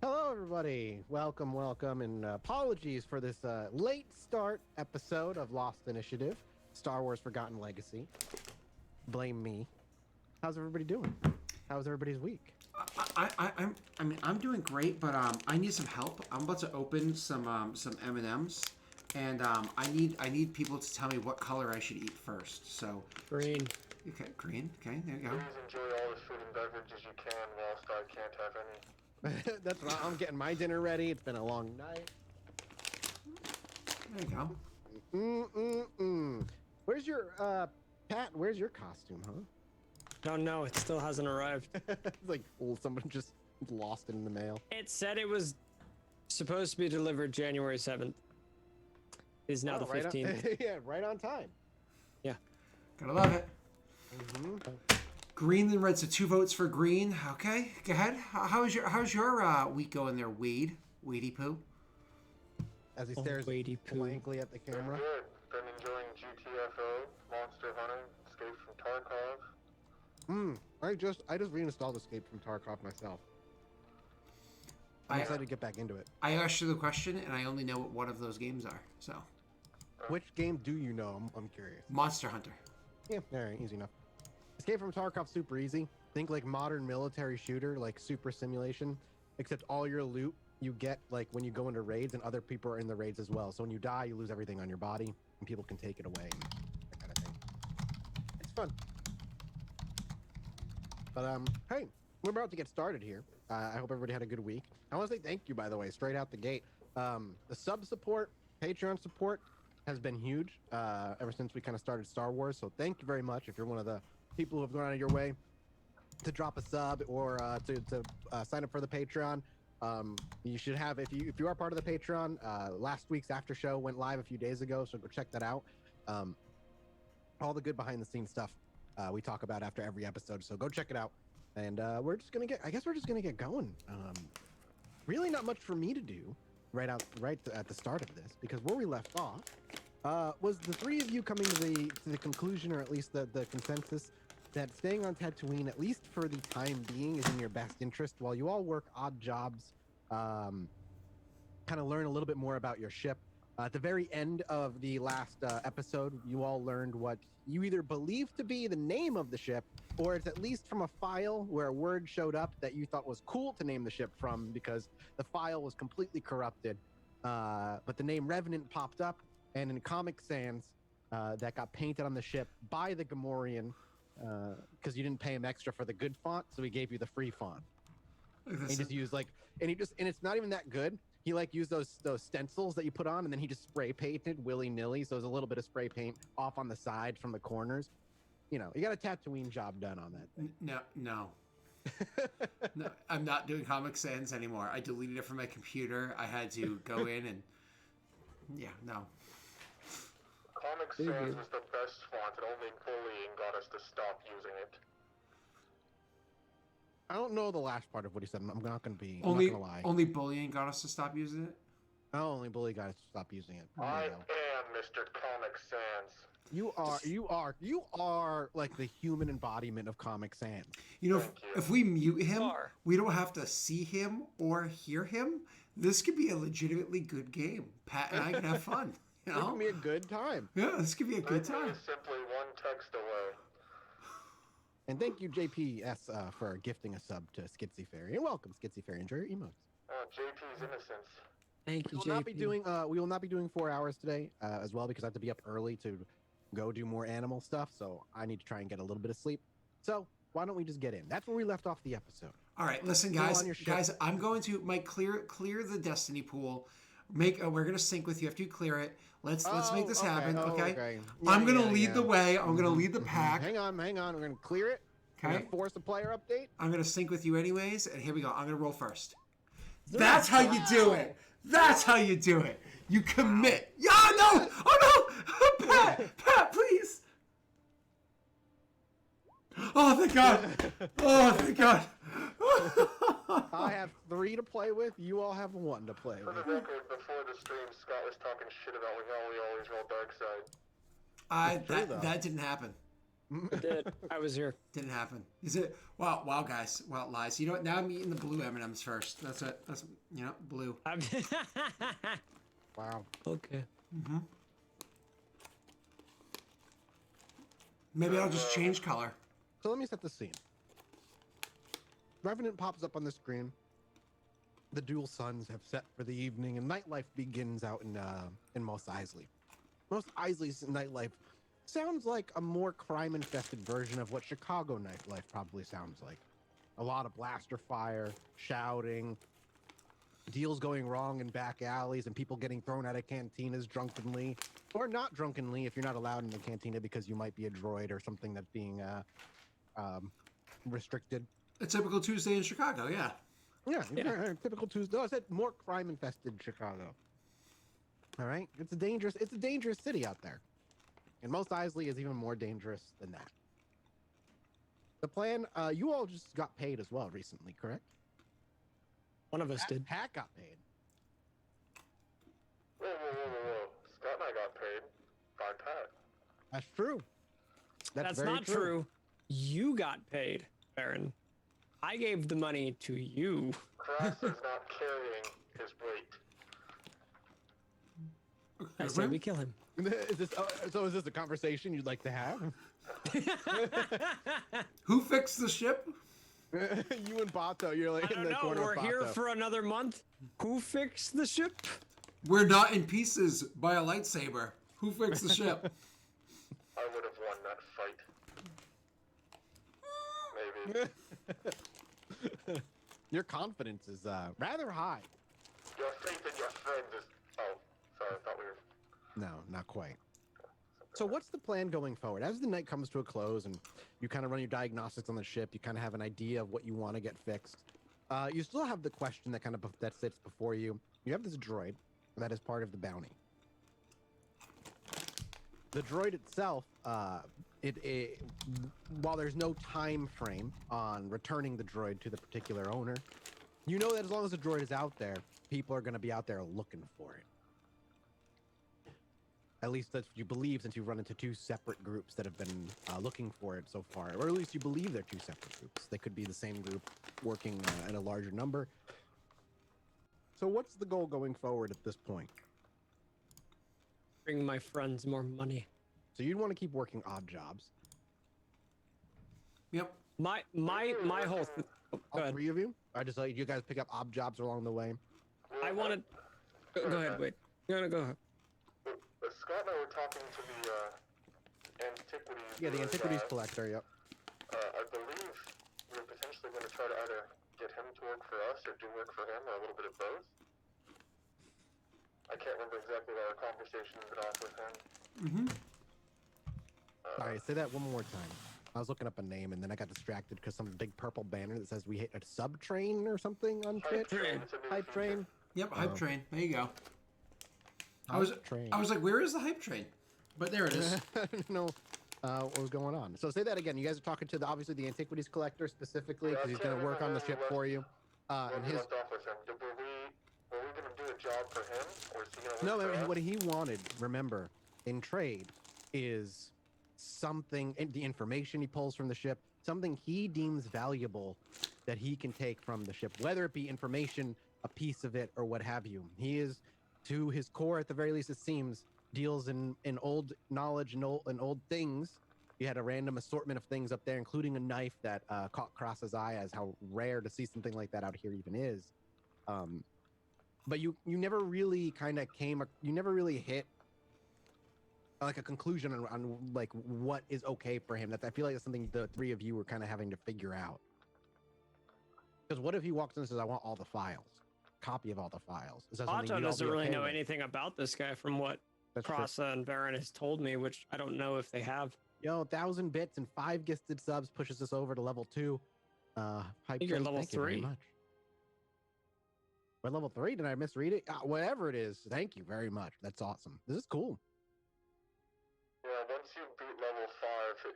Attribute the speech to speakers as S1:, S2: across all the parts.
S1: Hello, everybody. Welcome, and apologies for this late start episode of Lost Initiative, Star Wars Forgotten Legacy. Blame me. How's everybody doing? How's everybody's week?
S2: I'm doing great, but I need some help. I'm about to open some M&Ms, and I need people to tell me what color I should eat first. So
S3: Green.
S2: okay, green. Okay, there you go.
S4: Please enjoy all the food and beverages you can whilst I can't have any.
S1: That's right. I'm getting my dinner ready. It's been a long night.
S2: There you go.
S1: Where's your Pat? Where's your costume, huh?
S3: Don't know. It still hasn't arrived.
S1: It's like someone just lost it in the mail.
S3: It said it was supposed to be delivered January 7th. Is now the
S1: right
S3: 15th.
S1: yeah, right on time.
S3: Yeah.
S2: Gotta love it. Green and red, so 2 votes for green. Okay, go ahead. How's your week going there, Weedy Poo?
S1: As he stares
S3: Weedy poo.
S1: blankly at the camera.
S4: Good. Been enjoying GTFO, Monster Hunter, Escape from Tarkov.
S1: I just reinstalled Escape from Tarkov myself. I'm excited to get back into it.
S2: I asked you the question, and I only know what one of those games are. So,
S1: Which game do you know? I'm curious.
S2: Monster Hunter.
S1: Yeah, all right, easy enough. Escape from Tarkov, super easy. Think like modern military shooter, like super simulation, except all your loot you get like when you go into raids, and other people are in the raids as well. So when you die, you lose everything on your body, and people can take it away, and that kind of thing. It's fun. But hey, we're about to get started here. I hope everybody had a good week. I want to say thank you, by the way, straight out the gate. The sub support, Patreon support has been huge ever since we kind of started Star Wars. So thank you very much if you're one of the people who have gone out of your way to drop a sub or to sign up for the Patreon. You should have, if you are part of the Patreon, last week's after show went live a few days ago, so go check that out. All the good behind the scenes stuff we talk about after every episode, so go check it out. And we're just gonna get going. Really not much for me to do right at the start of this, because where we left off was the three of you coming to the conclusion, or at least the consensus, that staying on Tatooine, at least for the time being, is in your best interest, while you all work odd jobs, kind of learn a little bit more about your ship. At the very end of the last episode, you all learned what you either believe to be the name of the ship, or it's at least from a file where a word showed up that you thought was cool to name the ship from, because the file was completely corrupted. But the name Revenant popped up, and in Comic Sans, that got painted on the ship by the Gamorrean, because you didn't pay him extra for the good font, so he gave you the free font. He just used and it's not even that good. He used those stencils that you put on, and then he just spray painted willy-nilly, so there's a little bit of spray paint off on the side from the corners. You know, you got a Tatooine job done on that thing.
S2: No, I'm not doing Comic Sans anymore. I deleted it from my computer. I had to go in and no.
S4: Comic Sans was the best font, and only bullying got us to stop using it.
S1: I don't know the last part of what he said. I'm not gonna lie.
S2: Only bullying got us to stop using it.
S1: Only bully guys stop using it.
S4: I am Mr. Comic Sans.
S1: You are like the human embodiment of Comic Sans.
S2: You know, if we mute him, we don't have to see him or hear him. This could be a legitimately good game. Pat and I can have fun. You know?
S1: This could be a good time.
S2: Yeah, this could be a good time.
S4: Is simply one text away.
S1: And thank you, JPS, for gifting a sub to Skitsy Fairy. And welcome, Skitsy Fairy. Enjoy your emotes.
S4: JP's innocence.
S3: Thank you,
S1: We will not be doing 4 hours today as well, because I have to be up early to go do more animal stuff. So I need to try and get a little bit of sleep. So why don't we just get in? That's where we left off the episode.
S2: All right, listen, guys. I'm going to clear the Destiny pool. We're gonna sync with you after you clear it. Let's make this happen, okay? Yeah, I'm gonna lead the way. I'm gonna lead the pack.
S1: Hang on. We're gonna clear it.
S2: Okay.
S1: We're gonna force a player update.
S2: I'm gonna sync with you anyways, and here we go. I'm gonna roll first. That's how you do it. That's how you do it. You commit. Yeah, no! Oh no! Pat, please. Oh, thank God. Oh, thank God.
S1: I have 3 to play with. You all have 1 to play
S4: For
S1: with.
S4: the record, before the stream, Scott was talking shit about how we always roll dark side.
S1: True,
S2: that didn't happen.
S3: I did. I was here.
S2: Didn't happen. Is it? Wow, guys. Wow, lies. You know what? Now I'm eating the blue M&Ms first. That's it. That's blue.
S1: Wow.
S3: Okay.
S2: Mm-hmm. Maybe I'll just change color.
S1: So let me set the scene. Revenant pops up on the screen. The dual suns have set for the evening, and nightlife begins out in Mos Eisley. Mos Eisley's nightlife sounds like a more crime-infested version of what Chicago nightlife probably sounds like. A lot of blaster fire, shouting, deals going wrong in back alleys, and people getting thrown out of cantinas drunkenly, or not drunkenly if you're not allowed in the cantina because you might be a droid or something that's being restricted.
S2: A typical Tuesday in Chicago, yeah.
S1: Yeah. Typical Tuesday. No, I said more crime-infested Chicago. All right, it's a dangerous city out there, and Mos Eisley is even more dangerous than that. The plan, you all just got paid as well recently, correct?
S3: One of us did.
S1: Pat got paid.
S4: Whoa. Scott and I got paid by Pat.
S1: That's true.
S3: That's not true. You got paid, Baron. I gave the money to you.
S4: Cross is not carrying his weight.
S3: I say we kill him.
S1: Is this a conversation you'd like to have?
S2: Who fixed the ship?
S1: You and Bato, you're like in the corner.
S3: We're here for another month. Who fixed the ship?
S2: We're not in pieces by a lightsaber. Who fixed the ship?
S4: I would have won that fight. Maybe.
S1: Your confidence is rather high.
S4: Your faith in your friends is... Oh, sorry, I thought we were...
S1: No, not quite. So what's the plan going forward? As the night comes to a close and you kind of run your diagnostics on the ship, you kind of have an idea of what you want to get fixed. You still have the question that that sits before you. You have this droid that is part of the bounty. The droid itself, while there's no time frame on returning the droid to the particular owner, you know that as long as the droid is out there, people are going to be out there looking for it. At least that's what you believe, since you've run into two separate groups that have been looking for it so far. Or at least you believe they're two separate groups. They could be the same group working at a larger number. So what's the goal going forward at this point?
S3: Bring my friends more money.
S1: So you'd want to keep working odd jobs.
S2: Yep.
S3: My whole...
S1: All three of you? I just let you guys pick up odd jobs along the way.
S3: I wanted... Go ahead, wait. Go ahead.
S4: Scott and I were talking to the antiquities...
S1: Yeah, the antiquities collector, yep.
S4: I believe we're potentially going to try to either get him to work for us or do work for him, or a little bit of both. I can't remember exactly what our conversation ended off with him.
S2: Mm-hmm.
S1: Sorry, say that one more time. I was looking up a name and then I got distracted because some big purple banner that says we hit a sub-train or something on Twitch. Hype train.
S2: Yep, hype train. There you go. I was like, where is the hype train? But there it is.
S1: I didn't know what was going on. So say that again. You guys are talking to obviously the antiquities collector specifically because he's going to work on the ship for you. And his...
S4: left off with him. Were we going to do a job for him, or is he going to
S1: No,
S4: work for us?
S1: what he wanted, remember, in trade is something, the information he pulls from the ship, something he deems valuable that he can take from the ship, whether it be information, a piece of it, or what have you. He is, to his core, at the very least, it seems, deals in old knowledge and old things. You had a random assortment of things up there, including a knife that caught Cross's eye as how rare to see something like that out here even is. But you never really you never really hit like a conclusion on like what is okay for him. That I feel like that's something the three of you were kind of having to figure out. Because what if he walks in and says, "I want all the files, copy of all the files"? Is that something
S3: Otto
S1: you'd all
S3: doesn't
S1: be
S3: really
S1: okay
S3: know
S1: with?
S3: anything about this guy from what
S1: That's true.
S3: Crossa and Baron has told me, which I don't know if they have.
S1: Yo, 1,000 bits and 5 gifted subs pushes us over to level 2. Hype
S3: think you're
S1: train,
S3: level
S1: thank you very
S3: 3.
S1: much. What, level 3? Did I misread it? Whatever it is, thank you very much. That's awesome. This is cool.
S4: Yeah, once you beat level 5,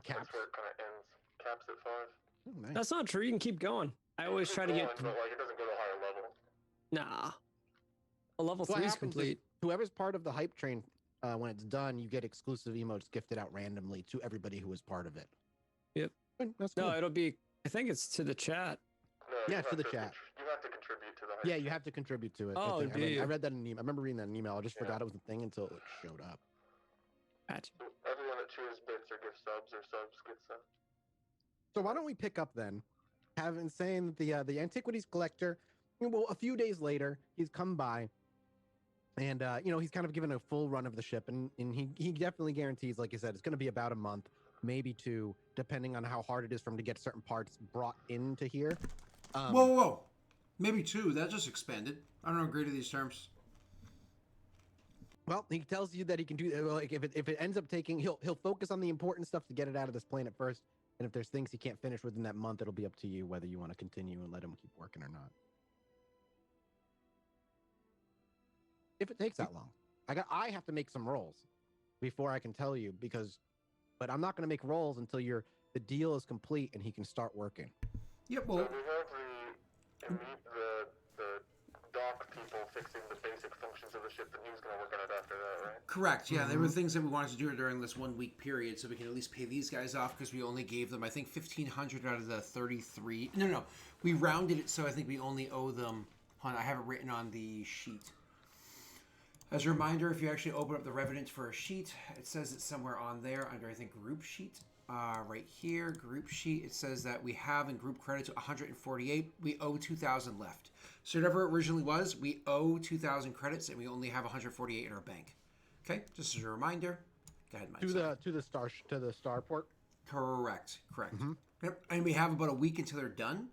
S1: Caps.
S4: that's where it kind of ends. Caps at 5.
S1: Oh, nice.
S3: That's not true. You can keep going. I always try to get...
S4: But like, it doesn't go to a higher level.
S3: Nah. Well, level
S1: What
S3: 3 is
S1: happens is
S3: complete.
S1: whoever's part of the hype train when it's done, you get exclusive emotes gifted out randomly to everybody who was part of it.
S3: Yep.
S1: That's cool.
S3: No, it'll be. I think it's to the chat.
S4: No,
S1: yeah, to the chat.
S4: You have to contribute to the.
S1: Yeah, you have to contribute to it.
S3: Oh,
S1: I read that in an email. I remember reading that in an email. I just forgot it was a thing until it showed up.
S3: Gotcha.
S4: So everyone that cheers bits or gives subs or subs gets subs.
S1: So why don't we pick up then, having saying that the antiquities collector, well, a few days later, he's come by, and he's kind of given a full run of the ship, and he definitely guarantees, like you said, it's going to be about a month, maybe 2, depending on how hard it is for him to get certain parts brought into here.
S2: Whoa, maybe 2. That just expanded. I don't agree to these terms.
S1: Well, he tells you that he can do, like, if it ends up taking, he'll focus on the important stuff to get it out of this planet first. And if there's things he can't finish within that month, it'll be up to you whether you want to continue and let him keep working or not. If it takes that long, I have to make some rolls before I can tell you but I'm not going to make rolls until the deal is complete and he can start working.
S2: Yep. Well,
S4: so we have the dock people fixing the basic functions of the ship, and he was going to work on it after that, right?
S2: Correct. Yeah, there were things that we wanted to do during this 1 week period, so we can at least pay these guys off because we only gave them, I think, 1,500 out of the 33. No, we rounded it, so I think we only owe them. Hold on, I have it written on the sheet. As a reminder, if you actually open up the Revenant for a sheet, it says it's somewhere on there under, I think, group sheet. Right here, group sheet, it says that we have in group credits 148. We owe 2,000 left. So whatever it originally was, we owe 2,000 credits, and we only have 148 in our bank. Okay, just as a reminder. Go ahead, Mike.
S1: To the starport.
S2: Correct. Yep. And we have about a week until they're done,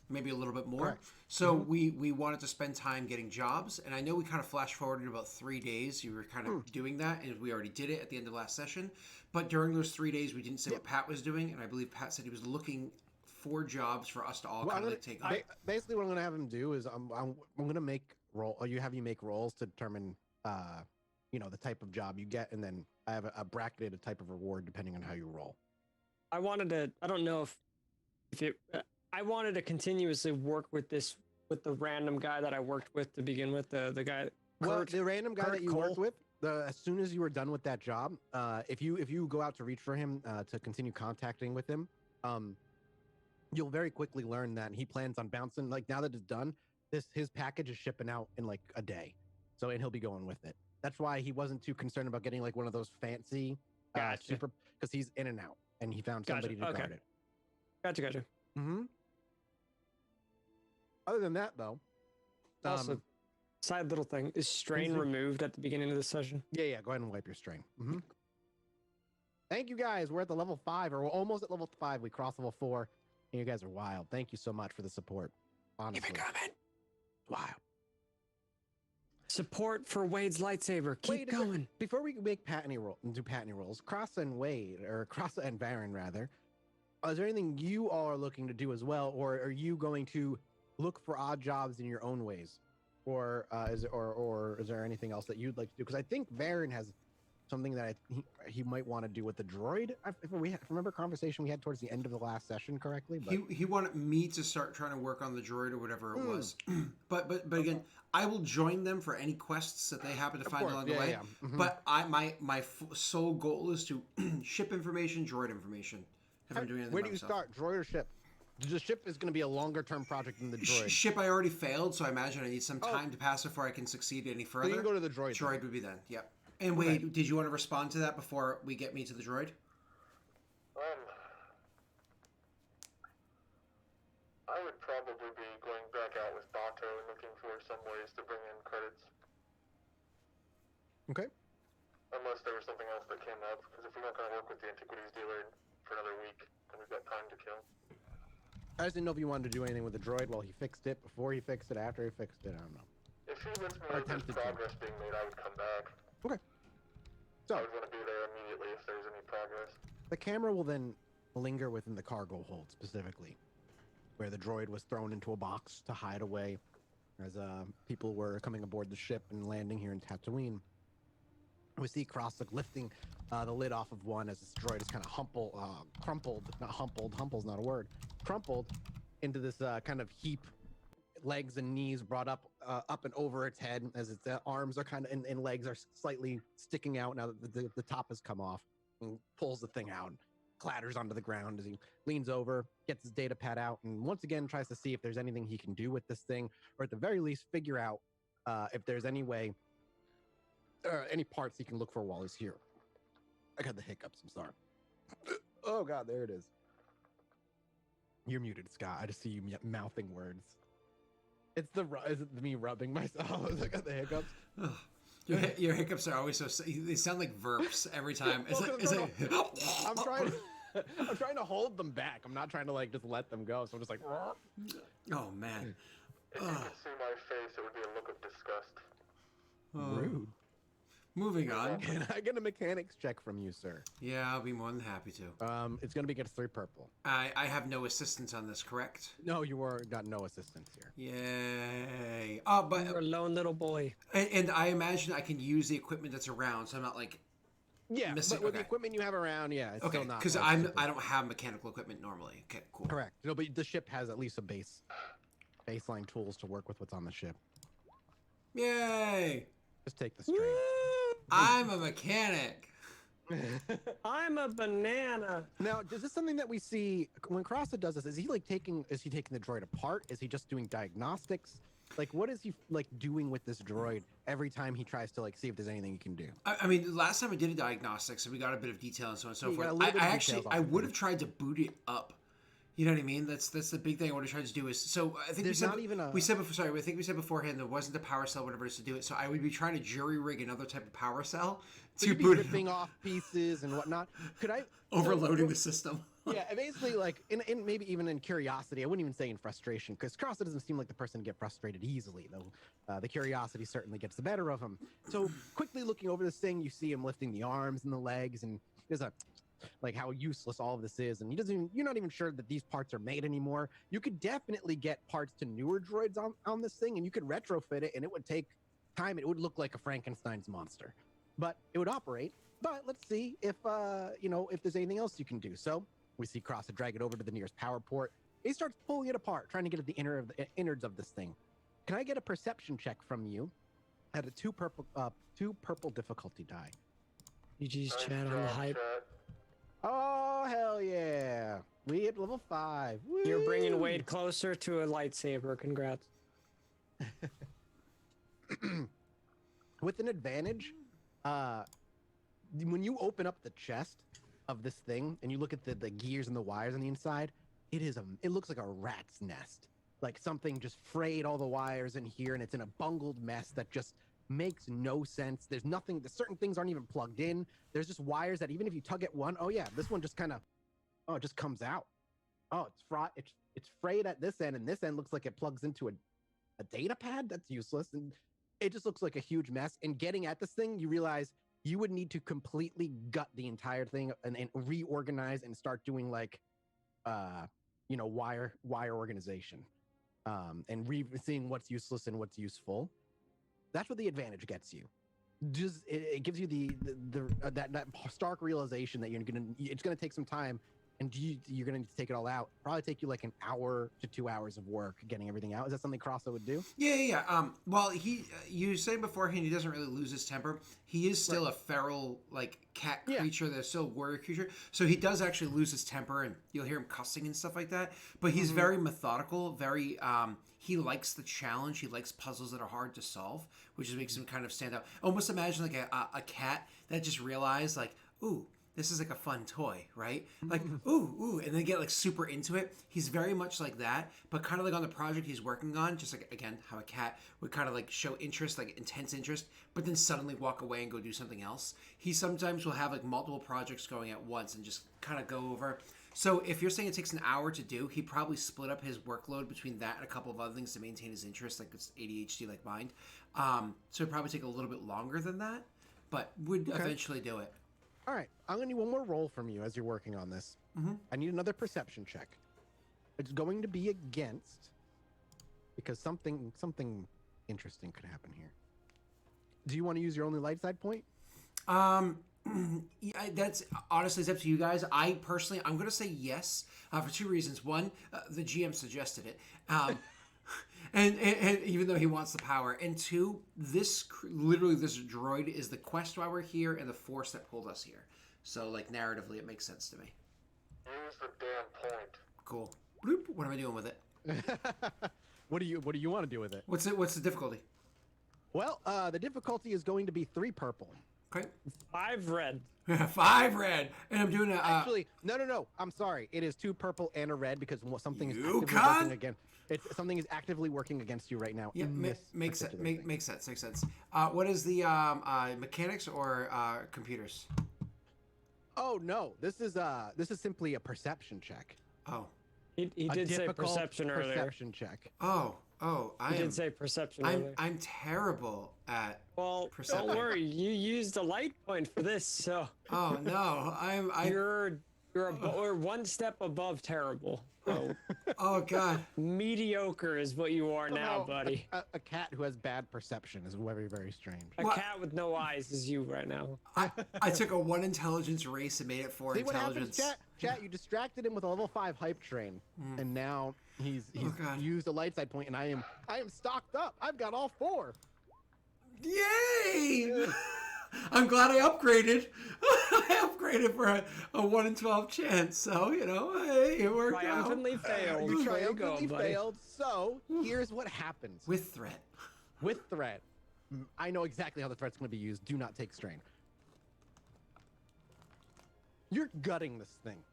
S2: maybe a little bit more.
S1: Correct.
S2: So we wanted to spend time getting jobs, and I know we kind of flash forwarded about 3 days. You were kind of doing that, and we already did it at the end of last session. But during those 3 days, we didn't say what Pat was doing, and I believe Pat said he was looking for jobs for us to all kind of take on.
S1: Basically, what I'm going to have him do is I'm going to make you make rolls to determine the type of job you get, and then I have a bracketed type of reward depending on how you roll.
S3: I don't know if it. I wanted to continuously work with the random guy that I worked with to begin with, the guy.
S1: The random guy that you worked with. As soon as you were done with that job, if you go out to reach for him to continue contacting with him, you'll very quickly learn that he plans on bouncing. Like, now that it's done, his package is shipping out in like a day, and he'll be going with it. That's why he wasn't too concerned about getting like one of those fancy super, because he's in and out, and he found somebody to guard it.
S3: Gotcha.
S1: Mm-hmm. Other than that, though,
S3: also, side little thing, is strain removed at the beginning of the session?
S1: Yeah. Go ahead and wipe your strain. Mm-hmm. Thank you, guys. We're at the level 5, or we're almost at level 5. We crossed level 4, and you guys are wild. Thank you so much for the support. Honestly,
S3: keep it coming.
S1: Wild.
S3: Support for Wade's lightsaber. Keep going.
S1: Before we make Patney rolls, Crossa and Wade, or Crossa and Varen rather, is there anything you all are looking to do as well, or are you going to look for odd jobs in your own ways, or is there anything else that you'd like to do? Because I think Varen has something that he might want to do with the droid. If remember a conversation we had towards the end of the last session correctly, but
S2: he wanted me to start trying to work on the droid or whatever it was. but again, I will join them for any quests that they happen to find along the way. Yeah. Mm-hmm. But my sole goal is to ship information, droid information. If I'm doing anything
S1: where do you start, droid or ship? The ship is going to be a longer-term project than the droid.
S2: Ship I already failed, so I imagine I need some time to pass before I can succeed any further.
S1: So you can go to the droid.
S2: Droid would be then, yep. And Wade, did you want to respond to that before we get me to the droid?
S4: I would probably be going back out with Bato and looking for some ways to bring in credits.
S1: Okay.
S4: Unless there was something else that came up, because if we're not going to work with the antiquities dealer for another week, then we've got time to kill.
S1: I just didn't know if you wanted to do anything with the droid while he fixed it, before he fixed it, after he fixed it. I don't know.
S4: If he lets me know there's progress being made, I would come back.
S1: Okay. So
S4: I would want to be there immediately if there's any progress.
S1: The camera will then linger within the cargo hold specifically, where the droid was thrown into a box to hide away as people were coming aboard the ship and landing here in Tatooine. We see Krossik lifting the lid off of one as this droid is kind of crumpled into this kind of heap, legs and knees brought up up and over its head as its arms are kind of and legs are slightly sticking out now that the top has come off, and pulls the thing out, and clatters onto the ground as he leans over, gets his data pad out, and once again tries to see if there's anything he can do with this thing, or at the very least figure out if there's any way, any parts he can look for while he's here. I got the hiccups, I'm sorry. Oh God, there it is. You're muted, Scott. I just see you mouthing words. Is it me rubbing myself? I got the hiccups.
S2: Your hiccups are always so. They sound like verps every time. It's
S1: I'm trying to hold them back. I'm not trying to like just let them go. So I'm just like.
S2: Oh man.
S4: If you could see my face, it would be a look of disgust.
S1: Rude.
S2: Moving on.
S1: Can I get a mechanics check from you, sir?
S2: Yeah, I'll be more than happy to.
S1: It's gonna be against 3 purple.
S2: I have no assistance on this, correct?
S1: No, you got no assistance here.
S2: Yay! Oh, but
S3: you're a lone little boy.
S2: And I imagine I can use the equipment that's around, so I'm not like.
S1: Yeah,
S2: missing.
S1: But with the equipment you have around, yeah, it's
S2: okay,
S1: still not.
S2: Because I don't have mechanical equipment normally. Okay, cool.
S1: Correct. No, but the ship has at least a baseline tools to work with what's on the ship.
S2: Yay!
S1: Just take the strain.
S2: I'm a mechanic.
S3: I'm a banana.
S1: Now, is this something that we see when Crossa does this? Is he taking the droid apart? Is he just doing diagnostics? Like, what is he like doing with this droid every time he tries to like see if there's anything he can do?
S2: I mean, last time I did a diagnostics and we got a bit of detail and so on and so forth. I would have tried to boot it up. You know what I mean? That's the big thing I would have tried to do is so I think we said beforehand there wasn't a power cell whatever it is to do it. So I would be trying to jury rig another type of power cell
S1: to boot ripping off pieces and whatnot. Could I
S2: overloading the system?
S1: Yeah, basically, like in maybe even in curiosity, I wouldn't even say in frustration, because Crossa doesn't seem like the person to get frustrated easily, though. The curiosity certainly gets the better of him. So quickly looking over this thing, you see him lifting the arms and the legs, and there's like how useless all of this is, and you're not even sure that these parts are made anymore. You could definitely get parts to newer droids on this thing, and you could retrofit it, and it would take time. It would look like a Frankenstein's monster, but it would operate. But let's see if if there's anything else you can do. So we see Crossa drag it over to the nearest power port. He starts pulling it apart, trying to get at the innards of this thing. Can I get a perception check from you at a 2 purple difficulty die?
S3: GG's chat on the hype.
S1: Oh, hell yeah. We hit level 5. Woo!
S3: You're bringing Wade closer to a lightsaber. Congrats.
S1: With an advantage, when you open up the chest of this thing and you look at the gears and the wires on the inside, it looks like a rat's nest. Like something just frayed all the wires in here, and it's in a bungled mess that just makes no sense. There's nothing, certain things aren't even plugged in. There's just wires that even if you tug at one, oh yeah, this one just kind of, it just comes out. Oh, it's frayed at this end, and this end looks like it plugs into a data pad. That's useless, and it just looks like a huge mess. And getting at this thing, you realize you would need to completely gut the entire thing and reorganize and start doing like, wire organization, and seeing what's useless and what's useful. That's what the advantage gets you. Just it gives you that stark realization that it's gonna take some time, and you're gonna need to take it all out. Probably take you like an hour to 2 hours of work getting everything out. Is that something Crossa would do?
S2: Yeah. Well, you said beforehand he doesn't really lose his temper. He is still a feral like cat creature. That's still a warrior creature. So he does actually lose his temper, and you'll hear him cussing and stuff like that. But he's very methodical. Very he likes the challenge. He likes puzzles that are hard to solve, which makes him kind of stand out. Almost imagine like a cat that just realized like, ooh, this is like a fun toy, right? Like, ooh, and then get like super into it. He's very much like that, but kind of like on the project he's working on, just like, again, how a cat would kind of like show interest, like intense interest, but then suddenly walk away and go do something else. He sometimes will have like multiple projects going at once and just kind of go over. So if you're saying it takes an hour to do, he probably split up his workload between that and a couple of other things to maintain his interest, like it's ADHD like mind. So it'd probably take a little bit longer than that, but would eventually do it.
S1: All right, I'm gonna need one more roll from you as you're working on this. I need another perception check. It's going to be against, because something interesting could happen here. Do you want to use your only light side point?
S2: Yeah, that's honestly, it's up to you guys. I'm going to say yes for 2 reasons. One, the GM suggested it. And even though he wants the power, and two, literally this droid is the quest why we're here and the force that pulled us here. So like narratively, it makes sense to me.
S4: Use the damn point.
S2: Cool. Bloop. What am I doing with it?
S1: What do you want to do with it?
S2: What's the difficulty?
S1: Well, the difficulty is going to be 3 purple.
S2: Okay.
S3: 5 red.
S2: 5 red, and I'm doing a.
S1: Actually, no. I'm sorry. It is 2 purple and a red because something is
S2: You
S1: actively working again. Something is actively working against you right now.
S2: Yeah, makes sense. Makes sense. What is the mechanics or computers?
S1: Oh no, this is simply a perception check.
S2: Oh.
S3: He did say perception earlier.
S1: Perception check.
S2: Oh.
S3: He did say perception earlier.
S2: I'm terrible at.
S3: Well,
S2: perception.
S3: don't worry. You used a light point for this, so.
S2: Oh no,
S3: You're one step above terrible. So
S2: oh god.
S3: mediocre is what you are now, buddy.
S1: A cat who has bad perception is very, very strange.
S3: A cat with no eyes is you right now.
S2: I took a 1 intelligence race and made it 4
S1: See what
S2: intelligence.
S1: happens, chat? You distracted him with a level 5 hype train, and now he's used a light side point, and I am stocked up. I've got all 4.
S2: Yay! I'm glad I upgraded. I upgraded for a 1 in 12 chance. So, hey, it worked
S3: Triumphantly failed.
S1: You
S3: There you go,
S1: triumphantly
S3: buddy.
S1: failed. So here's what happens
S2: with threat.
S1: With threat. I know exactly how the threat's going to be used. Do not take strain. You're gutting this thing.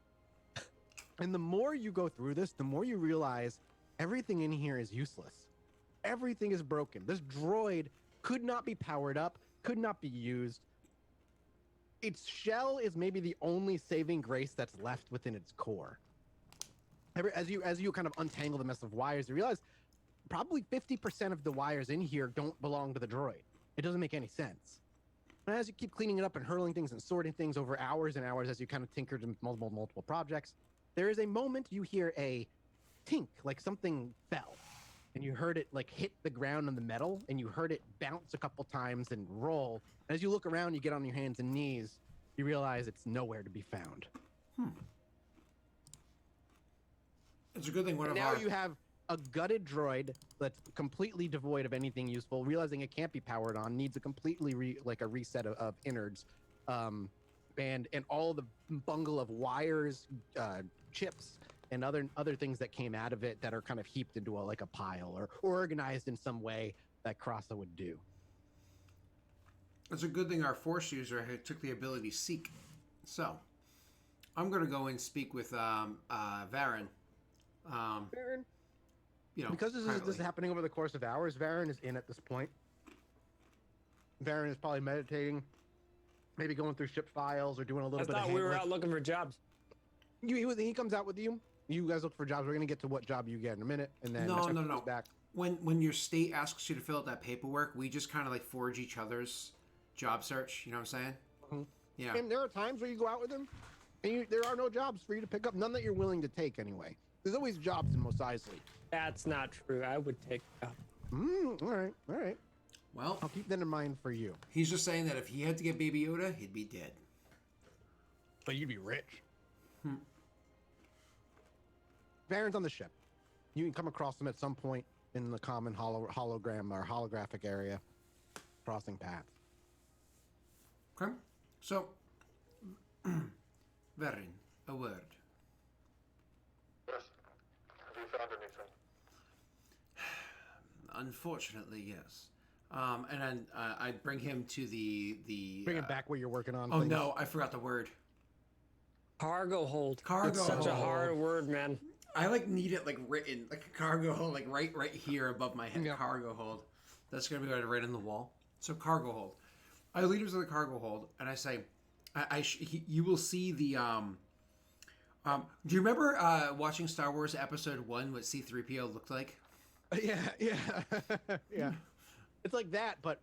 S1: And the more you go through this, the more you realize everything in here is useless. Everything is broken. This droid could not be powered up, could not be used. Its shell is maybe the only saving grace that's left within its core. As you kind of untangle the mess of wires, you realize probably 50% of the wires in here don't belong to the droid. It doesn't make any sense. And as you keep cleaning it up and hurling things and sorting things over hours and hours as you kind of tinkered in multiple projects, there is a moment you hear a tink, like something fell. And you heard it like hit the ground on the metal, and you heard it bounce a couple times and roll. As you look around, you get on your hands and knees, you realize it's nowhere to be found.
S2: It's a good thing
S1: now you have a gutted droid that's completely devoid of anything useful, realizing it can't be powered on, needs a completely a reset of innards, and all the bungle of wires, chips, and other things that came out of it that are kind of heaped into a pile or organized in some way that Krasa would do.
S2: It's a good thing our Force user took the ability Seek. So, I'm going to go and speak with Varen.
S1: Varen? Because this is happening over the course of hours, Varen is in at this point. Varen is probably meditating, maybe going through ship files or doing a little bit of
S3: I thought we were out looking for jobs.
S1: He comes out with you. You guys look for jobs. We're going to get to what job you get in a minute. And then
S2: no.
S1: Back.
S2: When your state asks you to fill out that paperwork, we just kind of forge each other's job search. You know what I'm saying?
S1: Mm-hmm.
S2: Yeah.
S1: And there are times where you go out with him, and there are no jobs for you to pick up. None that you're willing to take anyway. There's always jobs in Mos Eisley.
S3: That's not true. I would take that.
S1: All right.
S2: Well,
S1: I'll keep that in mind for you.
S2: He's just saying that if he had to get Baby Yoda, he'd be dead.
S1: But you'd be rich. Varen's on the ship. You can come across him at some point in the common hologram or holographic area, crossing paths.
S2: Okay. So, Varen, a word.
S4: Yes. Have you found anything?
S2: Unfortunately, yes. And then I bring him to the
S1: Bring him back where you're working on.
S2: Oh
S1: things.
S2: no, I forgot the word.
S3: Cargo hold.
S2: Cargo
S3: It's such
S2: hold.
S3: a hard word, man.
S2: I need it written, like a cargo hold, right here above my head. Yeah. Cargo hold. That's gonna be right on the wall. So cargo hold. I lead him to the cargo hold, and I say, you will see the do you remember watching Star Wars Episode 1 what C-3PO looked like?
S1: Yeah. Yeah. It's like that, but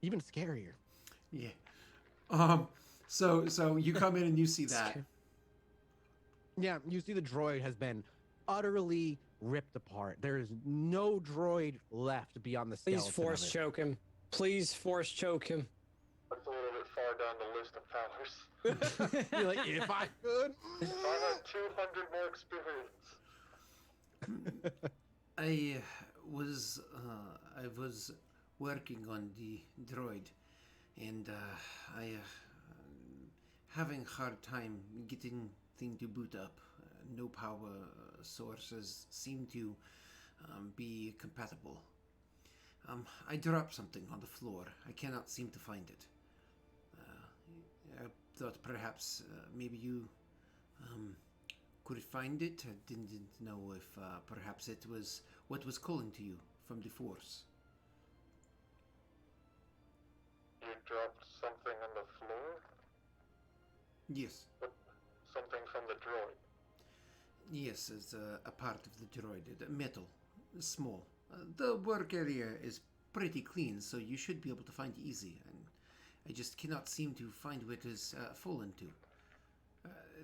S1: even scarier.
S2: Yeah. So you come in and you see that.
S1: Yeah, you see the droid has been utterly ripped apart. There is no droid left beyond the skeleton.
S3: Please force choke him. Please force choke him.
S4: That's a little bit far down the list of powers.
S1: You're like, if I could.
S4: If I had 200 more experience.
S2: I I was working on the droid, and I having hard time getting thing to boot up. No power sources seem to be compatible. I dropped something on the floor. I cannot seem to find it. I thought perhaps maybe you could find it. I didn't know if perhaps it was what was calling to you from the Force.
S4: You dropped something on the floor?
S2: Yes.
S4: What? Something from the droid?
S2: Yes, it's a part of the droid. Metal. Small. The work area is pretty clean, so you should be able to find it easy. And I just cannot seem to find where it has fallen to.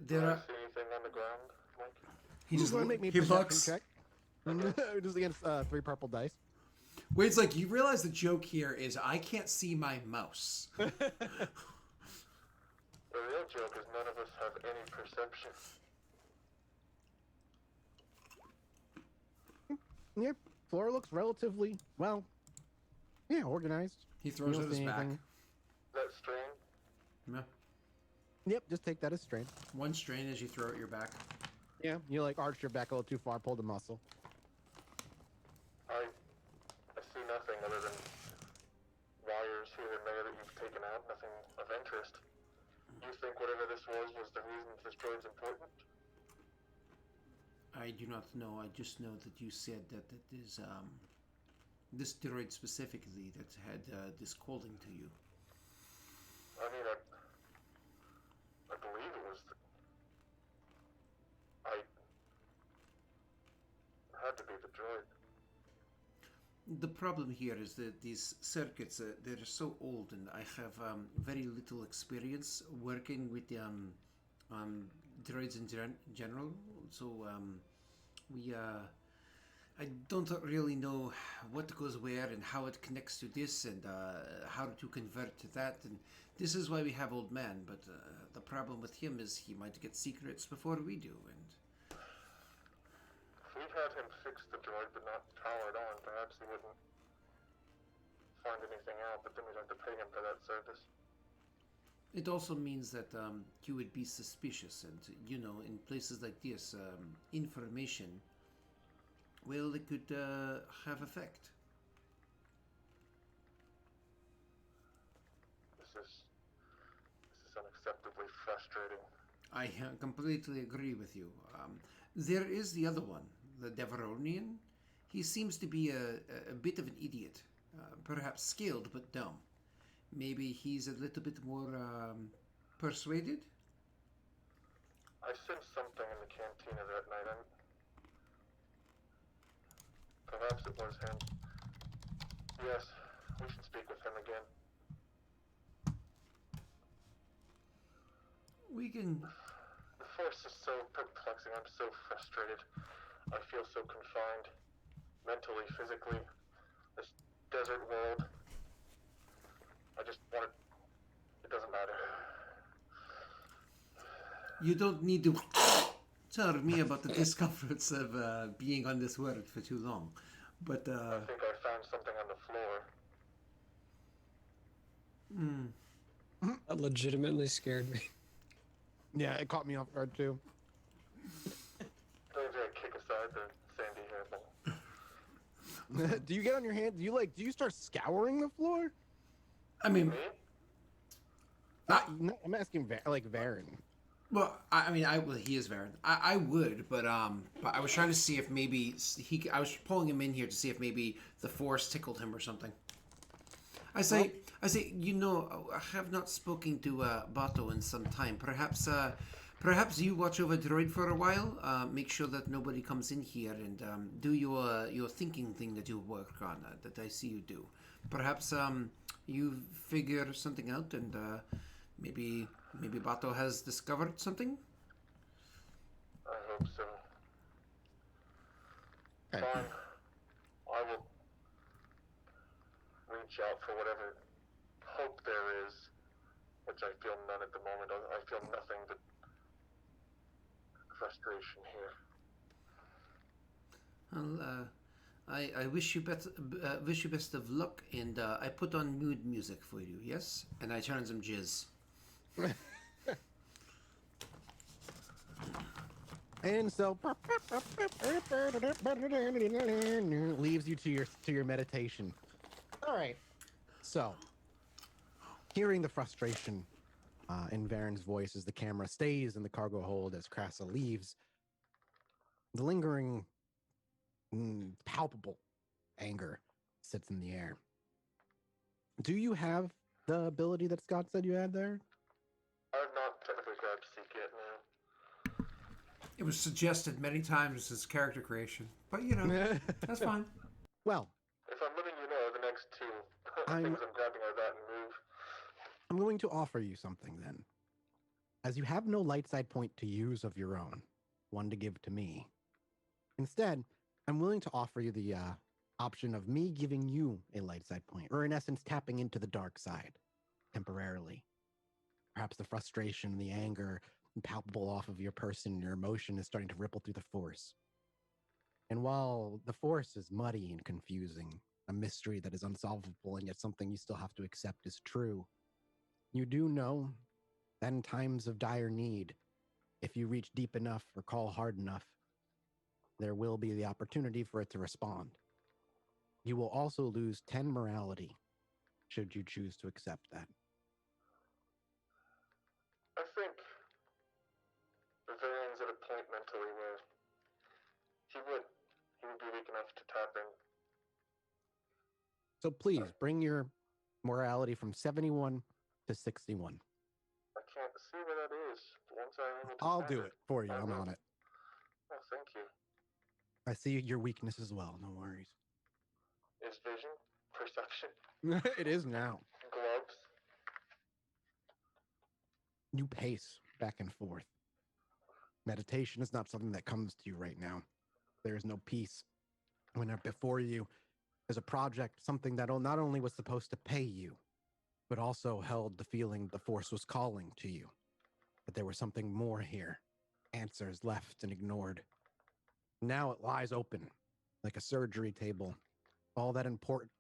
S4: Do I see anything on the ground, Mike?
S2: He just
S1: make me
S2: he
S1: perception
S2: looks.
S1: check. Just against 3 purple dice.
S2: Wade's like, you realize the joke here is I can't see my mouse.
S4: The real joke is none of us have any perception.
S1: Yeah, floor looks relatively organized.
S2: He throws
S1: You
S2: it
S1: don't
S2: his
S1: see
S2: back.
S1: anything.
S4: That strain?
S2: Yeah.
S1: Yep, just take that as strain.
S2: One strain as you throw it your back.
S1: Yeah, you like arch your back a little too far, pull the muscle.
S4: I see nothing other than wires here and there that you've taken out, nothing of interest. You think whatever this was the reason this droid's important?
S2: I do not know. I just know that you said that it is this droid specifically that had this calling to you.
S4: I mean, I believe it was had to be the droid.
S2: The problem here is that these circuits, they're so old, and I have very little experience working with droids in general. So I don't really know what goes where and how it connects to this and how to convert to that. And this is why we have Old Man. But the problem with him is he might get secrets before we do. And
S4: if we'd had him fix the droid but not power it on, perhaps he wouldn't find anything out, but then we'd have to pay him for that service.
S2: it also means that you would be suspicious, and in places like this, information, well, it could have effect.
S4: This is unacceptably frustrating.
S2: I completely agree with you. There is the other one, the Devaronian. He seems to be a bit of an idiot, perhaps skilled but dumb. Maybe he's a little bit more persuaded?
S4: I sensed something in the cantina that night. Perhaps it was him. Yes, we should speak with him again.
S2: We can...
S4: The Force is so perplexing. I'm so frustrated. I feel so confined. Mentally, physically. This desert world. I just want it. It doesn't matter.
S2: You don't need to tell me about the discomforts of being on this world for too long. But,
S4: I think I found something on the floor.
S3: That legitimately scared me.
S1: Yeah, it caught me off guard too.
S4: Don't I kick aside the sandy hair ball.
S1: Do you get on your hands? Do you start scouring the floor?
S2: I mean...
S4: Me?
S1: I'm asking Varen.
S2: Well, he is Varen. I would, but I was trying to see if maybe I was pulling him in here to see if maybe the Force tickled him or something. I say, I have not spoken to Bato in some time. Perhaps you watch over Droid for a while. Make sure that nobody comes in here and do your thinking thing that you work on. That I see you do. Perhaps you figure something out and maybe Bato has discovered something.
S4: I hope so.
S1: Okay.
S4: Fine. I will reach out for whatever hope there is, which I feel none at the moment. I feel nothing but frustration here.
S2: I wish you best of luck, and I put on mood music for you. Yes, and I turn on some jizz.
S1: And so leaves you to your meditation. All right. So, hearing the frustration in Varen's voice as the camera stays in the cargo hold as Krasa leaves, the lingering, palpable anger sits in the air. Do you have the ability that Scott said you had there?
S4: I've not technically grabbed Seek yet, no.
S2: It was suggested many times as character creation, but that's fine.
S1: Well,
S4: if I'm letting you know, the next two things I'm grabbing are that and move.
S1: I'm going to offer you something then. As you have no light side point to use of your own, one to give to me. Instead, I'm willing to offer you the option of me giving you a light side point, or in essence, tapping into the dark side temporarily. Perhaps the frustration, the anger, palpable off of your person, your emotion is starting to ripple through the Force. And while the Force is muddy and confusing, a mystery that is unsolvable and yet something you still have to accept is true, you do know that in times of dire need, if you reach deep enough or call hard enough, there will be the opportunity for it to respond. You will also lose 10 morality should you choose to accept that.
S4: I think Varen's at a point mentally where he would be weak enough to tap in.
S1: So please bring your morality from 71 to 61.
S4: I can't see where that is. Once I'm able to
S1: I'll
S4: find
S1: do it for you. I'm on it.
S4: Oh, thank you.
S1: I see your weakness as well. No worries.
S4: Is vision? Perception?
S1: It is now.
S4: Gloves?
S1: You pace back and forth. Meditation is not something that comes to you right now. There is no peace. When before you is a project, something that not only was supposed to pay you, but also held the feeling the Force was calling to you. That there was something more here. Answers left and ignored. Now it lies open, like a surgery table. All that important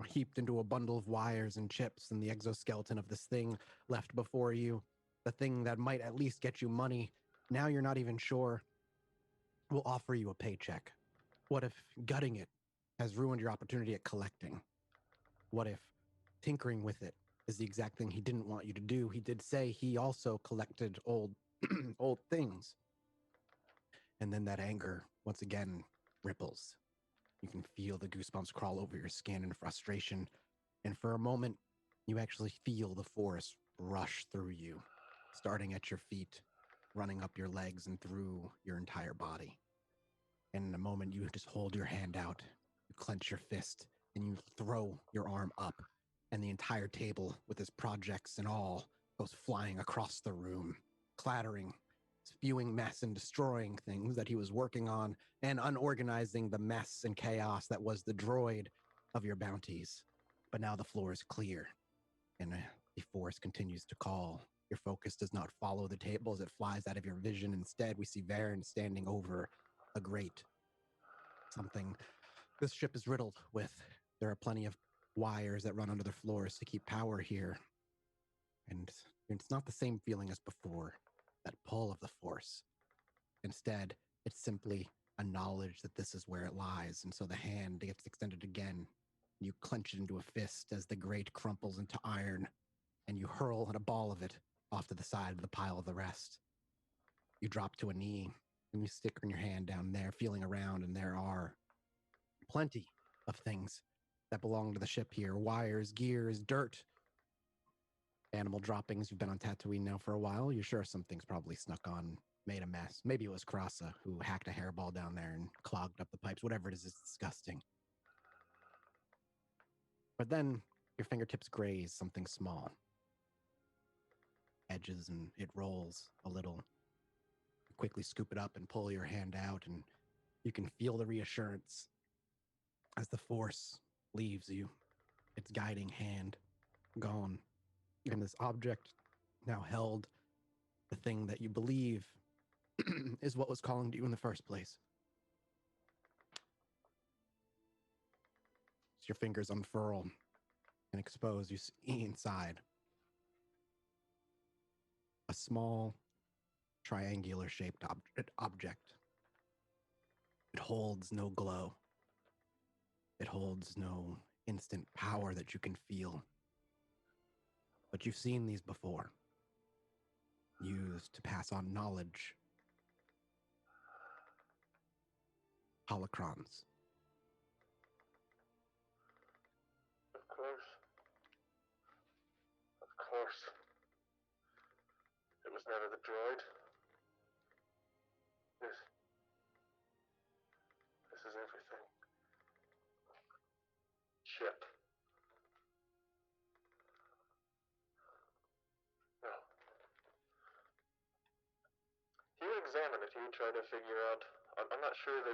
S1: heaped into a bundle of wires and chips, and the exoskeleton of this thing left before you. The thing that might at least get you money. Now you're not even sure will offer you a paycheck. What if gutting it has ruined your opportunity at collecting? What if tinkering with it is the exact thing he didn't want you to do? He did say he also collected old old things. And then that anger, once again, ripples. You can feel the goosebumps crawl over your skin in frustration. And for a moment, you actually feel the Force rush through you, starting at your feet, running up your legs and through your entire body. And in a moment, you just hold your hand out, you clench your fist, and you throw your arm up. And the entire table, with its projects and all, goes flying across the room, clattering, spewing mess and destroying things that he was working on, and unorganizing the mess and chaos that was the droid of your bounties. But now the floor is clear, and the Force continues to call. Your focus does not follow the table as it flies out of your vision. Instead, we see Varen standing over a grate. Something this ship is riddled with. There are plenty of wires that run under the floors to keep power here. And it's not the same feeling as before, that pull of the Force. Instead, it's simply a knowledge that this is where it lies. And so the hand gets extended again. You clench it into a fist as the grate crumples into iron, and you hurl a ball of it off to the side of the pile of the rest. You drop to a knee, and you stick your hand down there, feeling around, and there are plenty of things that belong to the ship here. Wires, gears, dirt, animal droppings. You've been on Tatooine now for a while. You're sure something's probably snuck on, made a mess. Maybe it was Krasa who hacked a hairball down there and clogged up the pipes. Whatever it is, it's disgusting. But then your fingertips graze something small. Edges, and it rolls a little. You quickly scoop it up and pull your hand out, and you can feel the reassurance as the Force leaves you, its guiding hand gone. And this object now held the thing that you believe is what was calling to you in the first place. your fingers unfurl and expose, you see inside a small triangular shaped object. It holds no glow. It holds no instant power that you can feel. But you've seen these before. Used to pass on knowledge. Holocrons.
S4: Of course. Of course. It was never the droid. This is everything. Chip. No. He would examine it. He would try to figure out. I'm not sure that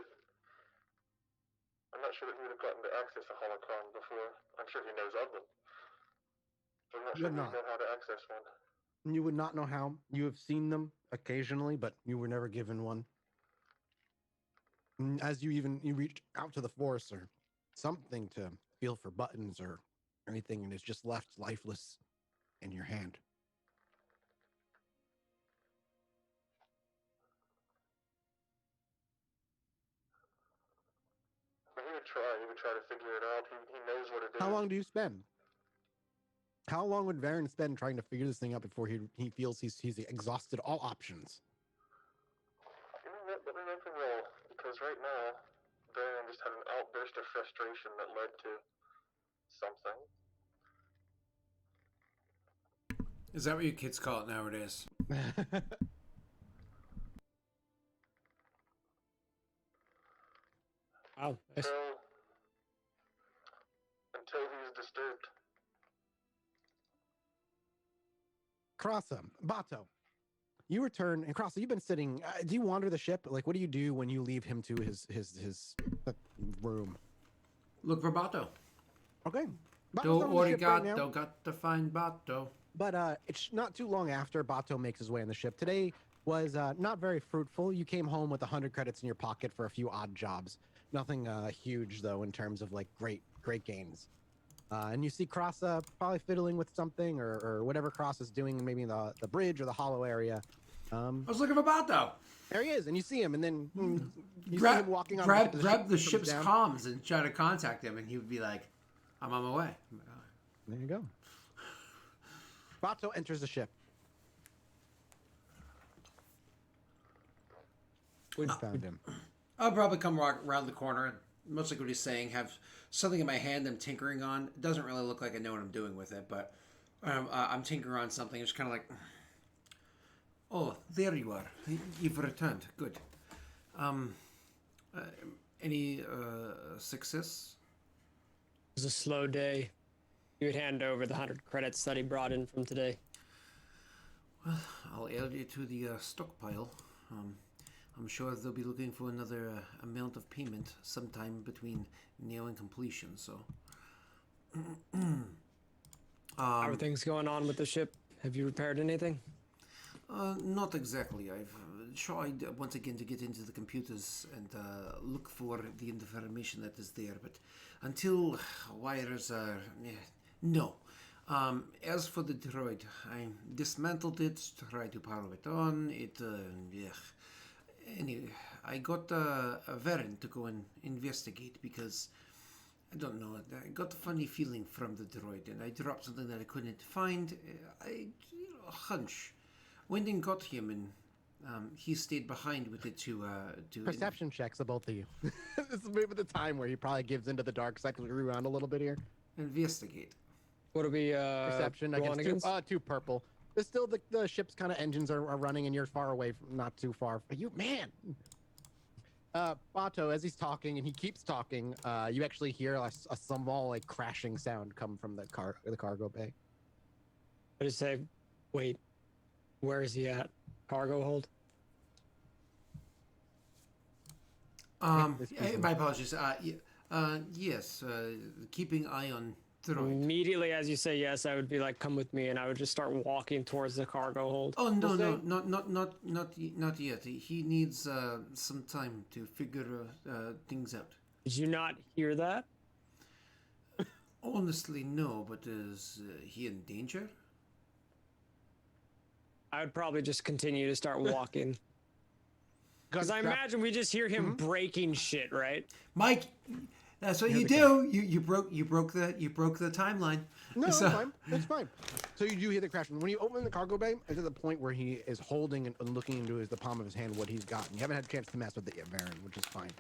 S4: he would have gotten to access a holocron before. I'm sure he knows of them. But I'm not sure he would know how to access one.
S1: You would not know how. You have seen them occasionally, but you were never given one. As you reach out to the force or something to feel for buttons or anything, and it's just left lifeless in your hand.
S4: He would try to figure it out. He knows what it is.
S1: How long do you spend? How long would Varen spend trying to figure this thing out before he feels he's exhausted all options?
S4: You know what? Let me make a roll, because right now, Varen just had an outburst of frustration that led to something.
S2: Is that what you kids call it nowadays?
S3: Wow.
S4: Until he's disturbed.
S1: Krasa, Bato, you return, and Krasa, you've been sitting. Do you wander the ship? Like, what do you do when you leave him to his room?
S2: Look for Bato.
S1: Okay.
S2: Origato, got to find Bato.
S1: But it's not too long after Bato makes his way on the ship. Today was not very fruitful. You came home with 100 credits in your pocket for a few odd jobs. Nothing huge, though, in terms of, like, great gains. And you see Krasa probably fiddling with something or whatever Krasa's doing, maybe in the bridge or the hollow area.
S2: I was looking for Bato.
S1: There he is, and you see him, and then you see
S2: Grab,
S1: him walking on
S2: grab the ship's comms and try to contact him, and he would be like, I'm on my way.
S1: There you go. Bato enters the ship. We found him.
S2: I'll probably come around the corner, and most like what he's saying, have something in my hand I'm tinkering on. It doesn't really look like I know what I'm doing with it, but I'm tinkering on something. It's kind of like, oh, there you are. You've returned. Good. Any success?
S3: It was a slow day. You would hand over the 100 credits that he brought in from today.
S2: Well, I'll add you to the stockpile. I'm sure they'll be looking for another amount of payment sometime between now and completion, so...
S3: How are things going on with the ship? Have you repaired anything?
S2: Not exactly. I've tried once again to get into the computers and look for the information that is there, but until wires are... no. As for the droid, I dismantled it, tried to power it on. Anyway, I got Varen to go and investigate because, I don't know, I got a funny feeling from the droid and I dropped something that I couldn't find. A hunch. Went and got him and he stayed behind with it to
S1: Perception checks of both of you. This is maybe the time where he probably gives into the dark side because we rewound a little bit here.
S2: investigate.
S3: What'll be
S1: Perception against two purple. There's still the ship's kind of engines are running, and you're far away, from, not too far. You man, Bato, as he's talking, and he keeps talking, you actually hear a small like crashing sound come from the cargo bay.
S3: I just say, wait, where is he at? Cargo hold.
S2: My apologies. Yes, keeping eye on Droid.
S3: Immediately as you say yes, I would be like, come with me, and I would just start walking towards the cargo hold.
S2: Oh no, not yet. He needs some time to figure things out.
S3: Did you not hear that?
S2: Honestly, no, but is he in danger?
S3: I would probably just continue to start walking. Because I imagine we just hear him breaking shit, right?
S2: Mike, that's what you do. You broke the timeline.
S1: No, it's fine. It's fine. So you do hear the crash. When you open the cargo bay, it's at the point where he is holding and looking into the palm of his hand what he's gotten. You haven't had a chance to mess with it yet, Varen, which is fine.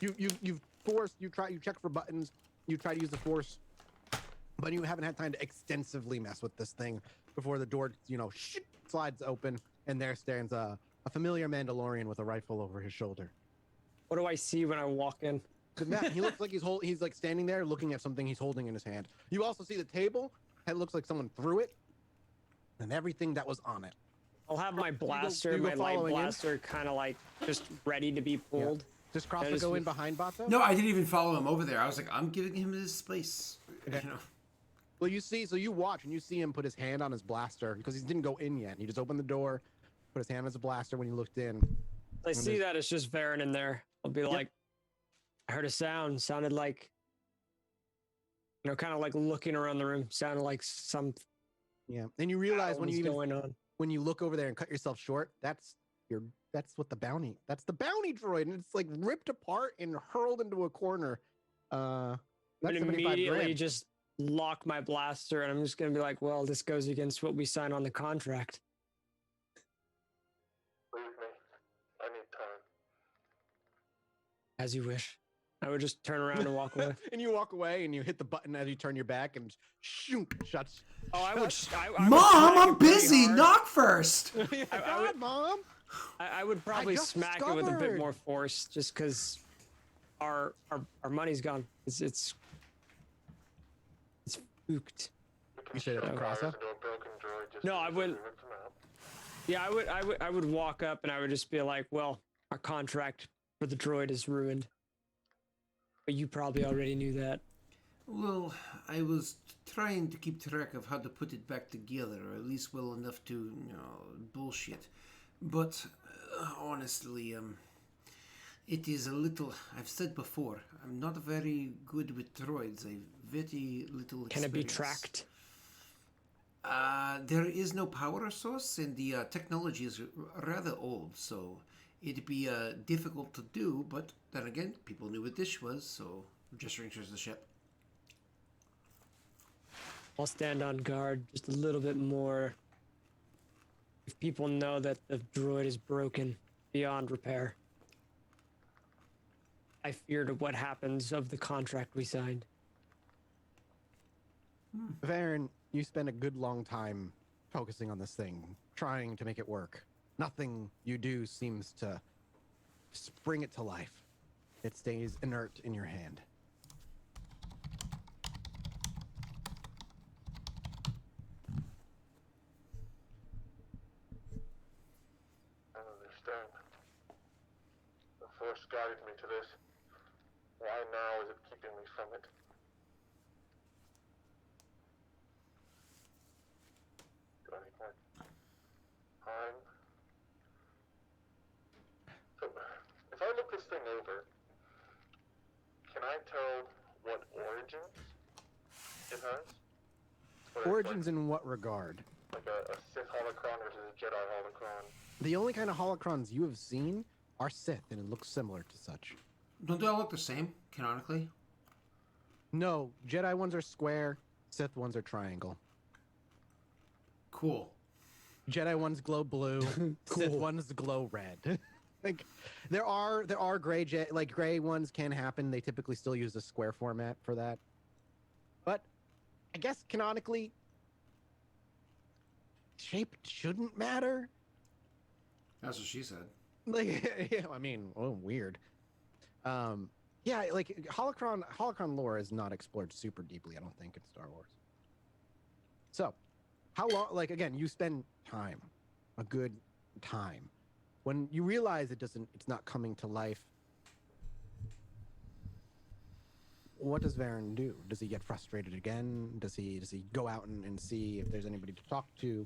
S1: You've forced. You check for buttons. You try to use the force, but you haven't had time to extensively mess with this thing before the door, slides open, and there stands a familiar Mandalorian with a rifle over his shoulder.
S3: What do I see when I walk in?
S1: He looks like he's like standing there looking at something he's holding in his hand. You also see the table. It looks like someone threw it, and everything that was on it.
S3: I'll have my blaster, my light blaster, kind of like just ready to be pulled.
S1: Yeah. Just cross to go in behind Bato?
S2: No, I didn't even follow him over there. I was like, I'm giving him his space.
S1: Okay. Well, you watch and you see him put his hand on his blaster because he didn't go in yet. He just opened the door, put his hand on his blaster when he looked in.
S3: I see that it's just Varen in there. I'll be like, I heard a sound. Sounded like, kind of like looking around the room. Sounded like some.
S1: Yeah, and you realize when you look over there and cut yourself short, that's the bounty droid, and it's like ripped apart and hurled into a corner. That's
S3: immediately just lock my blaster, and I'm just gonna be like, well, this goes against what we signed on the contract.
S4: Leave me. I need time.
S3: As you wish. I would just turn around and walk away.
S1: And you walk away, and you hit the button as you turn your back, and shoot, shuts.
S3: Oh, I would.
S2: Mom, I'm busy. Knock first.
S1: Mom.
S3: I would probably smack it with a bit more force, just because our money's gone. It's spooked.
S1: You said it across her?
S3: No, I wouldn't. Yeah, I would walk up and I would just be like, well, our contract for the droid is ruined. But you probably already knew that.
S2: Well, I was trying to keep track of how to put it back together, or at least well enough to, bullshit. But honestly, it is a little. I've said before, I'm not very good with droids. I've very little experience.
S3: Can it be tracked?
S2: There is no power source, and the technology is rather old, so it'd be difficult to do. But then again, people knew what this was, so gesturing towards the ship.
S3: I'll stand on guard just a little bit more. If people know that the droid is broken beyond repair. I feared what happens of the contract we signed.
S1: Varen, you spend a good long time focusing on this thing, trying to make it work. Nothing you do seems to bring it to life. It stays inert in your hand.
S4: I don't understand. The Force guided me to this. Why now is it keeping me from it? Do I need more time? So, if I look this thing over, can I tell what origins it has?
S1: Origins in what regard?
S4: Like a Sith holocron versus a Jedi holocron.
S1: The only kind of holocrons you have seen are Sith, and it looks similar to such.
S2: Don't they all look the same, canonically?
S1: No, Jedi ones are square, Sith ones are triangle.
S2: Cool.
S1: Jedi ones glow blue, Sith ones glow red. Like there are gray ones can happen. They typically still use a square format for that. But I guess canonically, shape shouldn't matter.
S2: That's what she said.
S1: Like, yeah, I mean, weird. Yeah, like holocron lore is not explored super deeply, I don't think, in Star Wars. So, how long? Like again, you spend time, a good time, when you realize it's not coming to life. What does Varen do? Does he get frustrated again? Does he go out and see if there's anybody to talk to?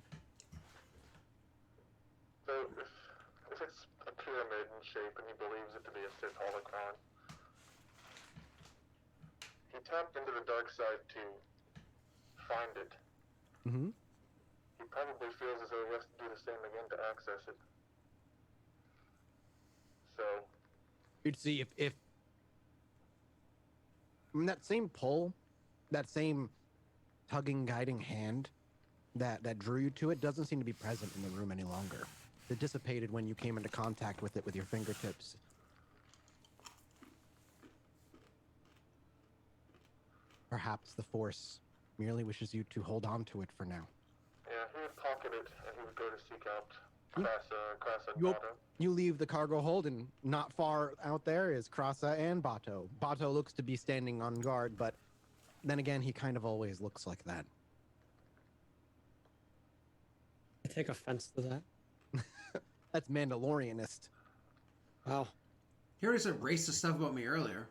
S4: So if it's a pyramid in shape and he believes it to be a Sith holocron, he tapped into the dark side to find it.
S1: Mm-hmm.
S4: He probably feels as though he has to do the same again to access it. So
S1: You'd see if I mean, that same pull, that same tugging, guiding hand that drew you to it doesn't seem to be present in the room any longer. It dissipated when you came into contact with it with your fingertips. Perhaps the Force merely wishes you to hold on to it for now.
S4: yeah, he would pocket it and he would go to seek out Krasa and Bato.
S1: You leave the cargo hold, and not far out there is Krasa and Bato. Bato looks to be standing on guard, but then again, he kind of always looks like that.
S3: I take offense to that.
S1: That's Mandalorianist.
S3: Wow.
S2: He already said racist stuff about me earlier.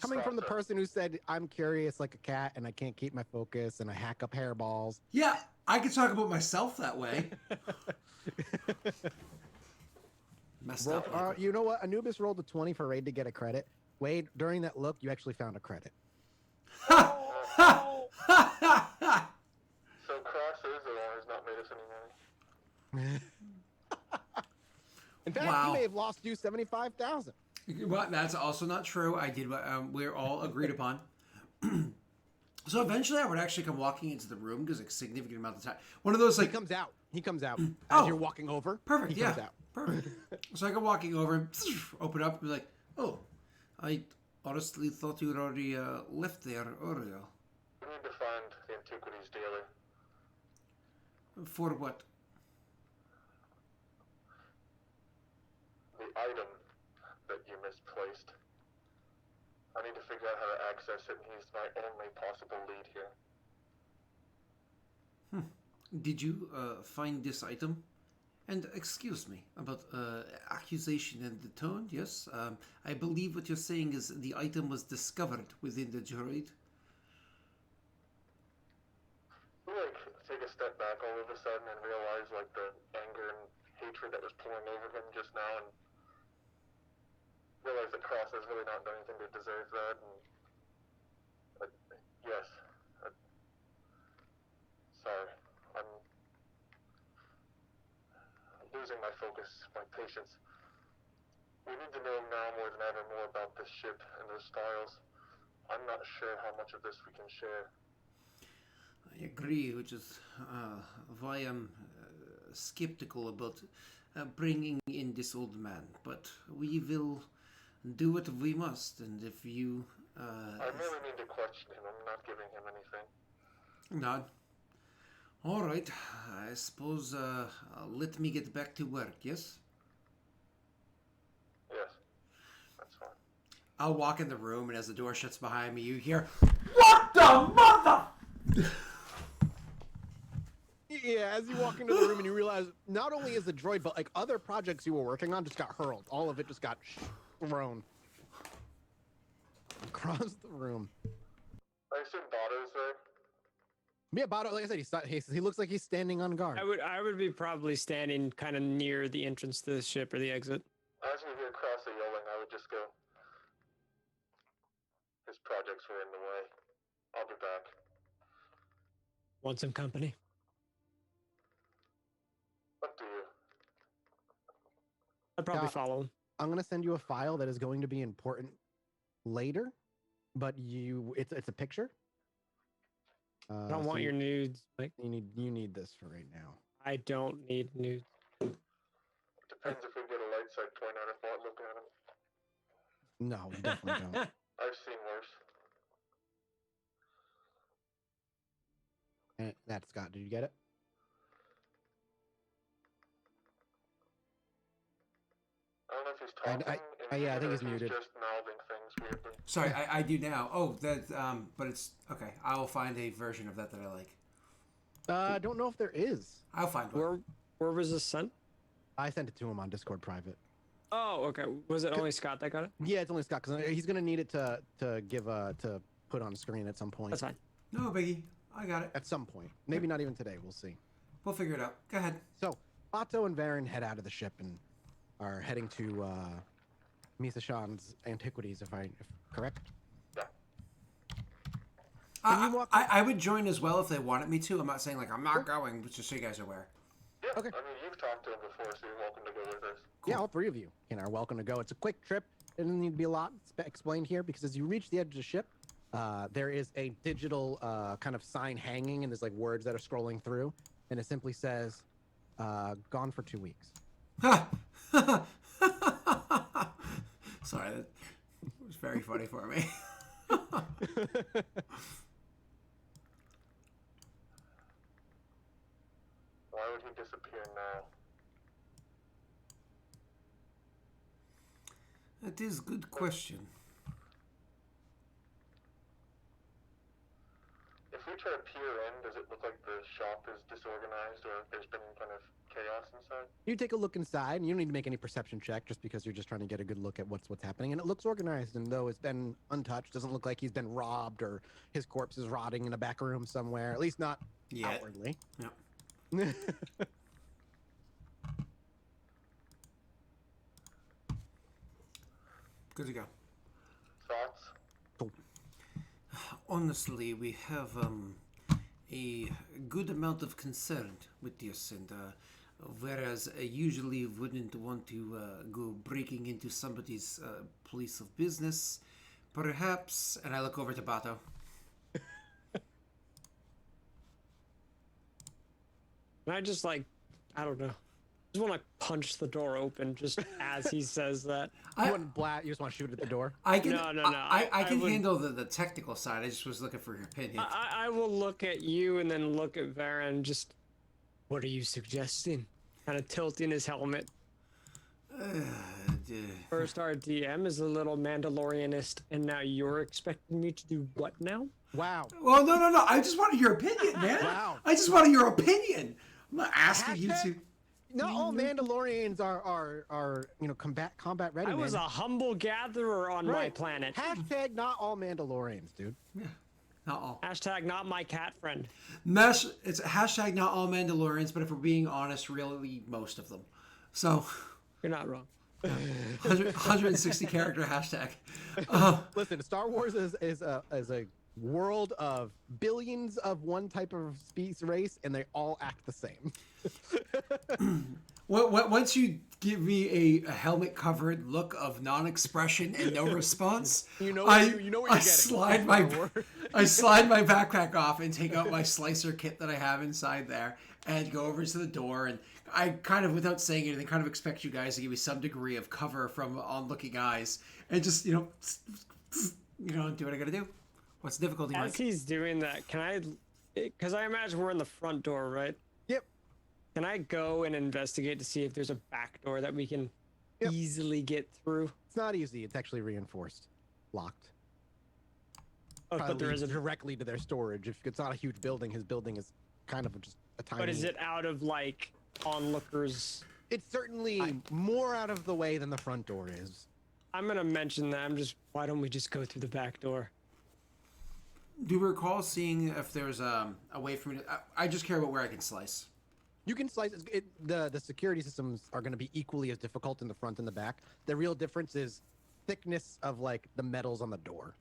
S1: Coming from the person who said, I'm curious like a cat and I can't keep my focus and I hack up hairballs.
S2: Yeah, I could talk about myself that way. Messed up.
S1: You know what? Anubis rolled a 20 for Raid to get a credit. Wade, during that look, you actually found a credit.
S4: So Krasa is the one who's not made us any money.
S1: In fact,
S2: Wow.
S1: he may have lost you 75,000.
S2: Well, that's also not true. I did what we're all agreed upon. So eventually I would actually come walking into the room because a significant amount of time. One of those like...
S1: He comes out. As you're walking over.
S2: Perfect,
S1: he
S2: yeah.
S1: comes out.
S2: Perfect. So I go walking over and open up and be like, oh, I honestly thought you had already left there earlier.
S4: We need to find the Antiquities dealer.
S2: For what?
S4: The item that you misplaced. I need to figure out how to access it, and he's my only possible lead here.
S2: Did you find this item? And excuse me about accusation and the tone. Yes, I believe what you're saying is the item was discovered within the droid.
S4: We take a step back all of a sudden and realize the anger and hatred that was pouring over him just now, and realize that Cross has really not done anything to deserve that. And yes, sorry, I'm losing my focus, my patience. We need to know now more than ever more about this ship and those files. I'm not sure how much of this we can share.
S2: I agree, which is why I'm skeptical about bringing in this old man. But we will do what we must, and if you...
S4: I merely need to question him. I'm not giving him anything.
S2: Nod. All right, I suppose let me get back to work, yes?
S4: Yes, that's fine.
S2: I'll walk in the room, and as the door shuts behind me, you hear, "What the mother?"
S1: Yeah, as you walk into the room and you realize not only is the droid, but other projects you were working on just got hurled. All of it just got thrown across the room.
S4: I assume Bato's there.
S1: Yeah, Bato, like I said, he looks like he's standing on guard.
S3: I would be probably standing kind of near the entrance to the ship or the exit.
S4: As we hear Krasa yelling, I would just go, his projects were in the way. I'll be back.
S3: Want some company?
S4: Up to you.
S3: I'd probably follow him.
S1: I'm gonna send you a file that is going to be important later, but it's a picture.
S3: I don't want your nudes, Mike.
S1: You need this for right now.
S3: I don't need nudes.
S4: Depends if we get a light side point on it while looking at him.
S1: No, you definitely don't.
S4: I've seen worse.
S1: And that's Scott. Did you get it?
S4: I don't know if he's talking.
S1: Yeah, I think he's muted.
S4: Just mouthing things weirdly.
S2: Sorry, I do now. Oh, that but it's okay. I will find a version of that I like.
S1: I don't know if there is.
S2: I'll find one.
S3: Where was this sent?
S1: I sent it to him on Discord private.
S3: Oh, okay. Was it only Scott that got it?
S1: Yeah, it's only Scott because he's gonna need it to put on screen at some point.
S3: That's fine.
S2: No, Biggie. I got it.
S1: At some point, maybe not even today. We'll see.
S2: We'll figure it out. Go ahead.
S1: So, Bato and Varen head out of the ship and are heading to Misa Shan's Antiquities, if correct.
S2: I would join as well if they wanted me to. I'm not saying like I'm not going, but just so you guys are aware.
S4: Yeah,
S1: Okay.
S4: I mean, you've talked to him before, so you're welcome to go with us.
S1: Cool. Yeah, all three of you are welcome to go. It's a quick trip. It doesn't need to be a lot explained here because as you reach the edge of the ship, there is a digital kind of sign hanging, and there's like words that are scrolling through, and it simply says, "Gone for 2 weeks."
S2: Sorry, that was very funny for me.
S4: Why would he disappear now?
S2: That is a good question.
S4: If we try to peer in, does it look like the shop is disorganized or there's been kind of chaos inside?
S1: You take a look inside, and you don't need to make any perception check just because you're just trying to get a good look at what's happening. And it looks organized, and though it's been untouched, doesn't look like he's been robbed or his corpse is rotting in a back room somewhere. At least not outwardly.
S2: Yeah. Good to go.
S4: Thoughts?
S1: Cool.
S2: Honestly, we have a good amount of concern with this, and whereas I usually wouldn't want to go breaking into somebody's place of business, perhaps, and I look over to Bato.
S3: And I just like, I don't know. I just want to punch the door open just as he says that.
S1: You just want to shoot at the door?
S2: I can,
S3: No.
S2: I can handle the technical side. I just was looking for your opinion.
S3: I will look at you and then look at Vera and just, what are you suggesting? Kind of tilting his helmet. First our DM is a little Mandalorianist, and now you're expecting me to do what now?
S1: Wow.
S2: Well, no. I just wanted your opinion, man.
S1: Wow.
S2: I just wanted your opinion. I'm not asking you to.
S1: Not all Mandalorians are combat ready.
S3: I was a humble gatherer on my planet.
S1: Hashtag not all Mandalorians, dude.
S2: Yeah, not all.
S3: Hashtag not my cat friend.
S2: It's hashtag not all Mandalorians, but if we're being honest, really most of them. So
S3: You're not wrong.
S2: 160 character hashtag.
S1: Listen, Star Wars is a world of billions of one type of race, and they all act the same.
S2: Once you give me a helmet covered look of non-expression and no response,
S1: you know what you're getting.
S2: I slide my backpack off and take out my slicer kit that I have inside there and go over to the door, and I kind of, without saying anything, kind of expect you guys to give me some degree of cover from onlooking eyes and just do what I gotta do. What's the difficulty, Mike?
S3: As he's doing that, can I, because I imagine we're in the front door, right?
S1: Yep.
S3: Can I go and investigate to see if there's a back door that we can easily get through?
S1: It's not easy. It's actually reinforced, locked.
S3: Oh, but there is
S1: directly to their storage. If it's not a huge building, his building is kind of just a tiny.
S3: But is it out of like onlookers?
S1: It's certainly more out of the way than the front door is.
S3: I'm gonna mention that. Why don't we just go through the back door?
S2: Do you recall seeing if there's a way for me to... I just care about where I can slice.
S1: You can slice it. The security systems are going to be equally as difficult in the front and the back. The real difference is thickness of like the metals on the door.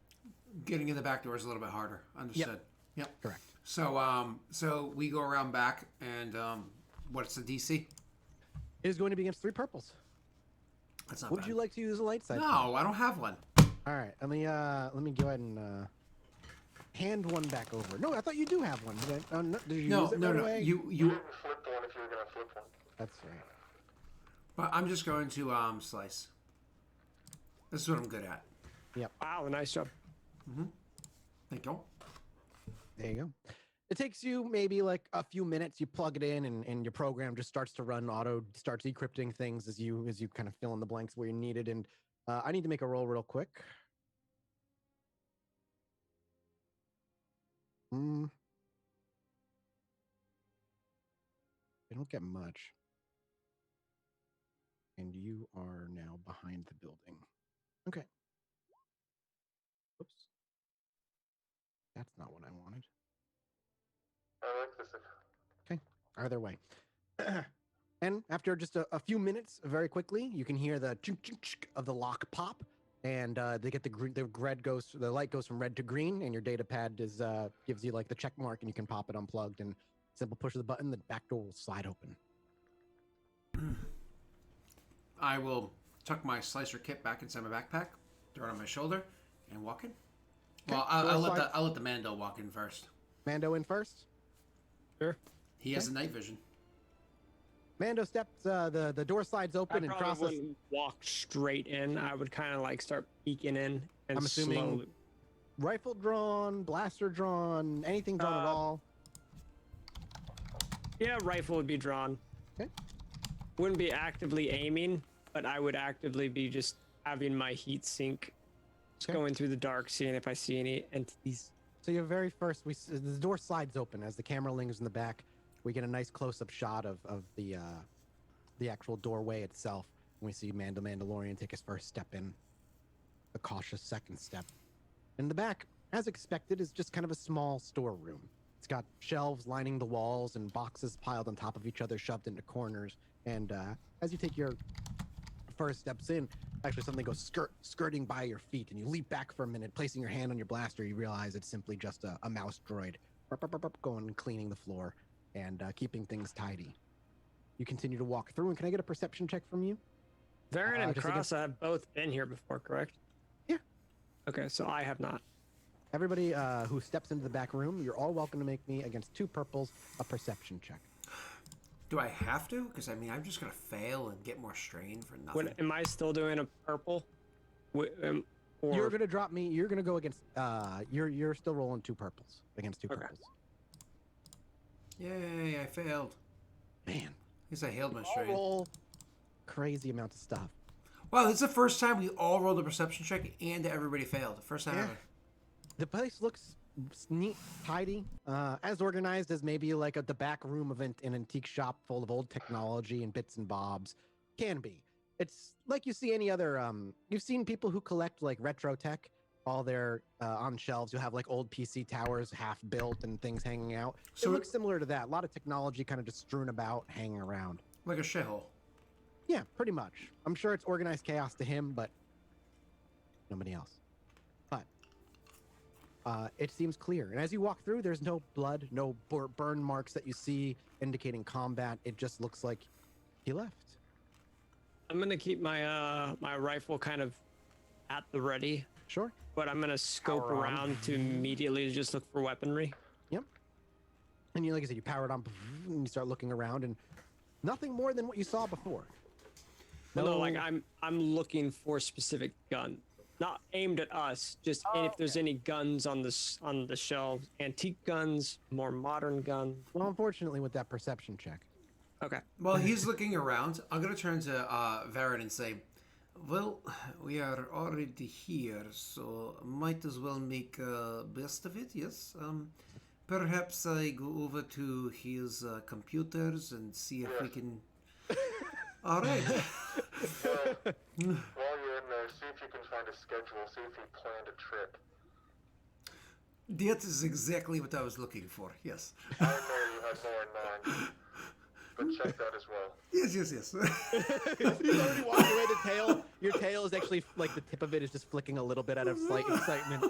S2: Getting in the back door is a little bit harder. Understood. Yep.
S1: Correct.
S2: So we go around back, and what's the DC?
S1: It is going to be against 3 purples.
S2: That's not
S1: Would
S2: bad.
S1: you like to use a light side?
S2: No, I don't have one.
S1: All right. Let me go ahead and hand one back over. No, I thought you do have one. Did you use it right away?
S2: You
S4: flip one if you were gonna flip one.
S1: That's right.
S2: But I'm just going to slice. This is what I'm good at.
S1: Yep.
S3: Wow, nice job.
S2: Thank you.
S1: There you go. It takes you maybe like a few minutes. You plug it in, and your program just starts to run starts decrypting things as you kind of fill in the blanks where you need it. And I need to make a roll real quick. I don't get much. And you are now behind the building. Okay. Oops. That's not what I wanted.
S4: I like this.
S1: Okay. Either way. And after just a few minutes, very quickly, you can hear the chink, chink, chink of the lock pop. and they get the light goes from red to green, and your data pad gives you like the check mark, and you can pop it unplugged, and simple push of the button, the back door will slide open.
S2: I will tuck my slicer kit back inside my backpack, throw it on my shoulder, and walk in. Okay. Well, I'll let the Mando walk in first.
S1: Mando in first?
S3: Sure.
S2: He has a night vision.
S1: Mando steps, the door slides open and crosses.
S3: Wouldn't walk straight in. I would kind of like start peeking in and
S1: I'm assuming
S3: slowly.
S1: Rifle drawn, blaster drawn, anything drawn at all.
S3: Yeah, rifle would be drawn.
S1: Okay.
S3: Wouldn't be actively aiming, but I would actively be just having my heat sink, just going through the dark, seeing if I see any entities.
S1: So your very first, the door slides open as the camera lingers in the back. We get a nice close-up shot of the actual doorway itself. And we see Mandalorian take his first step in, a cautious second step. In the back, as expected, is just kind of a small storeroom. It's got shelves lining the walls and boxes piled on top of each other, shoved into corners. And as you take your first steps in, actually something goes skirting by your feet, and you leap back for a minute, placing your hand on your blaster. You realize it's simply just a mouse droid going and cleaning the floor and keeping things tidy. You continue to walk through, and can I get a perception check from you?
S3: Varen and Cross have both been here before, correct?
S1: Yeah.
S3: Okay, so I have not.
S1: Everybody who steps into the back room, you're all welcome to make me, against 2 purples, a perception check.
S2: Do I have to? Because I mean, I'm just gonna fail and get more strain for nothing.
S3: Am I still doing a purple? Or...
S1: You're gonna drop me. You're gonna go against. You're still rolling 2 purples against 2 purples.
S2: Yay! I failed.
S1: Man,
S2: at least I hailed my strain.
S1: Roll crazy amount of stuff.
S2: Wow, this is the first time we all rolled a perception check and everybody failed. The first time ever.
S1: The place looks neat, tidy, as organized as maybe like the back room of an antique shop full of old technology and bits and bobs can be. It's like you see any other, you've seen people who collect like retro tech, all their on shelves. You'll have like old PC towers half built and things hanging out. So it looks similar to that. A lot of technology kind of just strewn about, hanging around.
S2: Like a shithole.
S1: Yeah, pretty much. I'm sure it's organized chaos to him, but nobody else. But it seems clear. And as you walk through, there's no blood, no burn marks that you see indicating combat. It just looks like he left.
S3: I'm gonna keep my my rifle kind of at the ready.
S1: Sure.
S3: But I'm gonna scope around to immediately just look for weaponry.
S1: Yep. And you, like I said, you power it on, and you start looking around, and nothing more than what you saw before.
S3: No, like I'm looking for specific gun, not aimed at us. Just if there's any guns on the shelves, antique guns, more modern guns.
S1: Well, unfortunately, with that perception check.
S3: Okay.
S2: Well, he's looking around. I'm gonna turn to Varen and say, "Well, we are already here, so might as well make best of it." Yes. Perhaps I go over to his computers and see if we can. All right.
S4: While you're in there, see if you can find a schedule. See if he planned a trip.
S2: That is exactly what I was looking for. Yes.
S4: I know you had more in mind, but check that as well.
S2: Yes.
S1: He's already walking away. Your tail is actually like the tip of it is just flicking a little bit out of slight excitement.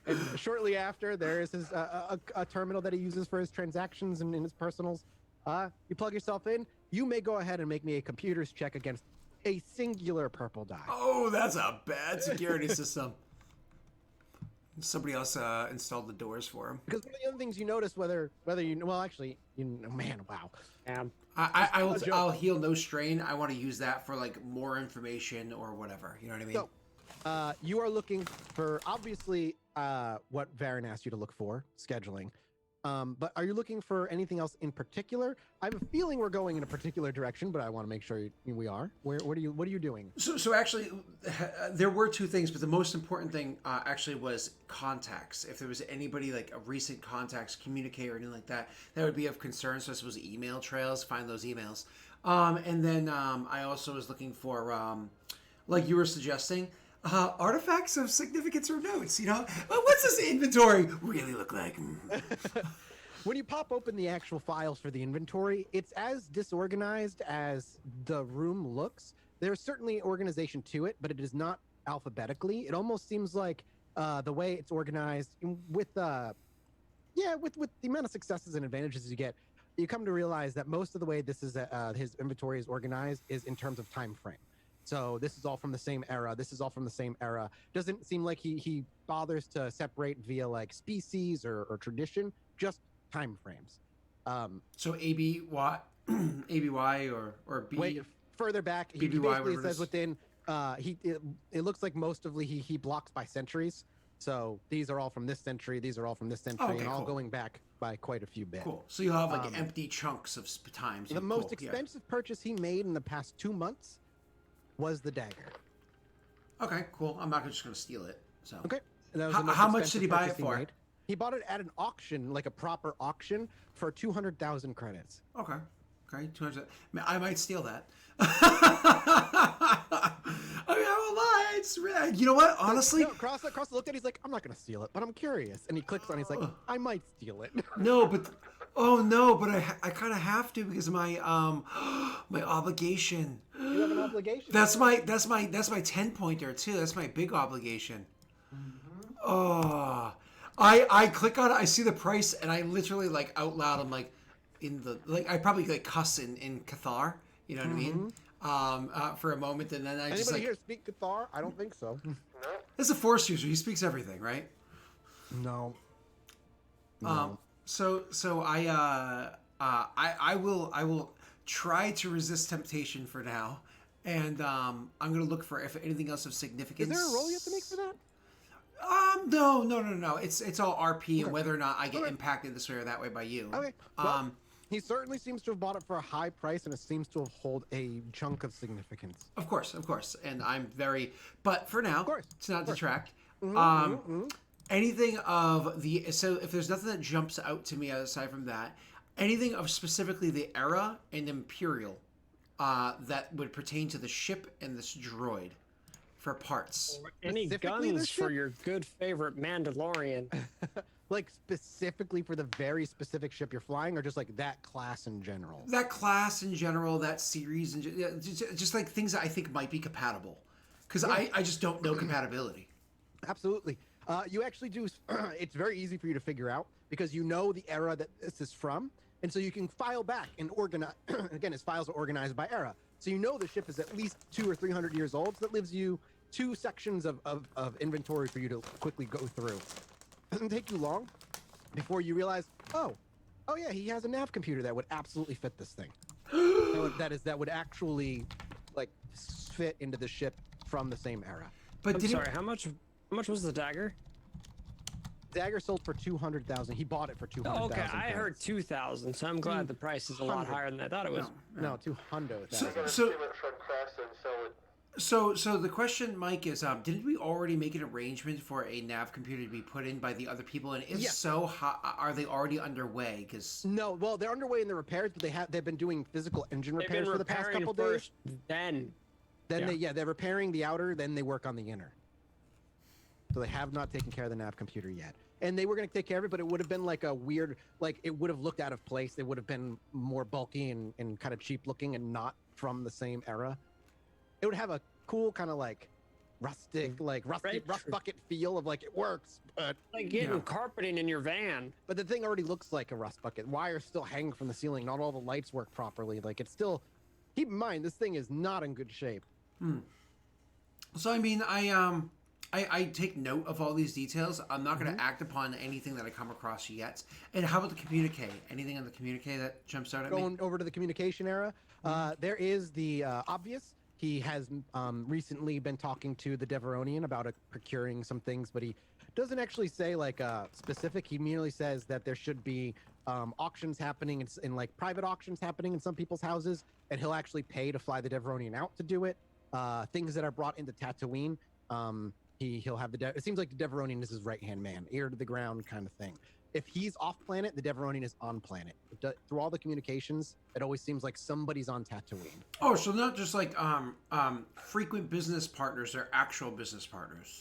S1: And shortly after, there is his a terminal that he uses for his transactions and in his personals. You plug yourself in. You may go ahead and make me a computer's check against a singular purple die.
S2: Oh, that's a bad security system. Somebody else installed the doors for him.
S1: Because one of the other things you notice, whether you well, actually, man, wow.
S2: I'll heal no strain. I want to use that for like more information or whatever. You know what I mean?
S1: So, you are looking for obviously what Varen asked you to look for, scheduling. But are you looking for anything else in particular? I have a feeling we're going in a particular direction, but I want to make sure we are. What are you doing?
S2: So actually, there were 2 things, but the most important thing actually was contacts. If there was anybody like a recent contacts, communicate or anything like that, that would be of concern. So I suppose email trails, find those emails. And then I also was looking for, like you were suggesting, artifacts of significance or notes. You know, what's this inventory really look like?
S1: When you pop open the actual files for the inventory, it's as disorganized as the room looks. there's certainly organization to it, but it is not alphabetically. It almost seems like the way it's organized with the amount of successes and advantages you get, you come to realize that most of the way this is his inventory is organized is in terms of time frame. So this is all from the same era. This is all from the same era. Doesn't seem like he bothers to separate via like species or tradition, just time frames.
S2: So ABY, ABY or B.
S1: Wait, further back, he
S2: BBY,
S1: basically says within. It looks like most of he blocks by centuries. So these are all from this century. These are all from this century, and all going back by quite a few bits.
S2: Cool. So you'll have like empty chunks of time.
S1: The most expensive purchase he made in the past 2 months was the dagger.
S2: Okay, cool. I'm not just going to steal it. So
S1: okay.
S2: How much did he buy it for?
S1: He bought it at an auction, like a proper auction, for 200,000 credits.
S2: Okay. 200. I might steal that. I mean, I won't lie. It's you know what? Honestly,
S1: no, Cross looked at it. He's like, I'm not gonna steal it, but I'm curious. And he clicks on it. He's like, I might steal it.
S2: No, but I kind of have to because my my obligation.
S1: You have an obligation.
S2: That's my 10 pointer too. That's my big obligation. Mm-hmm. Oh, I click on it. I see the price, and I literally like out loud. I'm like, I probably like cuss in Qatar. You know what I mean? For a moment, and then I just like.
S1: Anybody here speak Qatar? I don't think so.
S4: No.
S2: This is a Force user. He speaks everything, right?
S1: No.
S2: So I will try to resist temptation for now, and I'm gonna look for if anything else of significance.
S1: Is there a roll you have to make for that?
S2: No. It's all RP and whether or not I get impacted this way or that way by you.
S1: Okay. Well, he certainly seems to have bought it for a high price, and it seems to have hold a chunk of significance.
S2: Of course, and I'm very. But for now, to not detract. Anything of the so if there's nothing that jumps out to me aside from that, anything of specifically the era and Imperial, that would pertain to the ship and this droid, for parts.
S3: Or any guns for your good favorite Mandalorian.
S1: Like specifically for the very specific ship you're flying, or just like that class in general?
S2: That class in general, that series, and just like things that I think might be compatible, because I just don't know compatibility.
S1: Absolutely. You actually do. It's very easy for you to figure out because you know the era that this is from, and so you can file back and organize. Again, his files are organized by era, so you know the ship is at least 200 or 300 years old. So that leaves you 2 sections of inventory for you to quickly go through. Doesn't take you long before you realize, oh yeah, he has a nav computer that would absolutely fit this thing. that would actually like fit into the ship from the same era.
S3: But I'm sorry, how much was the dagger?
S1: Dagger sold for 200,000. He bought it for 200,000.
S3: Okay, I heard 2,000, so I'm glad the price is a lot higher than I thought it was.
S1: No, 200,000.
S2: So the question, Mike, is didn't we already make an arrangement for a nav computer to be put in by the other people? And if so, are they already underway? Because
S1: no, well, they're underway in the repairs, but they've been doing physical engine repairs for the past couple days.
S3: Then
S1: they're repairing the outer, then they work on the inner. So they have not taken care of the nav computer yet. And they were going to take care of it, but it would have been like a weird, like it would have looked out of place. They would have been more bulky and kind of cheap looking and not from the same era. It would have a cool kind of like rustic, like rust bucket feel of like it works, but
S3: like getting carpeting in your van.
S1: But the thing already looks like a rust bucket. Wires still hanging from the ceiling. Not all the lights work properly. Like it's still. Keep in mind, this thing is not in good shape.
S2: So I mean, I take note of all these details. I'm not going to act upon anything that I come across yet. And how about the communique? Anything on the communique that jumps out at me?
S1: Going over to the communication era, there is the obvious. He has recently been talking to the Devaronian about procuring some things, but he doesn't actually say like specific. He merely says that there should be auctions happening in like private auctions happening in some people's houses, and he'll actually pay to fly the Devaronian out to do it. Things that are brought into Tatooine. He'll have it seems like the Devaronian is his right-hand man, ear to the ground kind of thing. If he's off planet, the Devaronian is on planet. Through all the communications, it always seems like somebody's on Tatooine.
S2: Oh, so not just like frequent business partners; they're actual business partners.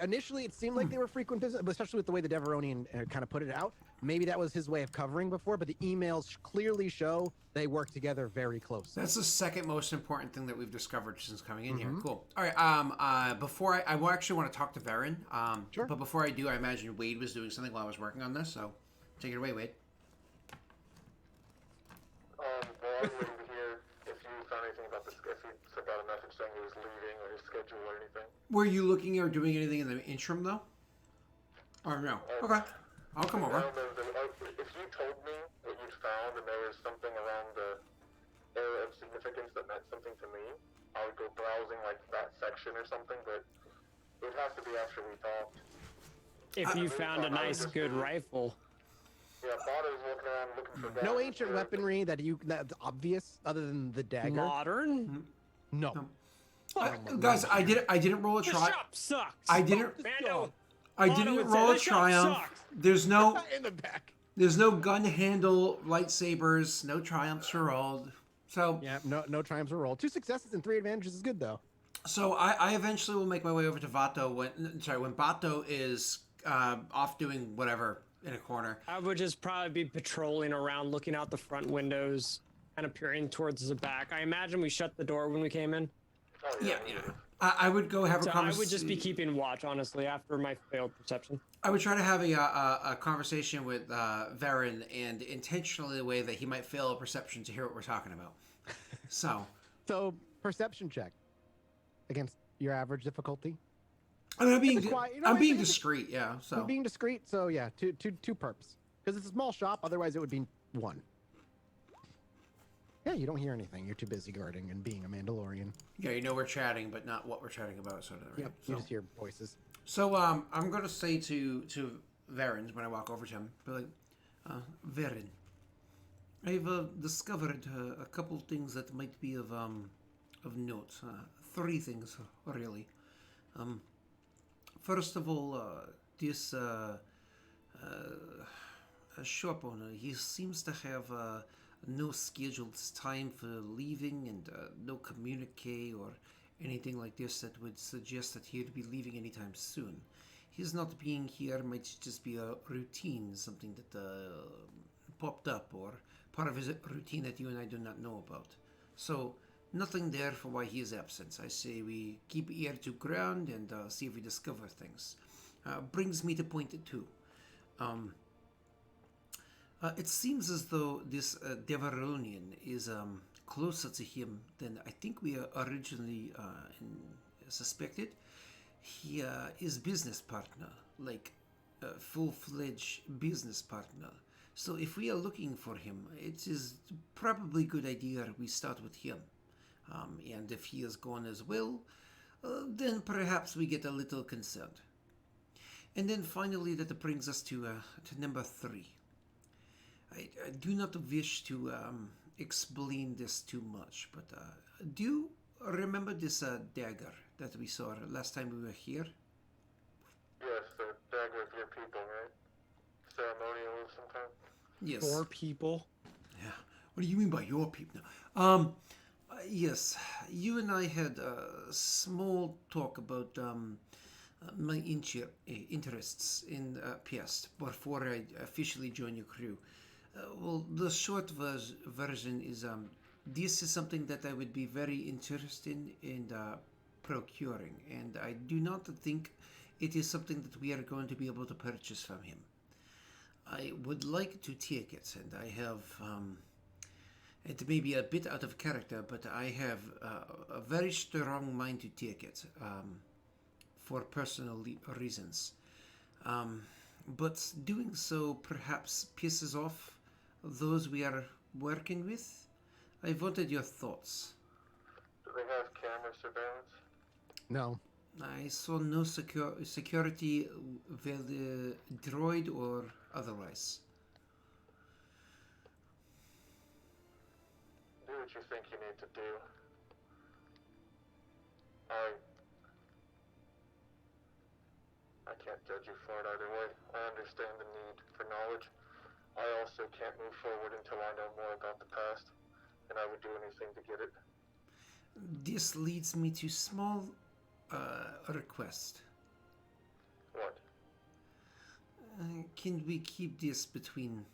S1: Initially it seemed like they were frequent business, but especially with the way the Devaronian kind of put it out. maybe that was his way of covering before, but the emails clearly show they work together very closely.
S2: That's the second most important thing that we've discovered since coming in here. Cool. All right. Before I actually want to talk to Varen.
S1: Sure.
S2: But before I do, I imagine Wade was doing something while I was working on this. So take it away, Wade.
S4: Well, I was waiting to hear if you found anything about this, if he sent out a message saying he was leaving or his schedule or anything.
S2: Were you looking or doing anything in the interim, though? Or no? Okay. I'll come over.
S4: If you told me what you'd found and there was something around the area of significance that meant something to me, I would go browsing like that section or something, but it would have to be after we talked.
S3: If you found a nice, good rifle.
S4: Yeah, Botto's walking around looking for guns.
S1: No ancient weaponry that's obvious other than the dagger.
S3: Modern?
S1: No.
S2: Guys, I didn't roll a
S3: The
S2: try.
S3: shop sucks.
S2: I didn't.
S3: Mando,
S2: I didn't roll a triumph. There's no.
S1: In the back.
S2: There's no gun handle, lightsabers, no triumphs are rolled. So
S1: Yeah, no triumphs were rolled. 2 successes and 3 advantages is good though.
S2: So I eventually will make my way over to Vato when Vato is off doing whatever in a corner.
S3: I would just probably be patrolling around, looking out the front windows, kind of peering towards the back. I imagine we shut the door when we came in.
S4: Oh,
S2: Yeah. I would go have a
S3: So I
S2: conversation.
S3: would just be keeping watch, honestly, after my failed perception.
S2: I would try to have a conversation with Varen and intentionally the way that he might fail a perception to hear what we're talking about. So
S1: Perception check against your average difficulty.
S2: I mean, I'm being
S1: it's-
S2: discreet, yeah. So
S1: You're being discreet, so yeah, two perps. Because it's a small shop, otherwise it would be 1. Yeah, you don't hear anything. You're too busy guarding and being a Mandalorian.
S2: yeah, we're chatting, but not what we're chatting about, sort of. Right?
S1: Yep, you just hear voices.
S2: So I'm going to say to Varen when I walk over to him, be like, Varen, I've discovered a couple things that might be of note. 3 things, really. First of all, this shop owner, he seems to have no scheduled time for leaving and no communique or anything like this that would suggest that he'd be leaving anytime soon. His not being here might just be a routine, something that popped up, or part of his routine that you and I do not know about. So, nothing there for why he is absent. I say we keep ear to ground and see if we discover things. Brings me to point 2. It seems as though this Devaronian is closer to him than I think we originally suspected. He is business partner, like a full-fledged business partner. So if we are looking for him, it is probably a good idea we start with him. And if he is gone as well, then perhaps we get a little concerned. And then finally, that brings us to number 3. I do not wish to explain this too much, but do you remember this dagger that we saw last time we were here?
S4: Yes, the dagger of your people, right? Ceremonial of some kind?
S2: Yes.
S3: 4 people.
S2: Yeah. What do you mean by your people? Yes. You and I had a small talk about my interests in past before I officially joined your crew. Well, the short version is this is something that I would be very interested in procuring, and I do not think it is something that we are going to be able to purchase from him. I would like to take it, and I have, it may be a bit out of character, but I have a very strong mind to take it for personal reasons. But doing so perhaps pisses off those we are working with. I wanted your thoughts.
S4: Do they have camera surveillance?
S1: No.
S2: I saw no security with the droid or otherwise.
S4: Do what you think you need to do. I can't judge you for it either way. I understand the need for knowledge. I also can't move forward until I know more about the past, and I would do anything to get it.
S2: This leads me to small request.
S4: What?
S2: Can we keep this between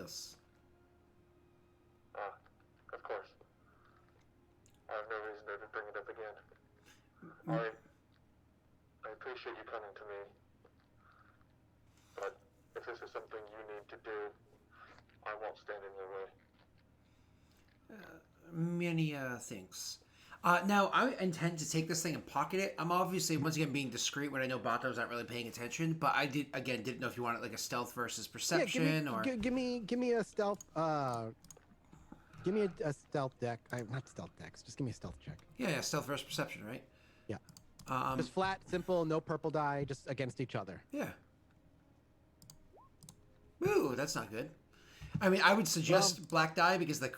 S2: us?
S4: Of course. I have no reason to bring it up again. I appreciate you coming to me, but if this is something you need to do, I won't stand in your way.
S2: Many thanks. Now, I intend to take this thing and pocket it. I'm obviously, once again, being discreet when I know Bato's not really paying attention, but I didn't know if you wanted like a stealth versus perception or...
S1: Give me a stealth, give me a stealth deck. Not stealth decks, just give me a stealth check.
S2: Yeah, stealth versus perception, right?
S1: Yeah. Just flat, simple, no purple die, just against each other.
S2: Yeah. Ooh, that's not good. I mean, I would suggest black die because the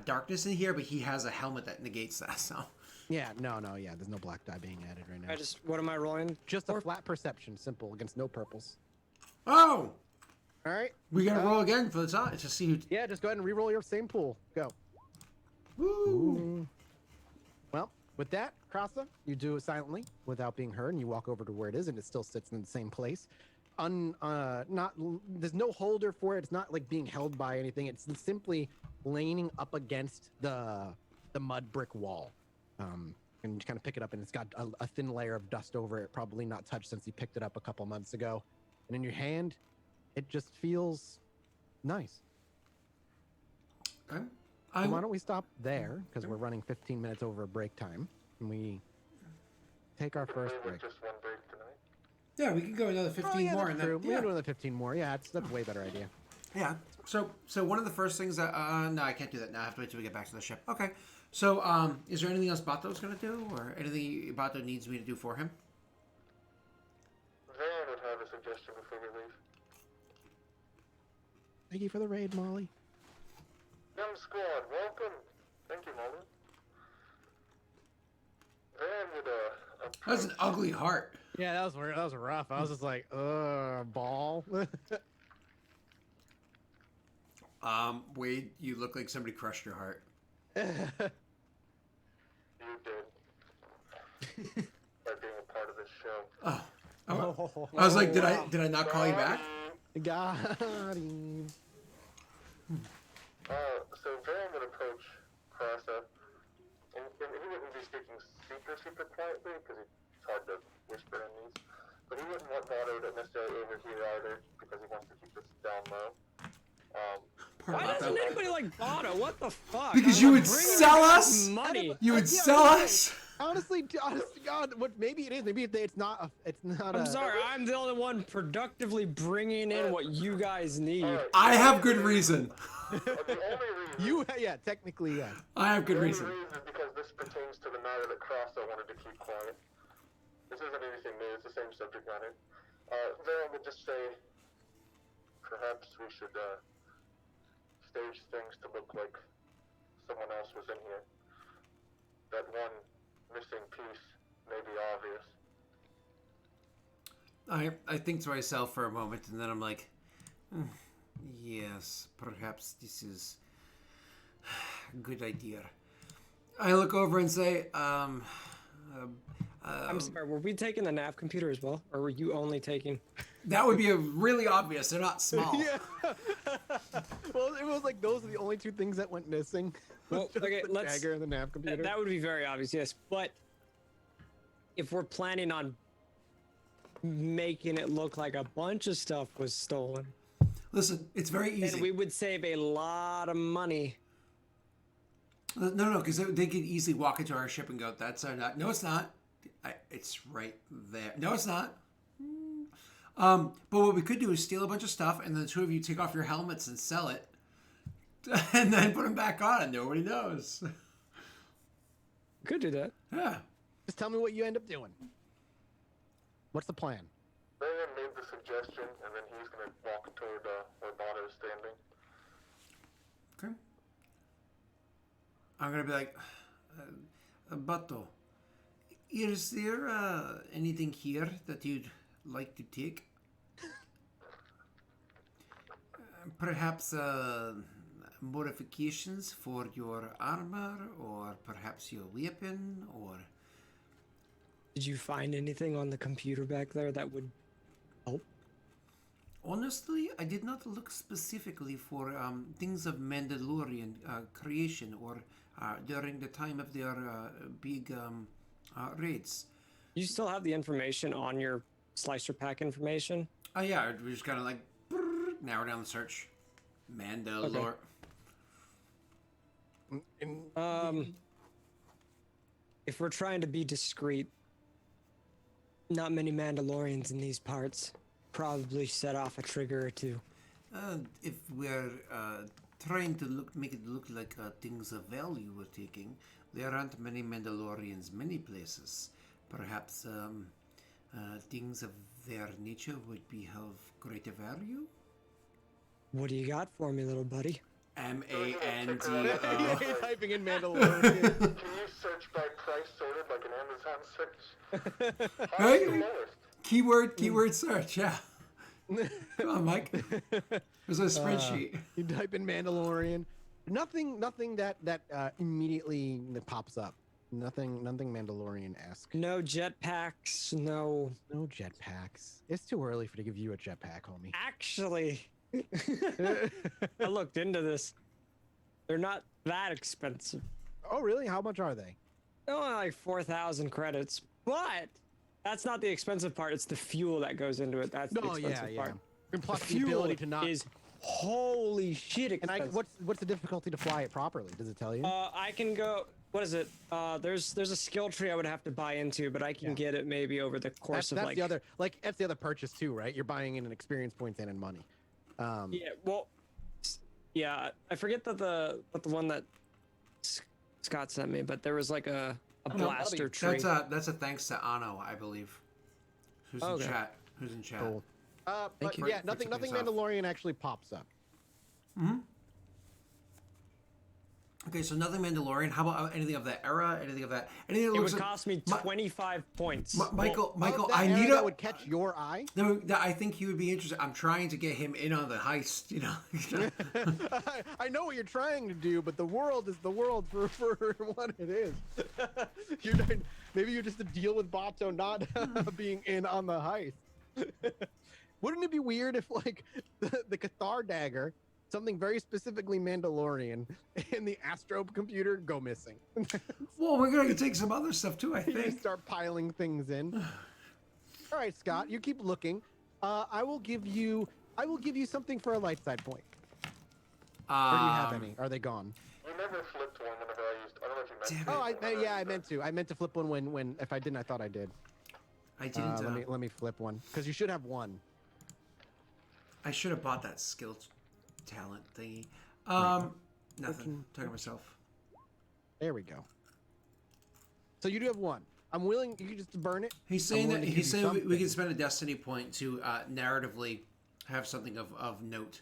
S2: darkness in here, but he has a helmet that negates that, so...
S1: Yeah, no, there's no black die being added right now.
S3: What am I rolling?
S1: Just a flat perception, simple, against no purples.
S2: Oh!
S1: All right.
S2: We gotta roll again for the top to see who...
S1: Yeah, just go ahead and re-roll your same pool. Go.
S2: Woo!
S1: Ooh. Well, with that, Krasa, you do it silently without being heard, and you walk over to where it is, and it still sits in the same place. There's no holder for it. It's not like being held by anything. It's simply leaning up against the mud brick wall. And you kind of pick it up, and it's got a thin layer of dust over it, probably not touched since you picked it up a couple months ago. And in your hand, it just feels nice.
S2: Okay.
S1: So why don't we stop there, because we're running 15 minutes over break time, and we take our first break.
S4: Just one break tonight.
S2: Yeah, we can go another 15 more.
S1: That's true. We can do another 15 more. Yeah, that's a way better idea.
S2: Yeah. So one of the first things that no, I can't do that now. I have to wait till we get back to the ship. Okay. So is there anything else Bato's gonna do, or anything Bato needs me to do for him?
S4: Van would have a suggestion before we leave.
S1: Thank you for the raid, Molly.
S4: Young squad, welcome. Thank you, Molly. Van would
S2: That's an ugly heart.
S1: Yeah, that was weird. That was rough. I was just like, ball.
S2: Wade, you look like somebody crushed your heart.
S4: You did. By being a part of this show.
S2: Oh. I was like, did I not call you back?
S1: Got him.
S4: So Van would approach Krasa, and he wouldn't be speaking super quietly because it's hard to whisper in these. But he wouldn't want Bato to necessarily overhear either because he wants to keep this down low.
S3: Why doesn't anybody like Bato? What the fuck?
S2: Because you would sell us
S3: money.
S2: You would sell us.
S1: Honestly, honest to God, what maybe it is. Maybe it's not.
S3: I'm sorry. I'm the only one productively bringing in what you guys need.
S2: I have good reason.
S4: The only reason.
S1: Technically, yeah.
S2: I have good reason.
S4: The only reason is because this pertains to the matter that Krasa wanted to keep quiet. This isn't anything new. It's the same subject matter. Van would just say, perhaps we should stage things to look like someone else was in here. That one missing piece may be obvious.
S2: I think to myself for a moment, and then I'm like, yes, perhaps this is a good idea. I look over and say,
S3: I'm sorry, were we taking the nav computer as well? Or were you only taking...
S2: That would be really obvious. They're not small.
S1: Yeah. Well, it was like those are the only two things that went missing.
S3: Well, okay,
S1: the dagger and the nav computer.
S3: That would be very obvious, yes. But if we're planning on making it look like a bunch of stuff was stolen...
S2: Listen, it's very easy.
S3: And we would save a lot of money.
S2: No, because they could easily walk into our ship and go, that's our not. No, it's not. It's right there. No, it's not. But what we could do is steal a bunch of stuff, and then the two of you take off your helmets and sell it, and then put them back on, and nobody knows.
S3: Could do that.
S2: Yeah.
S1: Just tell me what you end up doing. What's the plan?
S4: Van made the suggestion, and then he's going to walk toward where Bato's standing.
S2: Okay. I'm going to be like, Bato, is there anything here that you'd like to take? Perhaps modifications for your armor, or perhaps your weapon, or...
S3: Did you find anything on the computer back there that would help?
S2: Honestly, I did not look specifically for things of Mandalorian creation or during the time of their big raids.
S3: You still have the information on your slicer pack information?
S2: Oh yeah, we just kind of like narrow down the search. Mandalore.
S3: Okay. If we're trying to be discreet, not many Mandalorians in these parts. Probably set off a trigger or two.
S2: If we're trying to make it look like things of value we're taking, there aren't many Mandalorians many places. Perhaps things of their nature would be of greater value?
S3: What do you got for me, little buddy?
S2: Mandro.
S1: Yeah, he's typing in Mandalorian.
S4: Can you search by price sorted like an Amazon search?
S2: Hey,
S4: Highest to lowest.
S2: keyword search, yeah. Come on, Mike. There's a spreadsheet.
S1: You type in Mandalorian. Nothing that immediately pops up. Nothing Mandalorian-esque.
S3: No jetpacks, no
S1: jetpacks. It's too early to give you a jetpack, homie.
S3: Actually, I looked into this. They're not that expensive.
S1: Oh, really? How much are they?
S3: They're only like 4,000 credits, but that's not the expensive part. It's the fuel that goes into it. That's the expensive part.
S1: And plus
S3: The
S1: the
S3: fuel
S1: ability to not.
S3: is holy shit
S1: And
S3: expensive.
S1: what's the difficulty to fly it properly? Does it tell you?
S3: I can go. What is it? There's a skill tree I would have to buy into, but I can get it maybe over the course of
S1: that's
S3: like.
S1: that's the other purchase too, right? You're buying in an experience points and in money.
S3: Yeah. Well. Yeah, I forget that the one that Scott sent me, but there was like a blaster tree.
S2: That's a thanks to Anno, I believe. Who's in chat? Who's in chat?
S1: Cool. But
S3: you.
S1: yeah, nothing Mandalorian actually pops up.
S2: Mm-hmm. Okay, so nothing Mandalorian. How about anything of that era? Anything of that? Anything that
S3: It
S2: looks
S3: would
S2: like,
S3: cost me 25 points.
S2: Michael,
S1: I need that would catch your eye.
S2: No, I think he would be interested. I'm trying to get him in on the heist. You know.
S1: I know what you're trying to do, but the world is the world for what it is. Maybe you're just to deal with Bato not being in on the heist. Wouldn't it be weird if like the Qatar dagger, something very specifically Mandalorian, and the Astro computer go missing?
S2: Well, we're going to take some other stuff too, I
S1: You
S2: think.
S1: start piling things in. All right, Scott, you keep looking. I will give you something for a light side point. Or do you have any? Are they gone?
S4: You never flipped one whenever I used. I don't know if you meant.
S1: I meant to. I meant to flip one when if I didn't, I thought I did.
S2: I didn't.
S1: Let me flip one because you should have one.
S2: I should have bought that skill talent thingy. Nothing. Talking to myself.
S1: There we go. So you do have one. I'm willing. You can just burn it.
S2: He's saying we can spend a destiny point to narratively have something of note.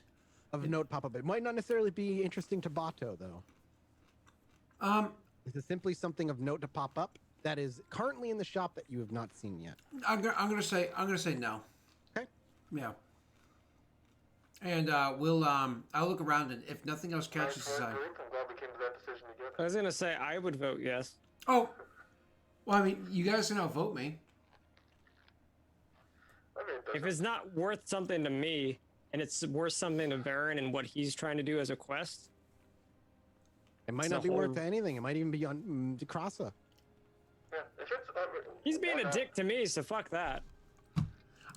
S1: Of note pop up. It might not necessarily be interesting to Bato though. This is simply something of note to pop up that is currently in the shop that you have not seen yet.
S2: I'm gonna say no.
S1: Okay.
S2: Yeah. And I'll look around, and if nothing else catches his eye.
S4: I'm glad we came to that decision together.
S3: I was gonna say I would vote yes.
S2: Oh, well, I mean, you guys can outvote me.
S4: I mean,
S3: If it's not worth something to me, and it's worth something to Varen and what he's trying to do as a quest,
S1: It might
S3: It's
S1: not
S3: a
S1: be
S3: whole-
S1: worth anything. It might even be on Krasa.
S4: yeah, if it's,
S3: he's being
S4: why
S3: a
S4: not?
S3: dick to me. So fuck that.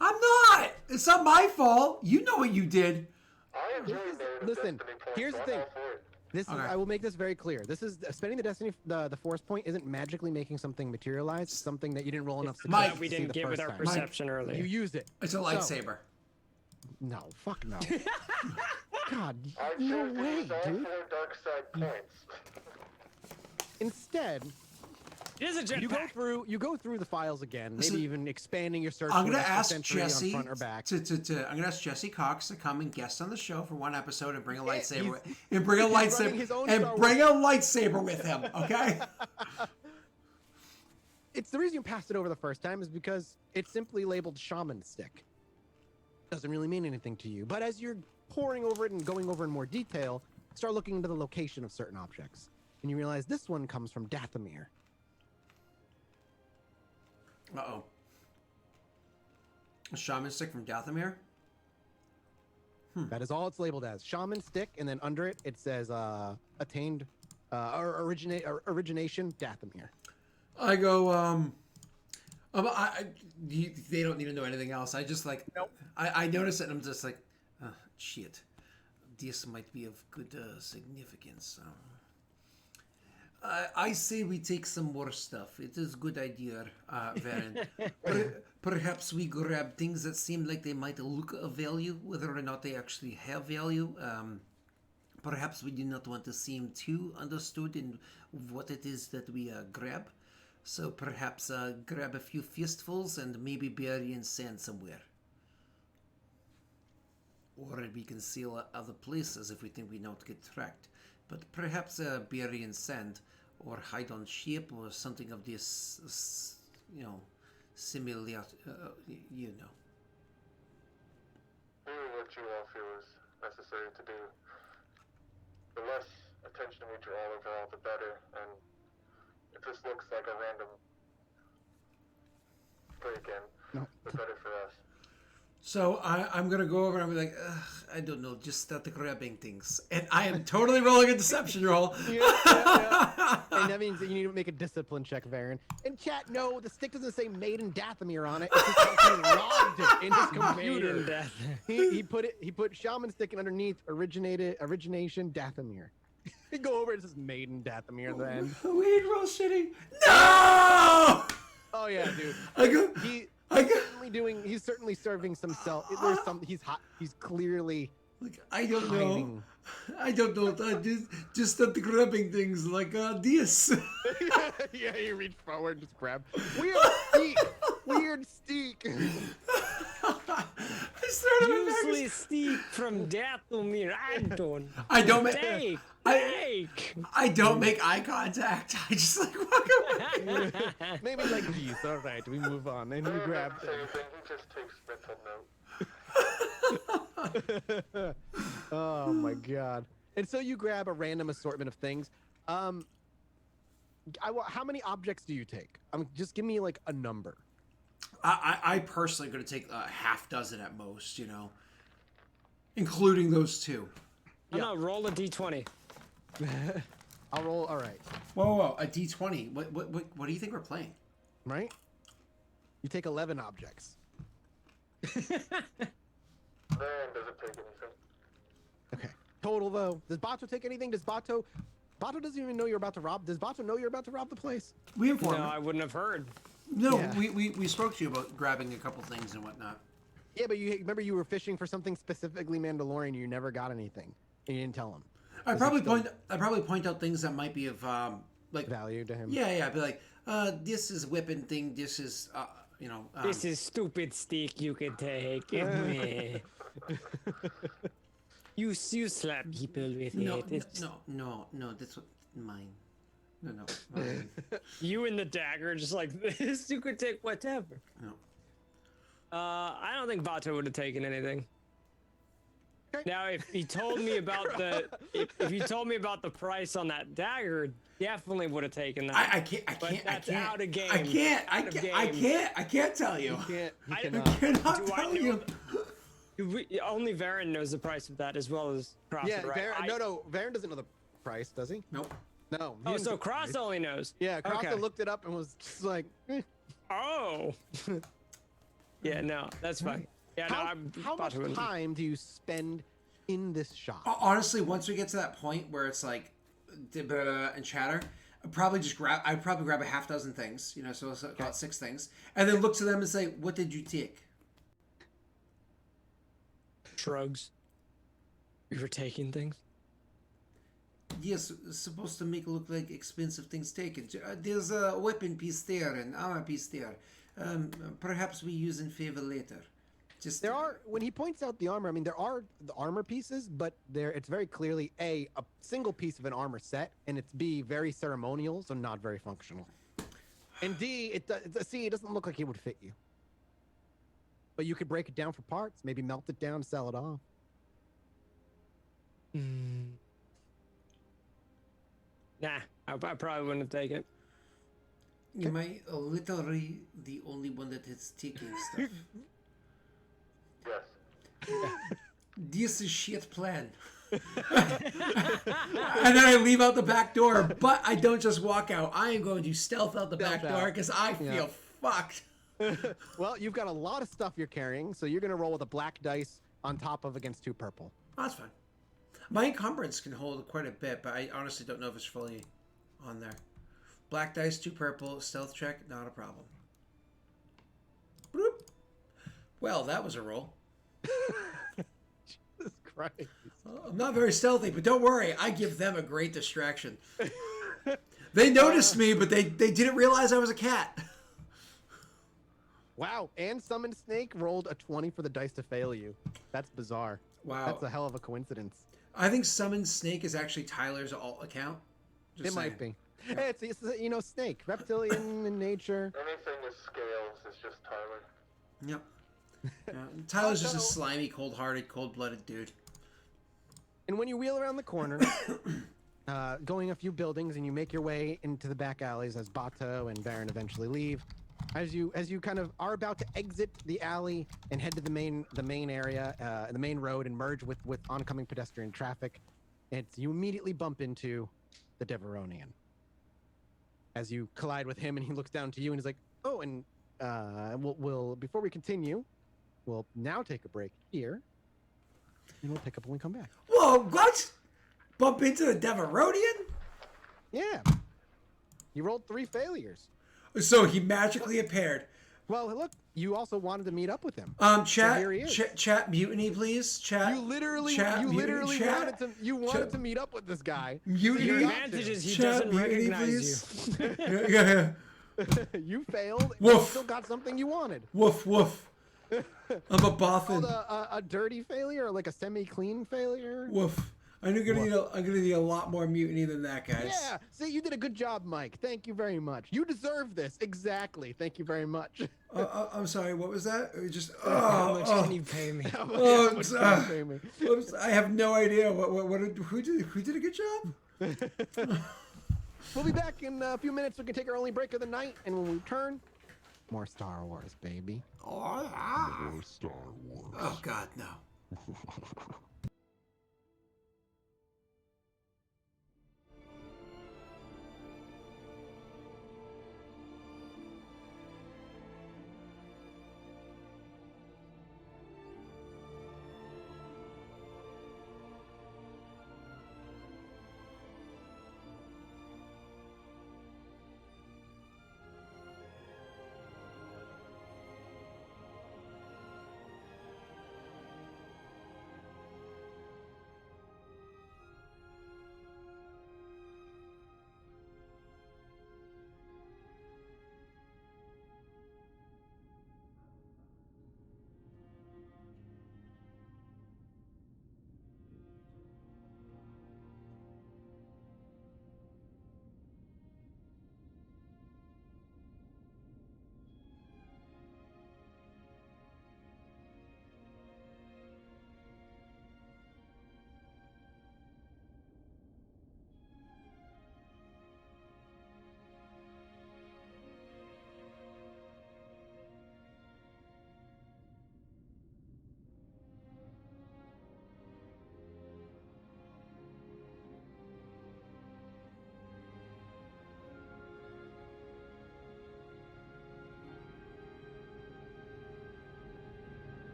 S2: I'm not. It's not my fault. You know what you did.
S4: I enjoy narrative
S1: Listen,
S4: destiny points,
S1: here's
S4: so
S1: the
S4: I'm
S1: thing.
S4: all for it.
S1: This
S2: Okay.
S1: is, I will make this very clear. This is spending the force point isn't magically making something materialize. It's something that you didn't roll enough success
S2: Mike,
S1: to
S3: we
S1: see
S3: didn't
S1: the
S3: get with
S1: first
S3: our
S1: time.
S3: perception earlier.
S1: You use it.
S2: It's a lightsaber.
S1: No, fuck no. God,
S4: I
S1: no
S4: choose to
S1: way,
S4: use all
S1: dude.
S4: 4 dark side points.
S1: Instead,
S3: It is a jetpack.
S1: you go through the files again, maybe
S2: Listen,
S1: even expanding your search.
S2: I'm
S1: to
S2: gonna
S1: an
S2: ask
S1: extra century
S2: Jesse
S1: on front or back.
S2: I'm gonna ask Jesse Cox to come and guest on the show for one episode and bring a
S1: Yeah,
S2: lightsaber
S1: he's-
S2: and bring a
S1: he's running his own Star
S2: lightsaber with him. Okay.
S1: It's the reason you passed it over the first time is because it's simply labeled shaman stick. Doesn't really mean anything to you, but as you're poring over it and going over in more detail, start looking into the location of certain objects, and you realize this one comes from Dathomir.
S2: Uh-oh. A shaman stick from Dathomir?
S1: That is all it's labeled as. Shaman stick, and then under it, it says attained origination Dathomir.
S2: I go, they don't need to know anything else. I just like,
S1: nope.
S2: I notice it and I'm just like, shit. This might be of good significance. I say we take some more stuff. It is a good idea, Varen. Perhaps we grab things that seem like they might look of value, whether or not they actually have value. Perhaps we do not want to seem too understood in what it is that we grab. So perhaps grab a few fistfuls and maybe bury in sand somewhere. Or we can seal other places if we think we don't get tracked. But perhaps bury in sand or hide on ship or something of this, similar,
S4: Do what you all feel is necessary to do. The less attention we draw overall, the better. And if this looks like a random break-in, the better for us.
S2: So I'm going to go over and I'm like, I don't know, just start grabbing things. And I am totally rolling a deception roll.
S1: Yeah. And that means that you need to make a discipline check, Varen. And chat, no, the stick doesn't say made in Dathomir on it. It just says he logged it in his computer. He put shaman stick and underneath origination Dathomir. You go over, it says made in Dathomir at the end.
S2: Weed roll shitty. No!
S1: Oh yeah, dude. He's certainly serving some self. There's some. He's hot. He's clearly.
S2: Like I don't know. I don't know. Just start grabbing things like this.
S1: Yeah, you reach forward, just grab. Weird steak. Weird steak.
S3: Usually steak from Dathomir, Anton.
S2: I don't make eye contact. I just like walk away.
S1: Maybe like geese. All right, we move on. And you grab.
S4: He just takes mental note.
S1: Oh my god! And so you grab a random assortment of things. How many objects do you take? Just give me like a number.
S2: I personally going to take a half dozen at most, including those two.
S3: No, roll a d20.
S1: I'll roll. All right.
S2: Whoa! A d20. What do you think we're playing?
S1: Right. You take 11 objects.
S4: Then doesn't take anything.
S1: Okay. Total though. Does Bato take anything? Bato doesn't even know you're about to rob. Does Bato know you're about to rob the place?
S2: We informed.
S3: No, I wouldn't have heard.
S2: No,
S1: yeah.
S2: we spoke to you about grabbing a couple things and whatnot.
S1: Yeah, but you remember you were fishing for something specifically Mandalorian. You never got anything, and you didn't tell him.
S2: I probably point out things that might be of like
S1: value to him.
S2: Yeah. I'd be like, this is weapon thing. This is
S3: this is stupid stick you can take. Give me. You slap people with it.
S2: No. That's what mine. No. Mine.
S3: You and the dagger, just like this. You could take whatever.
S2: No.
S3: I don't think Bato would have taken anything.
S1: Okay.
S3: Now, if he told me about if you told me about the price on that dagger, definitely would have taken that.
S2: I can't.
S3: That's out of game.
S2: I can't tell you.
S1: I
S2: cannot tell you.
S3: Only Varen knows the price of that as well as Cross.
S1: Yeah,
S3: right?
S1: Varen doesn't know the price, does he?
S2: Nope.
S1: No.
S3: Oh, so Cross only knows.
S1: Yeah, Cross
S3: okay.
S1: looked it up and was just like,
S3: Oh. Yeah, no, that's fine. Yeah,
S1: how much time do you spend in this shop?
S2: Honestly, once we get to that point where it's like, and chatter, I'd probably grab a half dozen things, so about 6 things, and then look to them and say, "What did you take?"
S3: Shrugs. You were taking things.
S2: Yes, it's supposed to make it look like expensive things taken. There's a weapon piece there and armor piece there. Perhaps we use in favor later.
S1: When he points out the armor, there are the armor pieces, but it's very clearly a single piece of an armor set, and it's B, very ceremonial, so not very functional. And D, it doesn't look like it would fit you. But you could break it down for parts, maybe melt it down, sell it off.
S3: Nah, I probably wouldn't have taken it.
S2: Am I literally the only one that is taking stuff?
S4: Yes.
S2: This is shit plan. And then I leave out the back door, but I don't just walk out. I am going to stealth out the back door because I feel fucked.
S1: Well, you've got a lot of stuff you're carrying, so you're going to roll with a black dice on top of against 2 purple.
S2: Oh, that's fine. My encumbrance can hold quite a bit, but I honestly don't know if it's fully on there. Black dice, 2 purple, stealth check, not a problem. Bloop. Well, that was a roll.
S1: Jesus Christ.
S2: I'm not very stealthy, but don't worry. I give them a great distraction. They noticed me, but they didn't realize I was a cat.
S1: Wow, and Summoned Snake rolled a 20 for the dice to fail you. That's bizarre.
S2: Wow.
S1: That's a hell of a coincidence.
S2: I think Summoned Snake is actually Tyler's alt account. Just saying.
S1: Might be. Yeah. It's snake, reptilian in nature.
S4: Anything with scales is just Tyler.
S2: Yep. Tyler's just a slimy, cold-hearted, cold-blooded dude.
S1: And when you wheel around the corner, going a few buildings, and you make your way into the back alleys as Bato and Baron eventually leave, as you kind of are about to exit the alley and head to the main area, the main road, and merge with oncoming pedestrian traffic, you immediately bump into the Devaronian. As you collide with him, and he looks down to you, and he's like, "Oh, and we'll before we continue, we'll now take a break here, and we'll pick up when we come back."
S2: Whoa, what? Bump into the Devaronian?
S1: Yeah. You rolled 3 failures.
S2: So he magically appeared.
S1: Well, look, you also wanted to meet up with him.
S2: Chat mutiny, please. Chat.
S1: You literally wanted to meet up with this guy.
S2: Mutiny.
S3: Your advantage is he doesn't recognize you.
S2: Yeah.
S1: You failed.
S2: Woof.
S1: You still got something you wanted.
S2: Woof woof. I'm a boffin.
S1: A dirty failure, or like a semi-clean failure.
S2: Woof. I'm gonna need a lot more mutiny than that, guys.
S1: Yeah. See, you did a good job, Mike. Thank you very much. You deserve this. Exactly. Thank you very much.
S2: I'm sorry. What was that?
S3: How much can you pay me?
S1: How much can you pay me?
S2: I have no idea. Who did a good job?
S1: We'll be back in a few minutes. We can take our only break of the night, and when we return, more Star Wars, baby.
S2: Oh, yeah.
S5: More Star Wars.
S2: Oh God, no.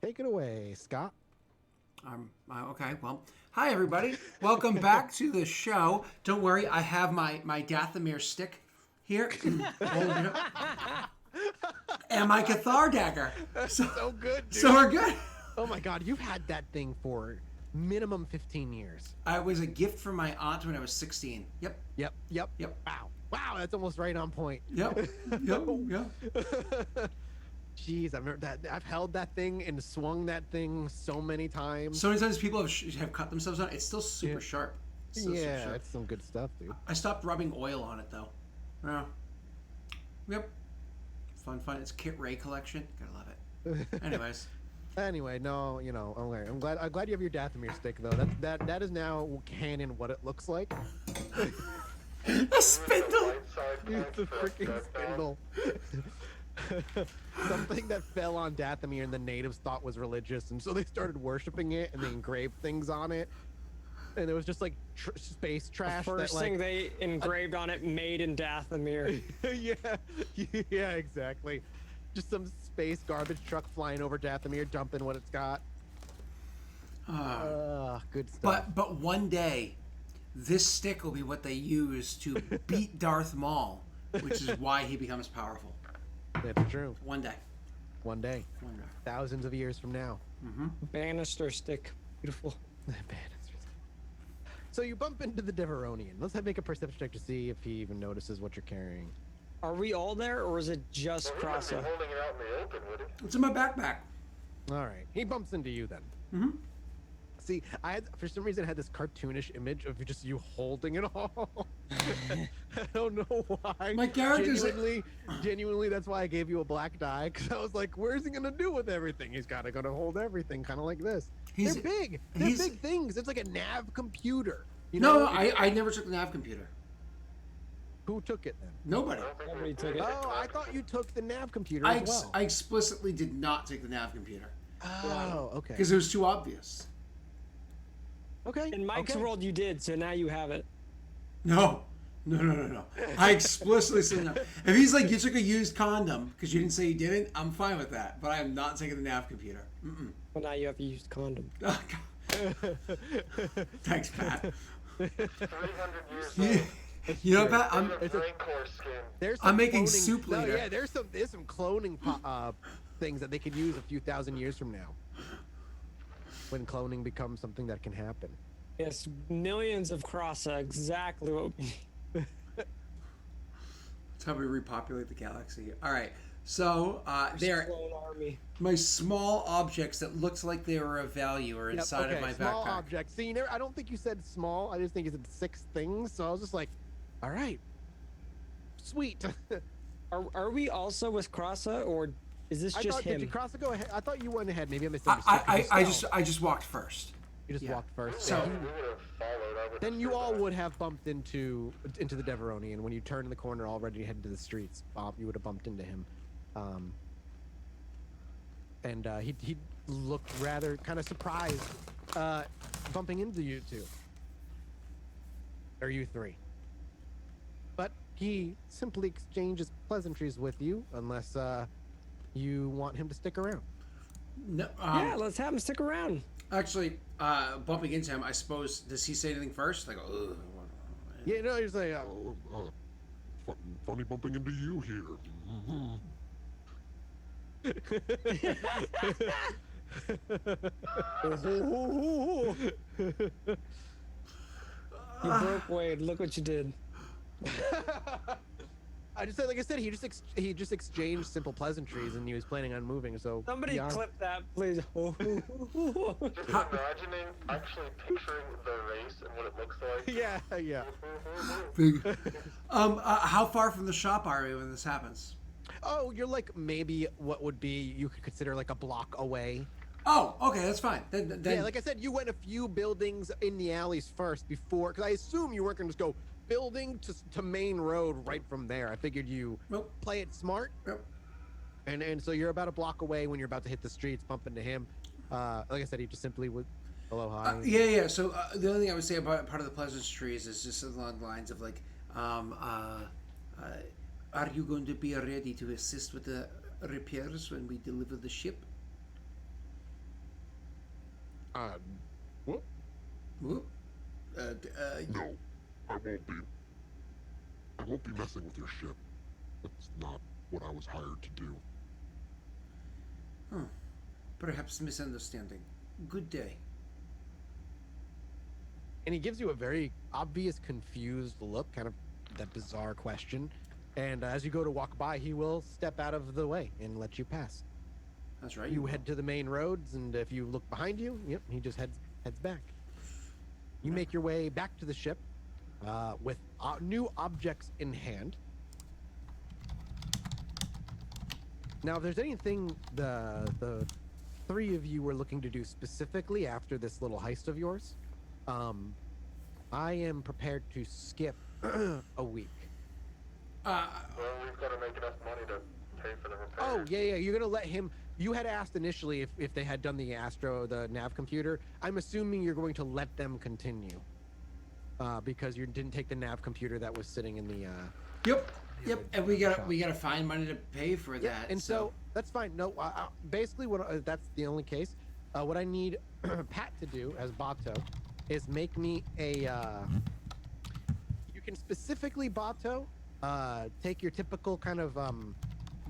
S1: Take it away, Scott.
S2: Okay, well, hi everybody. Welcome back to the show. Don't worry, I have my Dathomir stick here. And my Qatar dagger.
S1: So good, dude.
S2: So we're good.
S1: Oh my god, you've had that thing for minimum 15 years.
S2: It was a gift from my aunt when I was 16. Yep.
S1: Yep. Wow, that's almost right on point.
S2: Yep.
S1: Jeez, I've held that thing and swung that thing so many times.
S2: So many times people have cut themselves on it. It's still super sharp.
S1: It's some good stuff, dude.
S2: I stopped rubbing oil on it though. Yeah. Yep. Fun. It's Kit Ray collection. Gotta love it. Anyways.
S1: Anyway, no, okay. I'm glad you have your Dathomir stick though. That is now canon what it looks like.
S2: A spindle.
S1: It's the freaking spindle. Something that fell on Dathomir and the natives thought was religious, and so they started worshiping it and they engraved things on it. And it was just like space trash.
S3: The first thing they engraved on it, made in Dathomir.
S1: yeah, exactly. Just some space garbage truck flying over Dathomir, dumping what it's got. Good stuff.
S2: But one day, this stick will be what they use to beat Darth Maul, which is why he becomes powerful.
S1: That's true.
S2: One day.
S1: Thousands of years from now.
S3: Banister stick. Beautiful.
S1: So you bump into the Devaronian. Let's make a perception check to see if he even notices what you're carrying.
S3: Are we all there, or is it just Krasa?
S4: Holding it out in the open, would he?
S2: It's in my backpack.
S1: All right. He bumps into you then. See, for some reason, I had this cartoonish image of just you holding it all. I don't know why.
S2: My character's
S1: genuinely, that's why I gave you a black die, because I was like, where's he gonna do with everything? He's gotta hold everything, kind of like this. They're big. They're big things. It's like a nav computer.
S2: No, I never took the nav computer.
S1: Who took it then?
S2: Nobody.
S3: Nobody took it.
S1: Oh, I thought you took the nav computer as well.
S2: I explicitly did not take the nav computer.
S1: Oh, okay.
S2: Because it was too obvious.
S1: Okay.
S3: In Mike's world, you did, so now you have it.
S2: No. I explicitly said no. If he's like, you took a used condom because you didn't say you didn't, I'm fine with that. But I am not taking the nav computer.
S3: Well, now you have a used condom.
S2: Oh, God. Thanks, Pat.
S4: 300 years old.
S2: You know, Pat, I'm making
S1: cloning,
S2: soup later.
S1: Yeah, there's some cloning things that they could use a few thousand years from now, when cloning becomes something that can happen.
S3: Yes, millions of Krasa, exactly what we need.
S2: That's how we repopulate the galaxy. All right, so they're
S3: clone army.
S2: My small objects that looked like they were of value are inside of my
S1: small
S2: backpack.
S1: Objects. See, I don't think you said small. I just think you said 6 things. So I was just like, all right, sweet.
S3: Are we also with Krasa, or is this just him?
S1: Did you cross go ahead? I thought you went ahead. Maybe I missed
S2: I just walked first.
S1: You just walked first.
S2: So
S1: then you all would have bumped into the Devaronian when you turned in the corner, already heading to the streets. You would have bumped into him, and he looked rather kind of surprised, bumping into you two, or you three. But he simply exchanges pleasantries with you, unless you want him to stick around.
S2: No.
S3: Yeah, let's have him stick around.
S2: Actually, bumping into him, I suppose, does he say anything first? Like, ugh.
S1: Yeah, no, he's like,
S5: funny bumping into you here.
S3: You broke Wade. Look what you did.
S1: I just said, like I said, he just exchanged simple pleasantries, and he was planning on moving. So
S3: somebody clip that, please.
S4: Just imagining, actually picturing the race and what it looks like.
S1: Yeah.
S2: How far from the shop are we when this happens?
S1: Oh, you're like maybe what would be you could consider like a block away.
S2: Oh, okay, that's fine. Then
S1: yeah, like I said, you went a few buildings in the alleys first before, because I assume you weren't going to just go building to main road right from there. I figured you play it smart.
S2: Yep.
S1: And so you're about a block away when you're about to hit the streets, bump into him. Like I said, he just simply would, hello, hi.
S2: Yeah. So the only thing I would say about part of the pleasantries is just along the lines of like, are you going to be ready to assist with the repairs when we deliver the ship?
S5: What?
S2: Whoop.
S5: No, I won't be. I won't be messing with your ship. That's not what I was hired to do.
S2: Huh. Perhaps misunderstanding. Good day.
S1: And he gives you a very obvious, confused look, kind of that bizarre question. And as you go to walk by, he will step out of the way and let you pass.
S2: That's right.
S1: You head to the main roads, and if you look behind you, yep, he just heads back. You make your way back to the ship with new objects in hand. Now, if there's anything the three of you were looking to do specifically after this little heist of yours, I am prepared to skip a week.
S4: Well, we've got to make enough money to pay for the repairs.
S1: Oh, yeah, you're gonna let him. You had asked initially if they had done the the nav computer. I'm assuming you're going to let them continue, because you didn't take the nav computer that was sitting in the.
S2: Yep. And we gotta find money to pay for that.
S1: And so that's fine. No, basically, what that's the only case. What I need Pat to do as Bato is make me a. You can specifically Bato take your typical kind of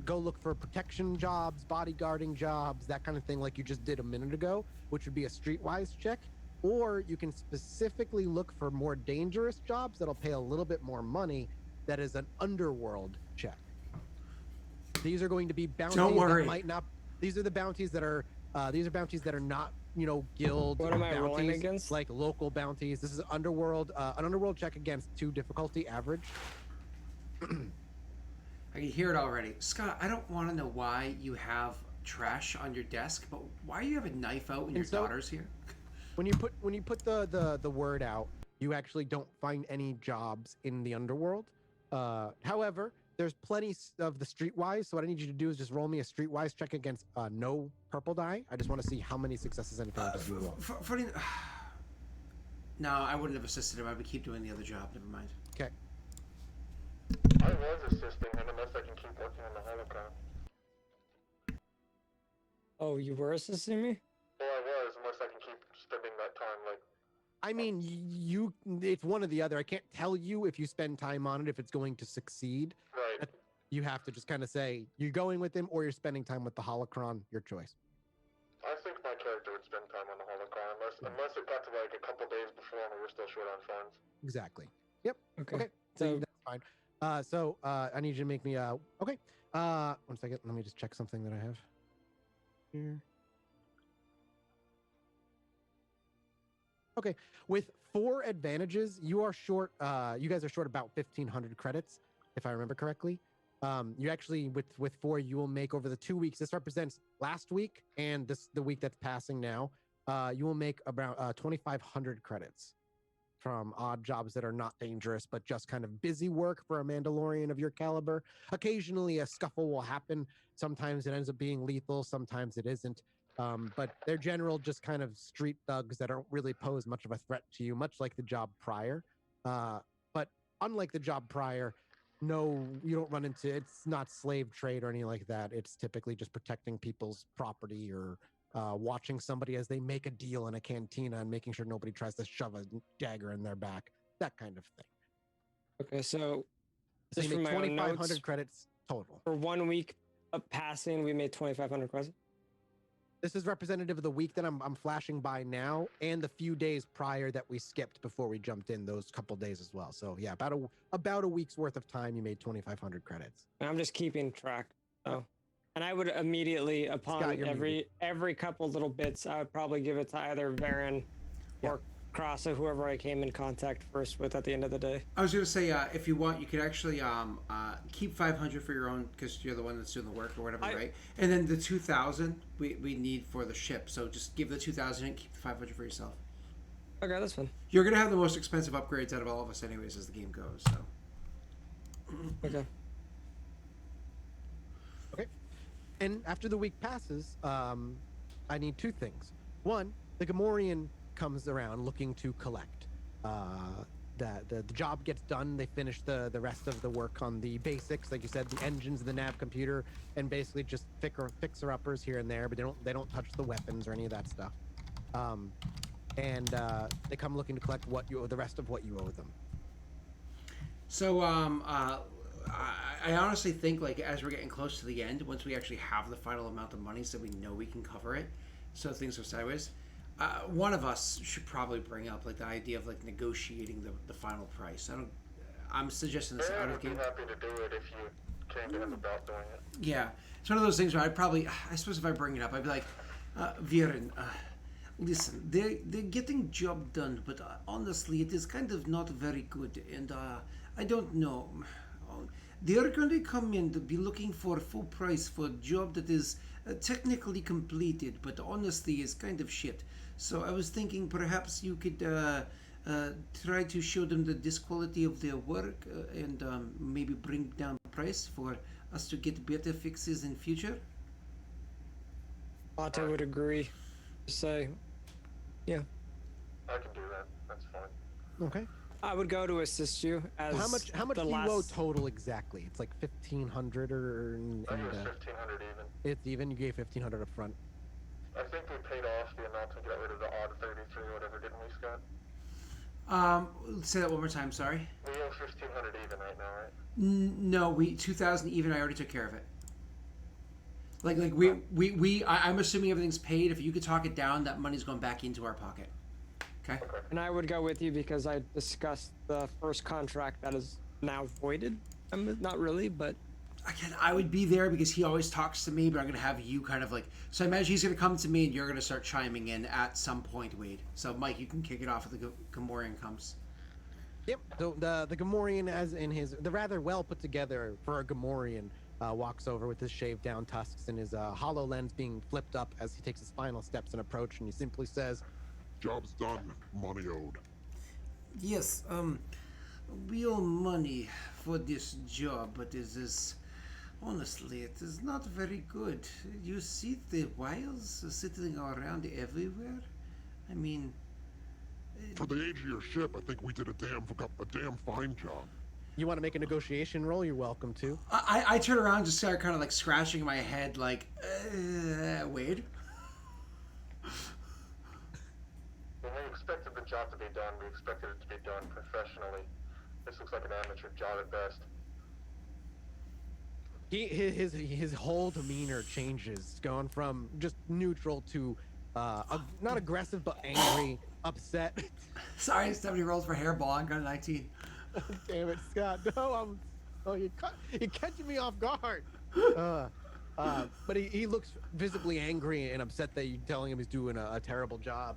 S1: go look for protection jobs, bodyguarding jobs, that kind of thing, like you just did a minute ago, which would be a streetwise check. Or you can specifically look for more dangerous jobs that'll pay a little bit more money. That is an underworld check. These are going to be bounties.
S2: Don't worry.
S1: That might not. These are the bounties that are. These are bounties that are not, guild.
S3: What am I
S1: bounties,
S3: rolling against?
S1: Like local bounties. This is underworld. An underworld check against 2 difficulty average.
S2: I can hear it already. Scott, I don't want to know why you have trash on your desk, but why do you have a knife out when your daughter's here?
S1: When you put the word out, you actually don't find any jobs in the underworld. However, there's plenty of the streetwise, so what I need you to do is just roll me a streetwise check against no purple die. I just want to see how many successes and failures you roll.
S2: No, I wouldn't have assisted him. I would keep doing the other job. Never mind.
S1: Okay.
S4: I was assisting him unless I can keep working on the holocron.
S3: Oh, you were assisting me?
S4: Well, I was, unless I can keep spending that time, like...
S1: I mean, it's one or the other. I can't tell you if you spend time on it, if it's going to succeed.
S4: Right.
S1: You have to just kind of say, you're going with him or you're spending time with the holocron, your choice.
S4: I think my character would spend time on the holocron, unless it got to like a couple days before and we were still short on funds.
S1: Exactly. Yep.
S3: Okay.
S1: So that's fine. I need you to make me okay. 1 second. Let me just check something that I have here. Okay. With 4 advantages, you are short. You guys are short about 1,500 credits, if I remember correctly. You actually, with 4, you will make over the 2 weeks. This represents last week and the week that's passing now. You will make about 2,500 credits from odd jobs that are not dangerous, but just kind of busy work for a Mandalorian of your caliber. Occasionally, a scuffle will happen. Sometimes it ends up being lethal. Sometimes it isn't. But they're general, just kind of street thugs that don't really pose much of a threat to you, much like the job prior. But unlike the job prior, no, you don't run into, it's not slave trade or anything like that. It's typically just protecting people's property or watching somebody as they make a deal in a cantina and making sure nobody tries to shove a dagger in their back, that kind of thing.
S3: Okay, so
S1: you
S3: just for
S1: make
S3: my own
S1: 2,500
S3: notes,
S1: credits total.
S3: for 1 week of passing, we made 2,500 credits.
S1: This is representative of the week that I'm flashing by now, and the few days prior that we skipped before we jumped in, those couple days as well. So yeah, about a week's worth of time, you made 2,500 credits.
S3: And I'm just keeping track. So, and I would immediately, upon every couple little bits, I would probably give it to either Varen or Krasa, whoever I came in contact first with at the end of the day.
S2: I was going to say, if you want, you could actually keep 500 for your own, because you're the one that's doing the work or whatever, right? And then the 2,000 we need for the ship. So just give the 2,000 and keep the 500 for yourself.
S3: Okay, that's fine.
S2: You're going to have the most expensive upgrades out of all of us anyways as the game goes. So.
S3: Okay.
S1: Okay. And after the week passes, I need 2 things. One, the Gamorrean comes around looking to collect. The job gets done. They finish the rest of the work on the basics, like you said, the engines, the nav computer, and basically just fixer-uppers here and there. But they don't touch the weapons or any of that stuff. and they come looking to collect the rest of what you owe them.
S2: So, I honestly think, like, as we're getting close to the end, once we actually have the final amount of money so we know we can cover it, so things are sideways, one of us should probably bring up, like, the idea of, like, negotiating the final price. I'm suggesting this out of game.
S4: I'd be happy to do it if you came to him about doing it.
S2: Yeah. It's one of those things where I suppose if I bring it up, I'd be like, Viren, listen, they're getting job done, but honestly, it is kind of not very good, and I don't know. They're going to come in to be looking for full price for a job that is technically completed, but honestly is kind of shit. So I was thinking perhaps you could try to show them the disquality of their work and maybe bring down price for us to get better fixes in future.
S3: I would agree. So, yeah.
S4: I can do that. That's fine.
S1: Okay.
S3: I would go to assist you. As
S1: how much do you owe total exactly? It's like 1,500 or.
S4: I think it's 1,500 even.
S1: It's even. You gave 1,500 up front.
S4: I think we paid off the amount to get rid of the odd 33 or whatever, didn't we, Scott?
S2: Say that one more time. Sorry.
S4: We owe 1,500 even right now, right?
S2: No, 2,000 even. I already took care of it. I'm assuming everything's paid. If you could talk it down, that money's going back into our pocket. Okay.
S3: And I would go with you because I discussed the first contract that is now voided. Not really, but
S2: Again, I would be there because he always talks to me, but I'm going to have you kind of like... So I imagine he's going to come to me and you're going to start chiming in at some point, Wade. So, Mike, you can kick it off if the Gamorrean comes.
S1: Yep. So the Gamorrean, as in the rather well put together for a Gamorrean, walks over with his shaved down tusks and his HoloLens being flipped up as he takes his final steps and approach, and he simply says,
S5: "Job's done, money owed."
S2: Yes, we owe money for this job, but honestly, it is not very good. You see the wires sitting around everywhere? I mean...
S5: For the age of your ship, I think we did a damn fine job.
S1: You want to make a negotiation roll? You're welcome to.
S2: I turn around and just start kind of like scratching my head like, Wade?
S4: When we expected the job to be done, we expected it to be done professionally. This looks like an amateur job at best.
S1: His whole demeanor changes, going from just neutral to not aggressive but angry, upset.
S2: Sorry, 70 rolls for hairball. I got a 19.
S1: Damn it, Scott! No, you're catching me off guard. But he looks visibly angry and upset that you're telling him he's doing a terrible job.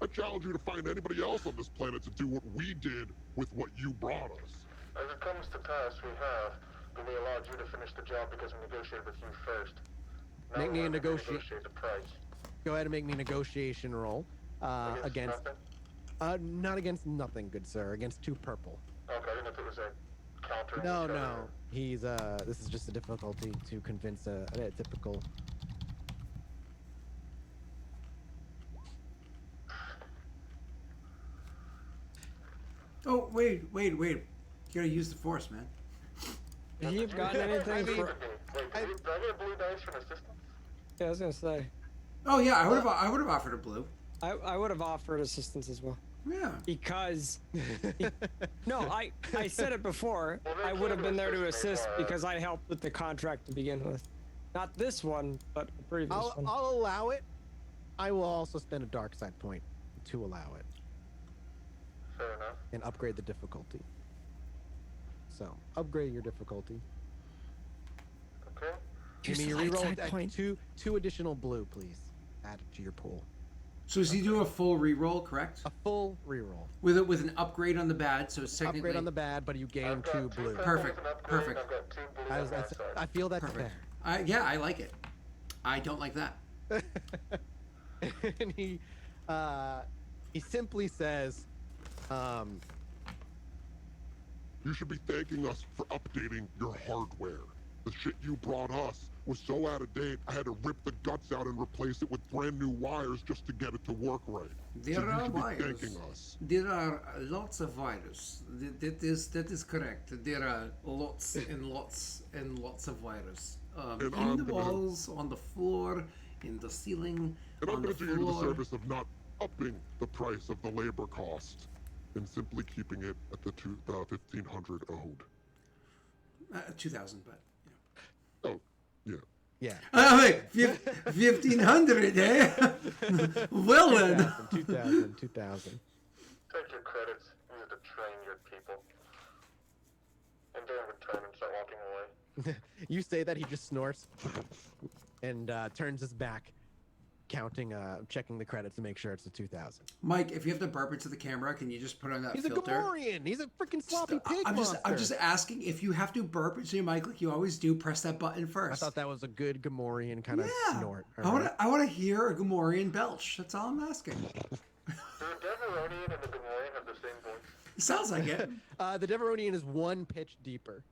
S5: I challenge you to find anybody else on this planet to do what we did with what you brought us.
S4: As it comes to pass, we have, but we allowed you to finish the job because we negotiated with you first. Now
S1: make me a
S4: negotiate the price.
S1: Go ahead and make me a negotiation roll against
S4: nothing?
S1: Not against nothing, good sir. Against 2 purple.
S4: Okay, I didn't know if it was a counter.
S1: No. He's this is just a difficulty to convince a typical.
S2: Oh, wait. You gotta use the force, man.
S3: You've gotten anything for...
S4: Wait, do I get a blue dice for an assistance?
S3: Yeah, I was gonna say.
S2: Oh yeah, I would have offered a blue.
S3: I would have offered assistance as well.
S2: Yeah.
S3: Because... No, I said it before. I would have been there to assist because I helped with the contract to begin with. Not this one, but the previous one.
S1: I'll allow it. I will also spend a dark side point to allow it.
S4: Fair enough.
S1: And upgrade the difficulty. So, upgrade your difficulty.
S4: Okay.
S1: Give me your reroll. Two additional blue, please. Add it to your pool.
S2: So is he doing a full reroll, correct?
S1: A full reroll.
S2: With an upgrade on the bad, so it's technically...
S1: Upgrade on the bad, but you gain 2 blue.
S2: Perfect.
S4: I've got 2 blue on that side.
S1: I feel that's
S2: Perfect.
S1: fair.
S2: Yeah, I like it. I don't like that.
S1: And he simply says,
S5: You should be thanking us for updating your hardware. The shit you brought us was so out of date, I had to rip the guts out and replace it with brand new wires just to get it to work right.
S2: There are
S5: you
S2: wires.
S5: should be thanking us.
S2: There are lots of wires. That is correct. There are lots and lots and lots of wires. In the walls, on the floor, in the ceiling,
S5: And
S2: on
S5: I'm
S2: the
S5: going to do you the
S2: floor.
S5: service of not upping the price of the labor cost and simply keeping it at the 1,500 owed.
S2: 2,000, but
S5: Oh, yeah.
S1: Yeah.
S2: oh wait, 1,500, eh? Well then.
S1: 2,000.
S4: Take your credits. Use it to train your people. And don't return and start walking away.
S1: You say that, he just snorts and turns his back, counting, checking the credits to make sure it's the 2,000.
S2: Mike, if you have to burp into the camera, can you just put on that
S1: He's
S2: filter?
S1: a Gamorrean. He's a freaking sloppy pig
S2: I'm
S1: monster.
S2: just asking, if you have to burp into your mic like you always do, press that button first.
S1: I thought that was a good Gamorrean kind of snort.
S2: I want to hear a Gamorrean belch. That's all I'm asking.
S4: Do the Devaronian and the Gamorrean have the same voice?
S2: It sounds like it.
S1: The Devaronian is one pitch deeper.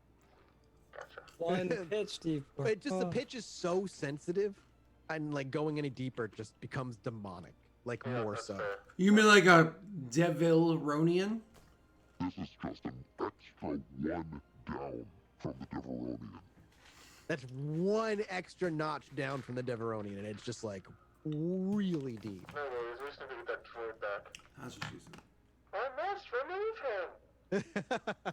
S4: Gotcha.
S3: One pitch deep.
S1: It just the pitch is so sensitive, and like going any deeper just becomes demonic, like
S4: Yeah,
S1: more
S4: that's
S1: so.
S4: fair.
S2: You mean like a Devilronian?
S5: This is just an extra one down from the Devaronian.
S1: That's one extra notch down from the Devaronian, and it's just like really deep.
S4: No worries, we just need to get that droid back.
S2: That's what she said.
S4: I must remove him!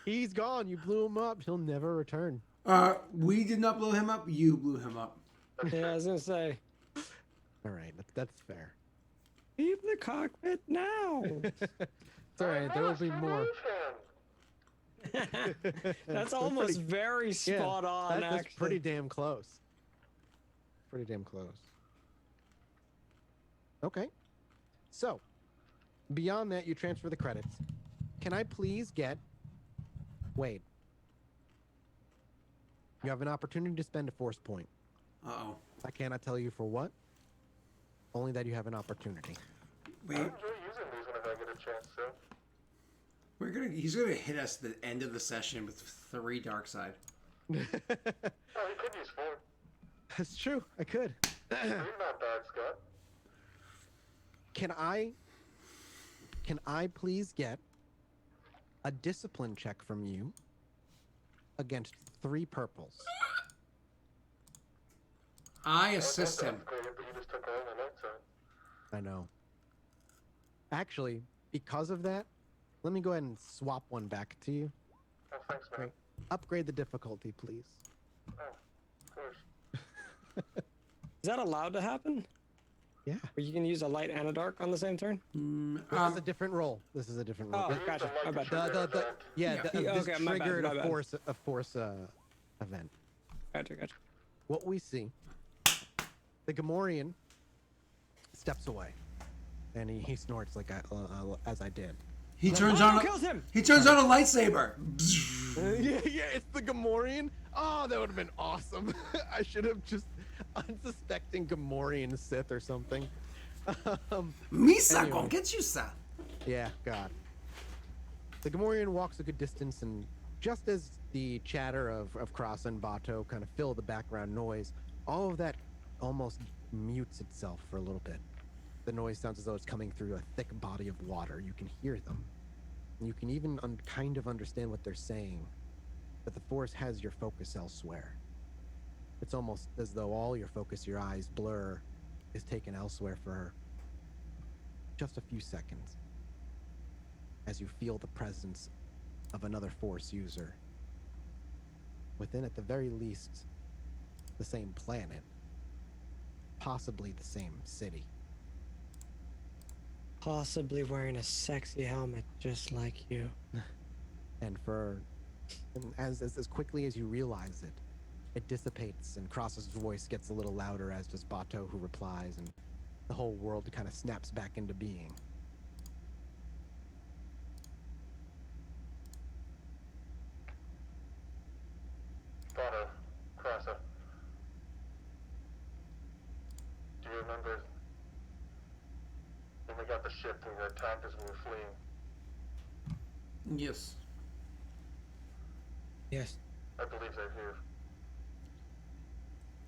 S1: He's gone. You blew him up. He'll never return.
S2: We did not blow him up. You blew him up.
S3: Yeah, I was gonna say.
S1: All right, that's fair.
S3: Leave the cockpit now.
S1: It's all right. There will be more.
S3: That's almost very spot on.
S1: That's
S3: actually.
S1: pretty damn close. Pretty damn close. Okay. So, beyond that, you transfer the credits. Can I please get... Wait. You have an opportunity to spend a force point.
S2: Uh-oh.
S1: I cannot tell you for what. Only that you have an opportunity.
S4: I enjoy using these whenever I get a chance, so.
S2: He's gonna hit us at the end of the session with 3 dark side.
S4: Oh, he could use 4.
S1: That's true. I could.
S4: You're not bad, Scott.
S1: Can I please get a discipline check from you against 3 purples?
S2: I assist him.
S4: Great, but you just took all the notes out.
S1: I know. Actually, because of that, let me go ahead and swap one back to you.
S4: Oh, thanks, man.
S1: Great. Upgrade the difficulty, please.
S4: Oh, of course.
S3: Is that allowed to happen?
S1: Yeah.
S3: Or you can use a light and a dark on the same turn?
S1: This is a different roll. This is a different roll.
S3: Oh, gotcha. My bad.
S1: This
S3: Okay, my bad,
S1: triggered
S3: my bad.
S1: a force event.
S3: Gotcha.
S1: What we see, the Gamorrean steps away, and he snorts like as I did.
S2: He turns on.
S3: Kills him.
S2: He turns on a lightsaber.
S1: Yeah, it's the Gamorrean. Oh, that would have been awesome. I should have just unsuspecting Gamorrean Sith or something.
S2: Misa
S1: Anyway.
S2: gon get you, sir.
S1: Yeah, God. The Gamorrean walks a good distance, and just as the chatter of Cross and Bato kind of fill the background noise, all of that almost mutes itself for a little bit. The noise sounds as though it's coming through a thick body of water. You can hear them. You can even kind of understand what they're saying, but the Force has your focus elsewhere. It's almost as though all your focus, your eyes blur, is taken elsewhere for just a few seconds as you feel the presence of another Force user within, at the very least, the same planet, possibly the same city.
S3: Possibly wearing a sexy helmet just like you.
S1: And as quickly as you realize it, it dissipates, and Cross's voice gets a little louder, as does Bato, who replies, and the whole world kind of snaps back into being.
S4: Bato, Krasa. Do you remember when we got the ship, we were attacked as we were fleeing?
S2: Yes.
S3: Yes.
S4: I believe they're here.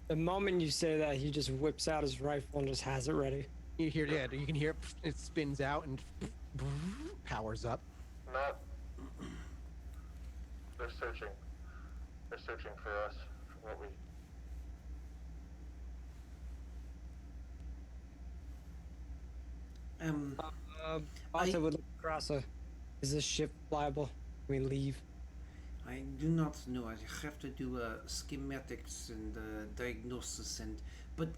S3: The moment you say that, he just whips out his rifle and just has it ready.
S1: You hear, yeah, you can hear it spins out and powers up.
S4: Not. They're searching. They're searching for us, for what we
S3: Bata would look across is this ship flyable? Can we leave?
S2: I do not know. I have to do schematics and diagnosis but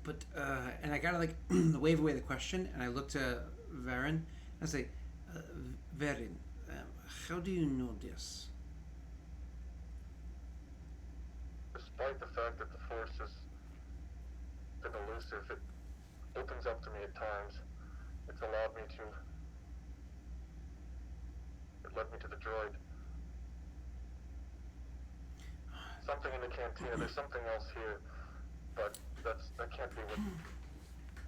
S2: and I gotta like wave away the question, and I look to Varen. I say, Varen, how do you know this?
S4: Despite the fact that the Force has been elusive, it opens up to me at times. It's allowed me to... It led me to the droid. Something in the cantina, there's something else here, but that can't be what...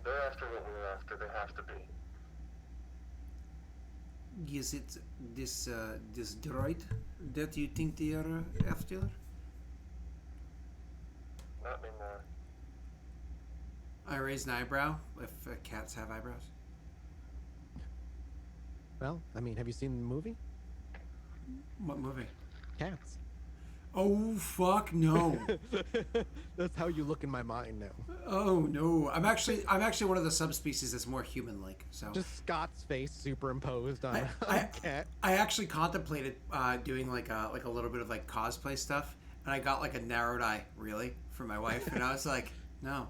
S4: They're after what we're after, they have to be.
S2: Is it this droid that you think they are after?
S4: Not anymore.
S2: I raise an eyebrow, if cats have eyebrows.
S1: Well, I mean, have you seen the movie?
S2: What movie?
S1: Cats.
S2: Oh, fuck no.
S1: That's how you look in my mind now.
S2: Oh no. I'm actually one of the subspecies that's more human-like, so.
S1: Just Scott's face superimposed on a cat.
S2: I actually contemplated doing like a little bit of like cosplay stuff, and I got like a narrowed eye, really, for my wife, and I was like, no.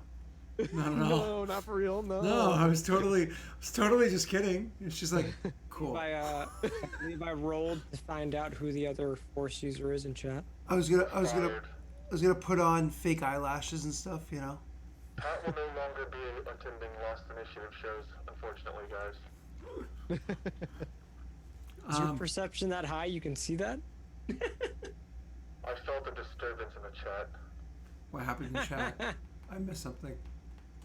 S1: No, not for real.
S2: No, I was totally just kidding. And she's like, cool.
S3: I believe I rolled to find out who the other Force user is in chat.
S2: I was gonna put on fake eyelashes and stuff, you know.
S4: Pat will no longer be attending Lost Initiative shows, unfortunately, guys.
S3: Is your perception that high? You can see that?
S4: I felt a disturbance in the chat.
S2: What happened in chat? I missed something.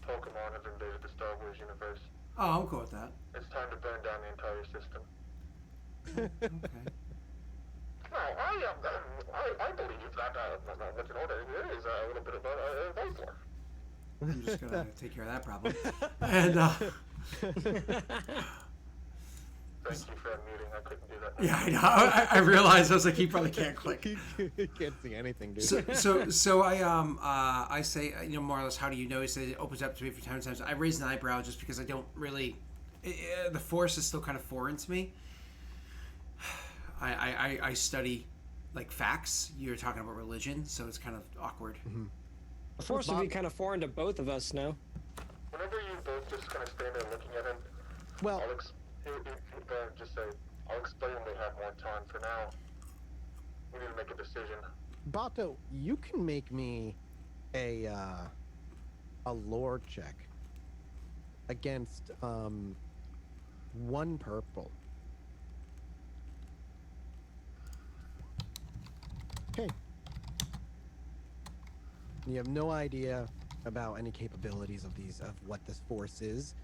S4: Pokemon have invaded the Star Wars universe.
S2: Oh, I'm cool with that.
S4: It's time to burn down the entire system.
S2: Okay.
S4: No, I believe that what's in order is a little bit of a Vaisler.
S2: I'm just gonna take care of that problem. And
S4: Thank you for unmuting. I couldn't do that.
S2: yeah, I know. I realized. I was like, he probably can't click.
S1: He can't see anything, dude.
S2: So I say, you know, more or less, how do you know? He said it opens up to me for times. I raise an eyebrow just because I don't really. The Force is still kind of foreign to me. I study like facts. You're talking about religion, so it's kind of awkward.
S1: Mm-hmm.
S3: The Force would be kind of foreign to both of us, no?
S4: Whenever you both just kind of stand there looking at him,
S1: well,
S4: just say, I'll explain when we have more time. For now, we need to make a decision.
S1: Bato, you can make me a lore check against 1 purple. Okay. You have no idea about any capabilities of what this Force is.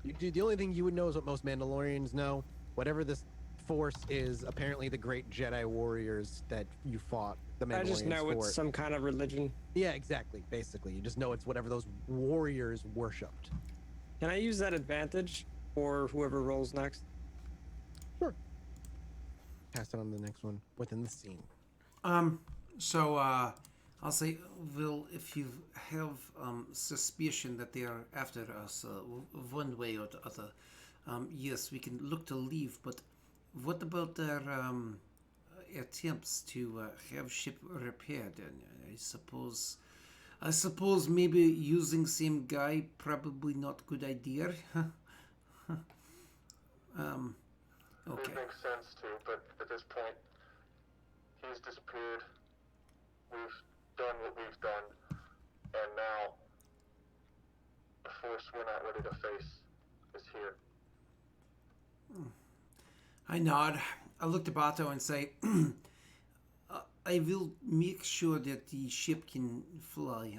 S1: The only thing you would know is what most Mandalorians know. Whatever this Force is, apparently the great Jedi warriors that you fought the Mandalorians for. I
S3: just know it's some kind of religion.
S1: Yeah, exactly. Basically, you just know it's whatever those warriors worshipped.
S3: Can I use that advantage for whoever rolls next?
S1: Sure. Pass it on to the next one within the scene.
S2: So I'll say, well, if you have suspicion that they are after us one way or the other, yes, we can look to leave, but what about their attempts to have ship repaired? And I suppose maybe using same guy probably not good idea. Okay.
S4: It makes sense too, but at this point, he's disappeared. We've done what we've done, and now the Force we're not ready to face is here.
S2: I nod. I look to Bato and say, I will make sure that the ship can fly.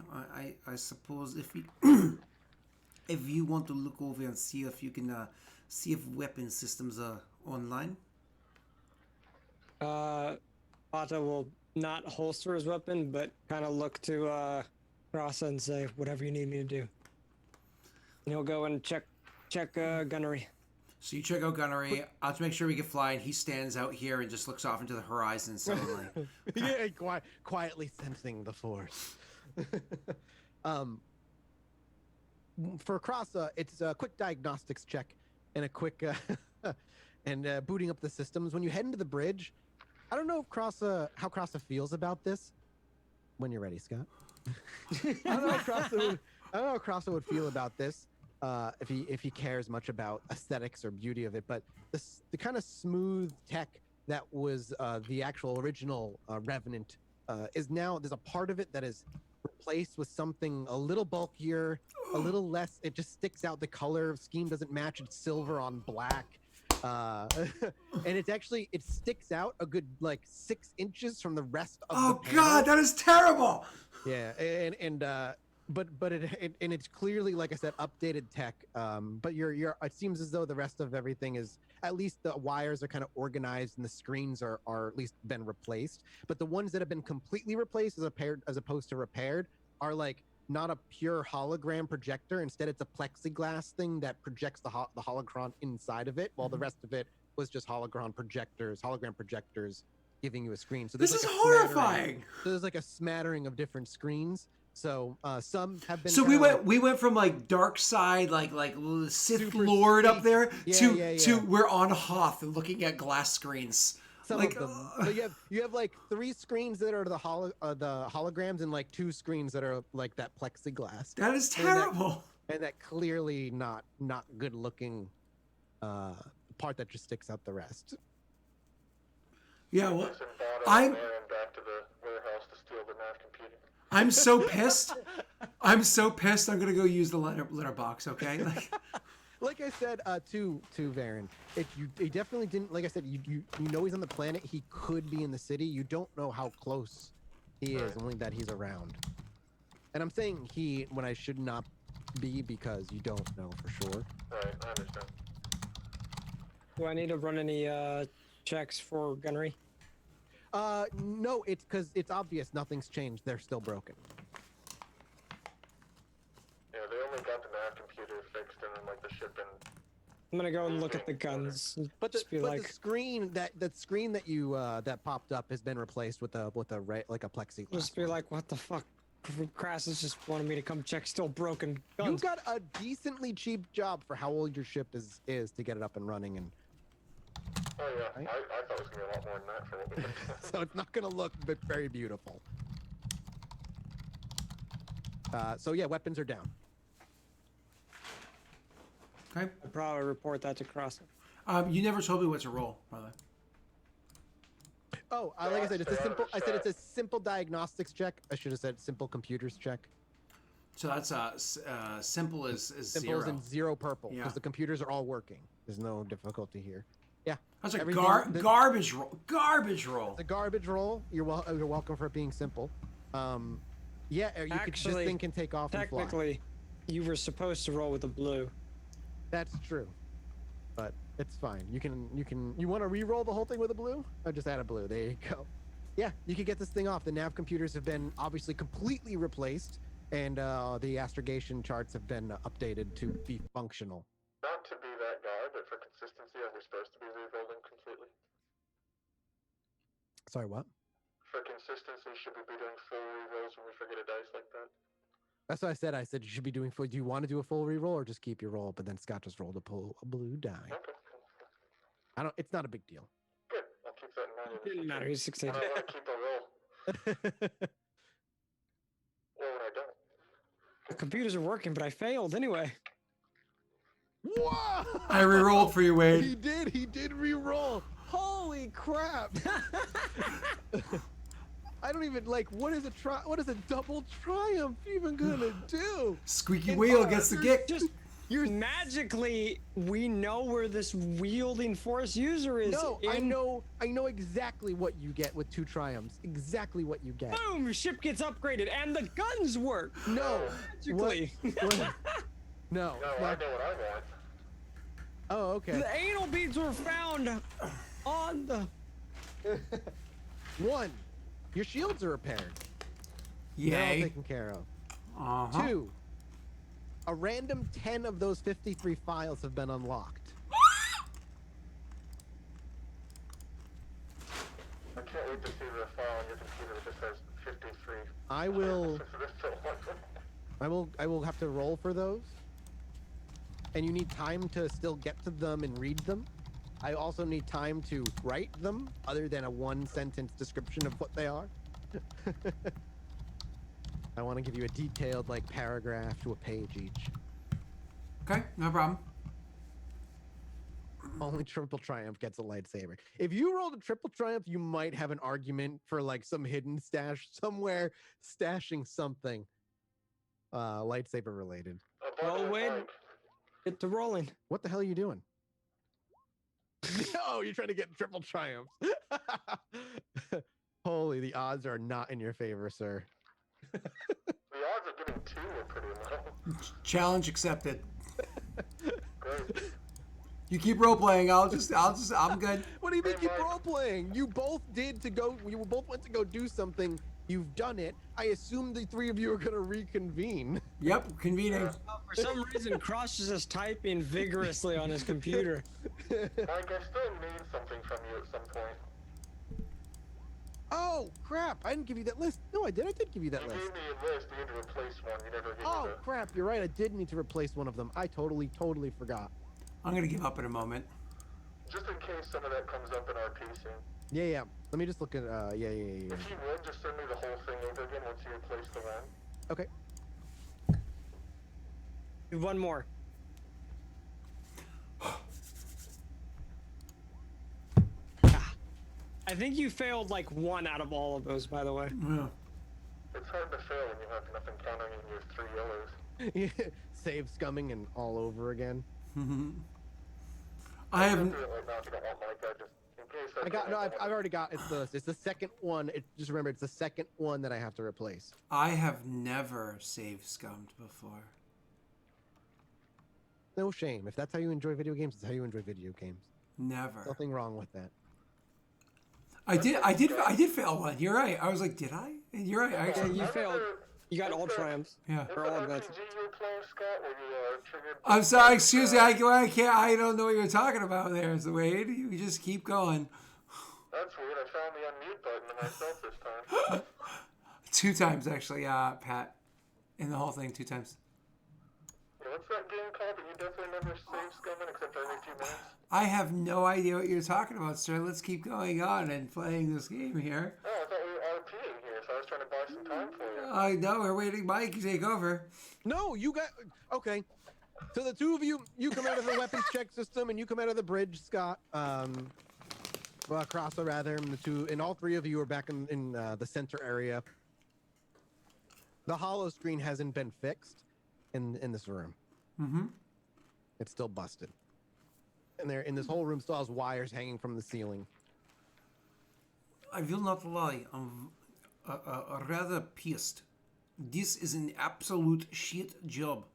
S2: I suppose if we, if you want to look over and see if you can see if weapon systems are online.
S3: Bato will not holster his weapon, but kind of look to Rasa and say, whatever you need me to do. And he'll go and check gunnery.
S2: So you check out gunnery. I'll make sure we can fly, and he stands out here and just looks off into the horizon suddenly.
S1: Yeah, quietly sensing the Force. For Krasa, it's a quick diagnostics check. and a quick and booting up the systems. When you head into the bridge, I don't know if how Krasa feels about this. When you're ready, Scott. I don't know how Krasa would feel about this if he cares much about aesthetics or beauty of it. But the kind of smooth tech that was the actual original Revenant is now, there's a part of it that is replaced with something a little bulkier, a little less. It just sticks out. The color scheme doesn't match. It's silver on black. And it sticks out a good like 6 inches from the rest of the panel.
S2: God, that is terrible.
S1: Yeah, but it's clearly, like I said, updated tech. But it seems as though the rest of everything is, at least the wires are kind of organized and the screens are at least been replaced. But the ones that have been completely replaced as opposed to repaired are like not a pure hologram projector. Instead, it's a plexiglass thing that projects the holocron inside of it, while the rest of it was just hologram projectors giving you a screen. So
S2: this is horrifying.
S1: So there's like a smattering of different screens. So some have been.
S2: So we went from like dark side, like Sith Lord up there, to we're on Hoth and looking at glass screens.
S1: Some of them. So you have like 3 screens that are the holograms and like 2 screens that are like that plexiglass.
S2: That is terrible.
S1: And that clearly not good looking part that just sticks out the rest.
S2: Yeah, well, I'm
S4: back to the warehouse to steal the nav computer.
S2: I'm so pissed. I'm gonna go use the litter box. Okay.
S1: Like I said to Varen, he definitely didn't. Like I said, you know he's on the planet. He could be in the city. You don't know how close he is, only that he's around. And I'm saying he when I should not be, because you don't know for sure.
S4: Right, I understand.
S3: Do I need to run any checks for gunnery?
S1: No, it's because it's obvious nothing's changed. They're still broken.
S4: Yeah, they only got the nav computer fixed and then like the ship and.
S3: I'm gonna go and look at the guns.
S1: But the screen that you that popped up has been replaced with a like a plexiglass.
S3: Just be like, what the fuck? Crassus just wanted me to come check still broken guns.
S1: You got a decently cheap job for how old your ship is to get it up and running, and.
S4: Oh yeah, right? I thought it was gonna be a lot more than that for what we did.
S1: So it's not gonna look very beautiful. So yeah, weapons are down.
S2: Okay.
S3: I'd probably report that to Cross.
S2: You never told me what to roll, by the way.
S1: Oh, like I said, it's a simple. I said it's a simple diagnostics check. I should have said simple computers check.
S2: So that's simple is
S1: simple
S2: 0.
S1: Is in 0 purple because
S2: Yeah.
S1: the computers are all working. There's no difficulty here. Yeah.
S2: That's a
S1: Everything-
S2: garbage roll. Garbage roll.
S1: The garbage roll. You're welcome for it being simple. Yeah, or this thing can take off and fly.
S3: Technically, you were supposed to roll with a blue.
S1: That's true, but it's fine. You want to re-roll the whole thing with a blue? Or just add a blue? There you go. Yeah, you can get this thing off. The nav computers have been obviously completely replaced, and the astrogation charts have been updated to be functional.
S4: Not to be that guy, but for consistency, are we supposed to be re-rolling completely?
S1: Sorry, what?
S4: For consistency, should we be doing full re-rolls when we forget a dice like that?
S1: That's what I said. I said you should be doing full. Do you want to do a full re-roll or just keep your roll? But then Scott just rolled a blue die.
S4: Okay.
S1: It's not a big deal.
S4: Good. I'll keep that in mind.
S3: Didn't matter. He's 16.
S4: I want to keep a roll. Or when I don't.
S3: The computers are working, but I failed anyway.
S1: Whoa!
S2: I re-rolled for you, Wade.
S1: He did re-roll. Holy crap! I don't even what is a double triumph even gonna do?
S2: Squeaky wheel gets the gift.
S3: You're magically, we know where this wielding force user is.
S1: No, I know exactly what you get with 2 triumphs. Exactly what you get.
S3: Boom! Ship gets upgraded and the guns work.
S1: No,
S3: magically.
S1: No.
S4: No, I know what I want.
S1: Oh, okay.
S3: The anal beads were found on the.
S1: 1, your shields are repaired.
S2: Yay.
S1: They're all taken care of.
S2: Uh-huh.
S1: 2, a random 10 of those 53 files have been unlocked.
S4: I can't wait to see the file on your computer that just says 53.
S1: I will have to roll for those. and you need time to still get to them and read them. I also need time to write them, other than a one-sentence description of what they are. I want to give you a detailed, like, paragraph to a page each.
S2: Okay, no problem.
S1: Only Triple Triumph gets a lightsaber. If you rolled a Triple Triumph, you might have an argument for, like, some hidden stash somewhere, stashing something lightsaber related.
S3: Oh, wait. Get to rolling.
S1: What the hell are you doing? Oh, you're trying to get Triple Triumphs. Holy, the odds are not in your favor, sir.
S4: The odds of getting 2 are pretty low.
S2: Challenge accepted.
S4: Great.
S2: You keep role playing. I'm good.
S1: What do you mean keep role playing? You both went to go do something. You've done it. I assume the 3 of you are gonna reconvene.
S2: Yep, convening.
S3: For some reason, Cross is just typing vigorously on his computer.
S4: Mike, I still need something from you at some point.
S1: Oh, crap. I didn't give you that list. No, I did. I did give you that list.
S4: You gave me a list. You had to replace one. You never gave me
S1: Oh, crap. You're right. I did need to replace one of them. I totally forgot.
S2: I'm going to give up in a moment.
S4: Just in case some of that comes up in our PC.
S1: Yeah. Let me just look at, yeah.
S4: If you would, just send me the whole thing over again once you replace the one.
S1: Okay.
S3: One more. I think you failed like 1 out of all of those, by the way.
S2: Yeah.
S4: It's hard to fail when you have nothing counting in your 3 yellows.
S1: Save scumming and all over again.
S2: I have.
S1: I've already got. It's the second one. Just remember, it's the second one that I have to replace.
S2: I have never save scummed before.
S1: No shame. If that's how you enjoy video games, it's how you enjoy video games.
S2: Never.
S1: Nothing wrong with that.
S2: I did fail one. You're right. I was like, did I? And you're right. I actually.
S3: Yeah, you failed. You got all triumphs.
S2: Yeah.
S3: For all of that.
S2: I'm sorry. Excuse me. I can't. I don't know what you're talking about there, Wade. You just keep going.
S4: That's weird. I found the unmute button to myself this time.
S2: 2 times actually, Pat. In the whole thing, 2 times.
S4: What's that game called that you definitely never save scumming except every few minutes?
S2: I have no idea what you're talking about, sir. Let's keep going on and playing this game here.
S4: Oh, I thought we were RPing here, so I was trying to buy some time for you.
S2: I know, we're waiting Mike to take over.
S1: No, you got... Okay. So the 2 of you come out of the weapons check system, and you come out of the bridge, Scott. Crosser, rather, and all 3 of you are back in the center area. The hollow screen hasn't been fixed in this room.
S2: Mm-hmm.
S1: It's still busted. And in this whole room still has wires hanging from the ceiling.
S2: I will not lie, I'm rather pissed. This is an absolute shit job.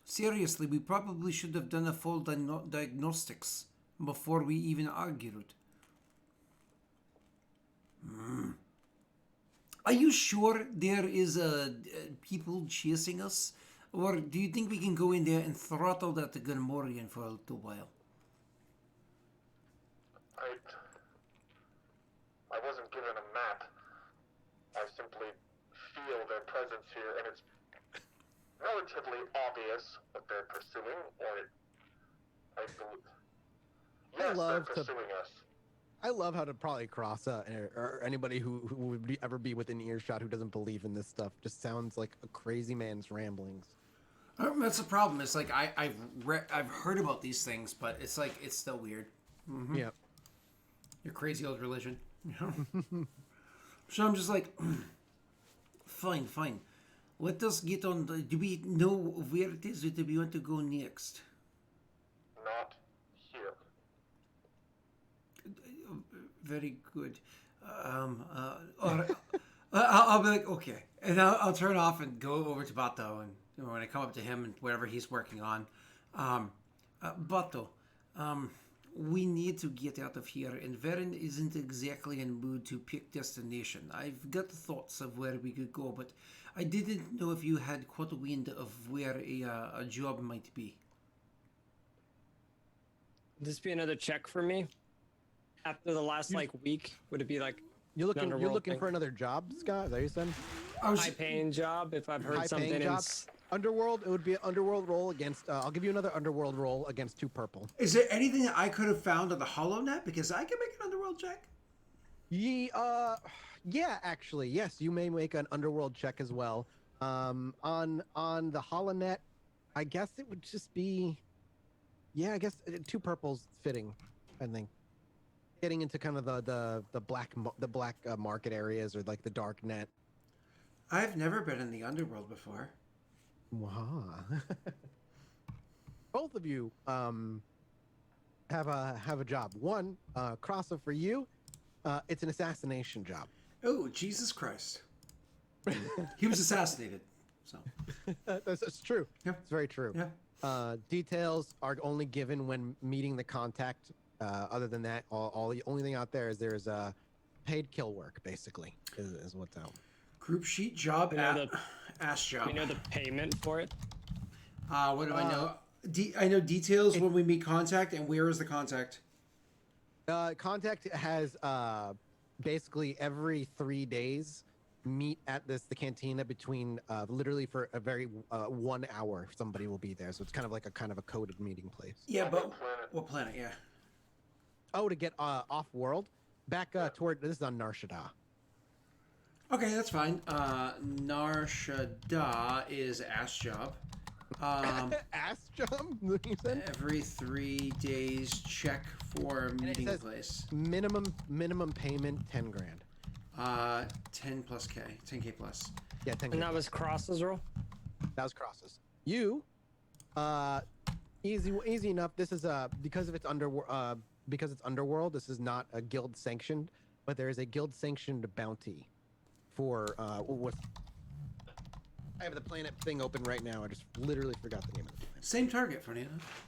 S2: Seriously, we probably should have done a full diagnostics before we even argued. Are you sure there is people chasing us? Or do you think we can go in there and throttle that Gamorrean for a little while?
S4: I wasn't given a map. I simply feel their presence here, and it's relatively obvious what they're pursuing, or I believe. Yes, they're pursuing us.
S1: I love how to probably cross or anybody who would ever be within earshot who doesn't believe in this stuff just sounds like a crazy man's ramblings.
S2: That's the problem. It's like I've heard about these things, but it's like it's still weird. Mm-hmm.
S1: Yeah,
S2: your crazy old religion. So I'm just like, fine. Let us get on. Do we know where it is that we want to go next?
S4: Not here.
S2: Very good. I'll be like, okay, and I'll turn off and go over to Bato, and when I come up to him and whatever he's working on, Bato, we need to get out of here, and Varen isn't exactly in mood to pick destination. I've got thoughts of where we could go, but I didn't know if you had caught wind of where a job might be.
S3: Would this be another check for me? After the last week, would it be like
S1: you're looking for another job, Scott? Is that what you said?
S3: High-paying job. If I've heard something,
S1: Underworld, it would be an underworld roll against. I'll give you another underworld roll against 2 purple.
S2: Is there anything that I could have found on the HoloNet? Because I can make an underworld check.
S1: Yeah, actually, yes, you may make an underworld check as well. On the HoloNet, I guess it would just be. Yeah, I guess 2 purples fitting. I think. Getting into kind of the black market areas or like the dark net.
S2: I've never been in the underworld before.
S1: Wow. Both of you have a job. One, Crosser, for you, it's an assassination job.
S2: Oh, Jesus Christ. He was assassinated. So
S1: that's true.
S2: Yeah.
S1: It's very true.
S2: Yeah.
S1: Details are only given when meeting the contact. Other than that, all the only thing out there is there's paid kill work, basically, is what's out.
S2: Group sheet job, ass job.
S3: We know the payment for it.
S2: What do I know? I know details when we meet contact, and where is the contact?
S1: Contact has basically every 3 days meet at the cantina between literally for a very 1 hour. Somebody will be there, so it's kind of a coded meeting place.
S2: Yeah, but what planet? Yeah.
S1: Oh, to get off world, back toward this is on Nar Shaddaa.
S2: Okay, that's fine. Nar Shaddaa is ass job.
S1: Ass job? You said?
S2: Every 3 days, check for meeting place.
S1: Minimum payment 10 grand.
S2: 10 plus K, 10K plus.
S1: Yeah, 10K.
S3: And that was Cross's roll.
S1: That was Crosses. You, easy enough. This is because it's underworld. This is not a guild sanctioned, but there is a guild sanctioned bounty for what. I have the planet thing open right now. I just literally forgot the name of the planet.
S2: Same target, funny enough.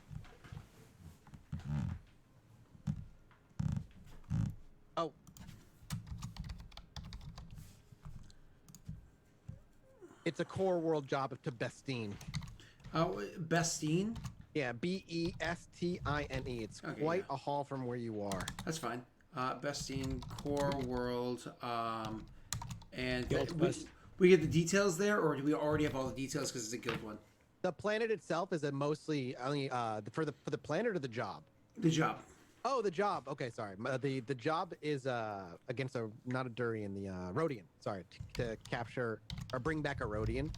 S1: Oh. It's a core world job to Bestine.
S2: Oh, Bestine?
S1: Yeah, Bestine. It's
S2: okay,
S1: quite a haul from where you are.
S2: That's fine. Bestine, core world, and we get the details there, or do we already have all the details because it's a guild one?
S1: The planet itself is mostly only for the planet or the job.
S2: The job.
S1: Oh, the job. Okay, sorry. The job is against not a Durian, the Rhodian. Sorry, to capture or bring back a Rhodian.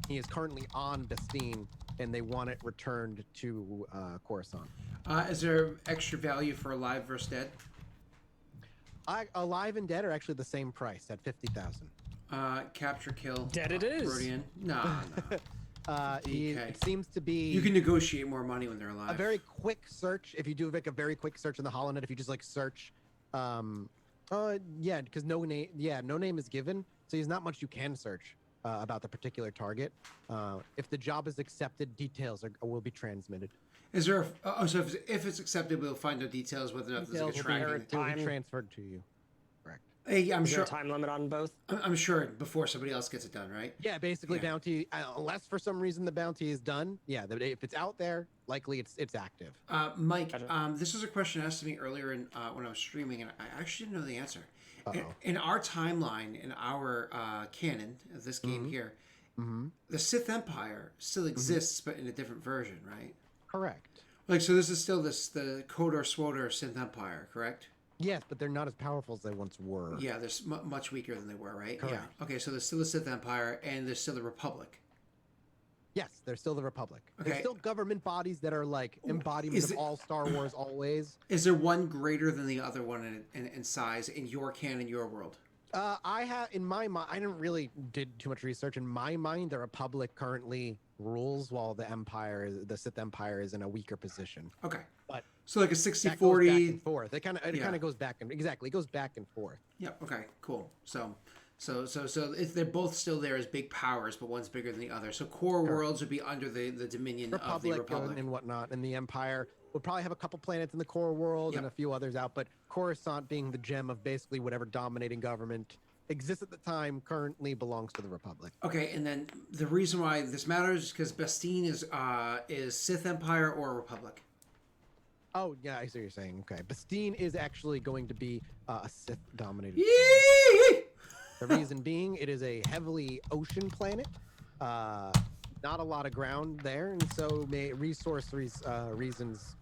S1: He is currently on Bestine, and they want it returned to Coruscant.
S2: Is there extra value for alive versus dead?
S1: Alive and dead are actually the same price at 50,000.
S2: Capture kill.
S3: Dead it is.
S2: Rhodian. No.
S1: It seems to be.
S2: You can negotiate more money when they're alive.
S1: A very quick search. If you do like a very quick search in the HoloNet, if you just like search, yeah, because no name is given, so there's not much you can search about the particular target. If the job is accepted, details will be transmitted.
S2: Is there? So if it's accepted, we'll find out details whether or not there's like a tracking.
S1: Will be transferred to you. Correct.
S2: Hey, I'm sure.
S3: Is there a time limit on both?
S2: I'm sure before somebody else gets it done, right?
S1: Yeah, basically bounty. Unless for some reason the bounty is done, yeah. If it's out there, likely it's active.
S2: Mike, this was a question asked to me earlier when I was streaming, and I actually didn't know the answer. In our timeline, in our canon of this game here, the Sith Empire still exists, but in a different version, right?
S1: Correct.
S2: Like, so this is still the Kodor Swodor Sith Empire, correct?
S1: Yes, but they're not as powerful as they once were.
S2: Yeah, they're much weaker than they were, right?
S1: Correct.
S2: Yeah. Okay, so there's still the Sith Empire, and there's still the Republic.
S1: Yes, they're still the Republic.
S2: Okay.
S1: There's still government bodies that are like embodiments of all Star Wars always.
S2: Is there one greater than the other one in size in your canon, your world?
S1: I have in my mind. I didn't really did too much research. In my mind, the Republic currently rules, while the Sith Empire, is in a weaker position.
S2: Okay,
S1: but
S2: so like a 60-40.
S1: Back and forth. It kind of goes back and exactly. It goes back and forth.
S2: Yeah. Okay. Cool. So they're both still there as big powers, but one's bigger than the other. So core worlds would be under the dominion of the Republic
S1: and whatnot, and the Empire would probably have a couple planets in the core world and a few others out. But Coruscant, being the gem of basically whatever dominating government exists at the time, currently belongs to the Republic.
S2: Okay, and then the reason why this matters is because Bestine is Sith Empire or Republic.
S1: Oh yeah, I see what you're saying. Okay, Bestine is actually going to be a Sith-dominated. The reason being, it is a heavily ocean planet. not a lot of ground there, and so reasons,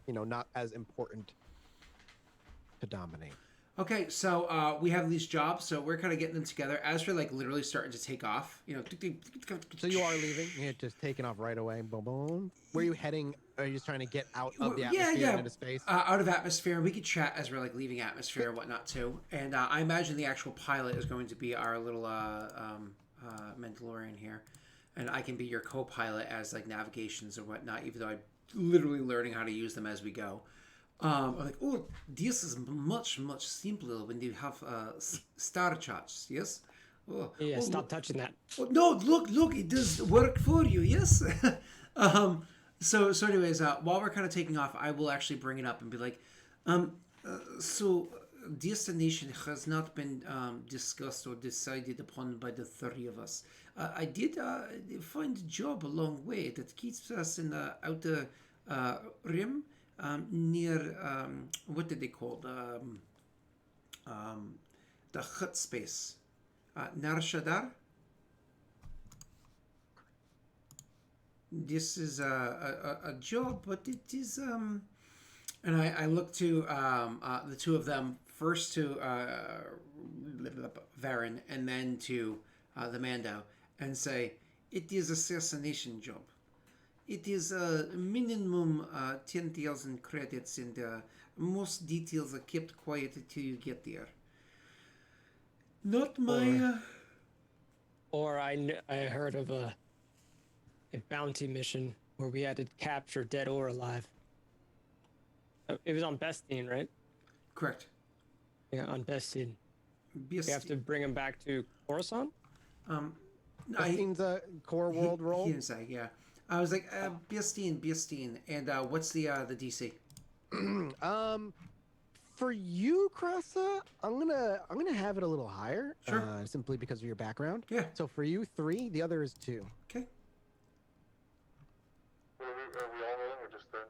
S1: not as important to dominate.
S2: Okay, so we have these jobs, so we're kind of getting them together as we're like literally starting to take off.
S1: So you are leaving? You're just taking off right away. Boom, boom. Where are you heading? Are you just trying to get out of the atmosphere and into space?
S2: Out of atmosphere, and we could chat as we're like leaving atmosphere and whatnot too. And I imagine the actual pilot is going to be our little Mandalorian here, and I can be your co-pilot as like navigations or whatnot. Even though I'm literally learning how to use them as we go. I'm like, oh, this is much simpler when you have star charts. Yes. Oh,
S3: yeah. Stop touching that.
S2: Oh, no, look, it does work for you. Yes. So anyways, while we're kind of taking off, I will actually bring it up and be like, so destination has not been discussed or decided upon by the three of us. I did find a job a long way that keeps us in the outer rim. Near what did they call the hut space? Narshadar. This is a job, but it is and I look to the two of them first to Varen and then to the Mando and say it is assassination job. It is a minimum 10,000 credits, and most details are kept quiet until you get there. Not my.
S3: Or I heard of a bounty mission where we had to capture dead or alive. It was on Bestine, right?
S2: Correct.
S3: Yeah, on Bestine. You have to bring him back to Coruscant?
S1: Bestine's a core world role?
S2: He didn't say, yeah. I was like, Bestine, and what's the DC?
S1: For you, Krasa, I'm gonna have it a little higher.
S2: Sure.
S1: Simply because of your background.
S2: Yeah.
S1: So for you, 3. The other is 2.
S2: Okay.
S4: Are we all rolling or just the?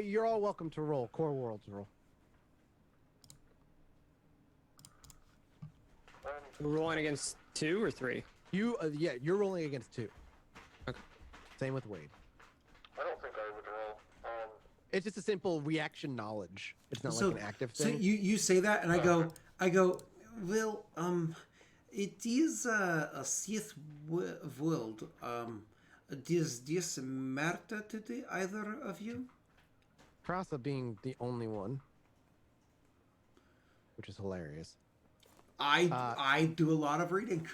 S1: You're all welcome to roll. Core worlds roll.
S3: We're rolling against 2 or 3?
S1: You're rolling against 2.
S3: Okay.
S1: Same with Wade.
S4: I don't think I would roll.
S1: It's just a simple reaction knowledge. It's not like an active thing.
S2: So you say that, and I go, well, it is a Sith world. Does this matter to either of you?
S1: Krasa being the only one, which is hilarious.
S2: I do a lot of reading.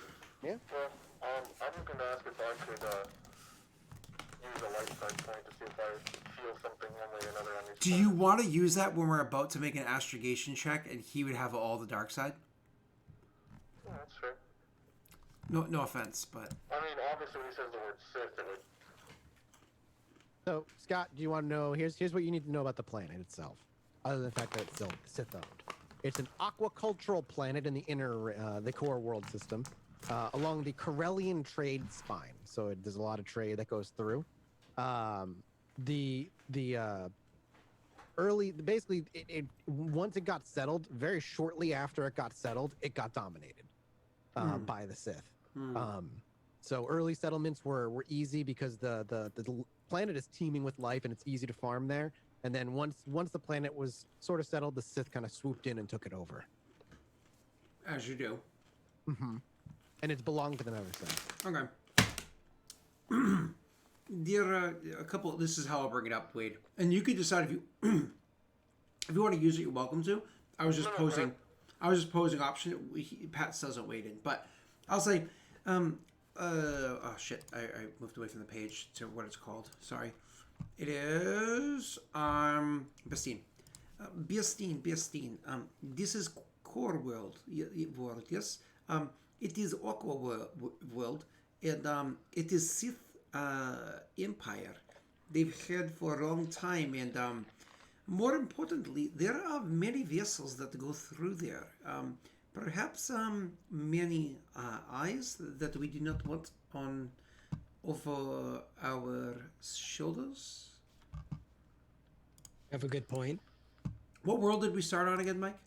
S1: Yeah.
S4: Well, I'm just gonna ask if I could use a light side point to see if I feel something one way or another on these.
S2: Do you want to use that when we're about to make an astrogation check, and he would have all the dark side?
S4: Yeah, that's fair.
S2: No offense, but
S4: I mean, obviously, when he says the word Sith, it would.
S1: So, Scott, do you want to know? Here's what you need to know about the planet itself, other than the fact that it's still Sith-owned. It's an aquacultural planet in the the core world system, along the Corellian trade spine. So there's a lot of trade that goes through. Once it got settled, very shortly after it got settled, it got dominated by the Sith. So early settlements were easy because the planet is teeming with life and it's easy to farm there. And then once the planet was sort of settled, the Sith kind of swooped in and took it over.
S2: As you do.
S1: Mm-hmm. And it's belonged to them ever since.
S2: Okay. There are a couple. This is how I'll bring it up, Wade. And you could decide if you if you want to use it, you're welcome to. I was just posing option. Pat still hasn't weighed in, but I'll say, oh shit, I moved away from the page to what it's called. Sorry. It is Bestine. Bestine. This is core world. Yes. It is aqua world, and it is Sith empire. They've had for a long time, and more importantly, there are many vessels that go through there. Perhaps many eyes that we do not want on over our shoulders.
S3: You have a good point.
S2: What world did we start on again, Mike?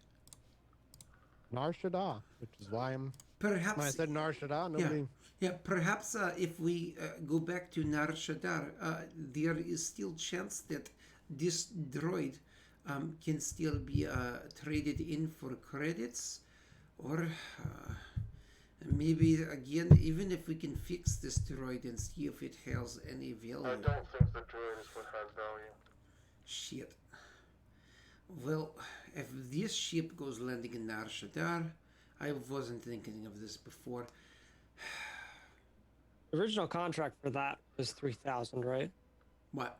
S1: Nar Shaddaa, which is why I'm
S2: Perhaps...
S1: When I said Nar Shaddaa, nobody...
S2: Yeah, perhaps if we go back to Nar Shaddaa, there is still chance that this droid can still be traded in for credits, or maybe again, even if we can fix this droid and see if it has any value.
S4: I don't think the droid is what has value.
S2: Shit. Well, if this ship goes landing in Nar Shaddaa, I wasn't thinking of this before.
S3: The original contract for that was 3,000, right?
S2: What?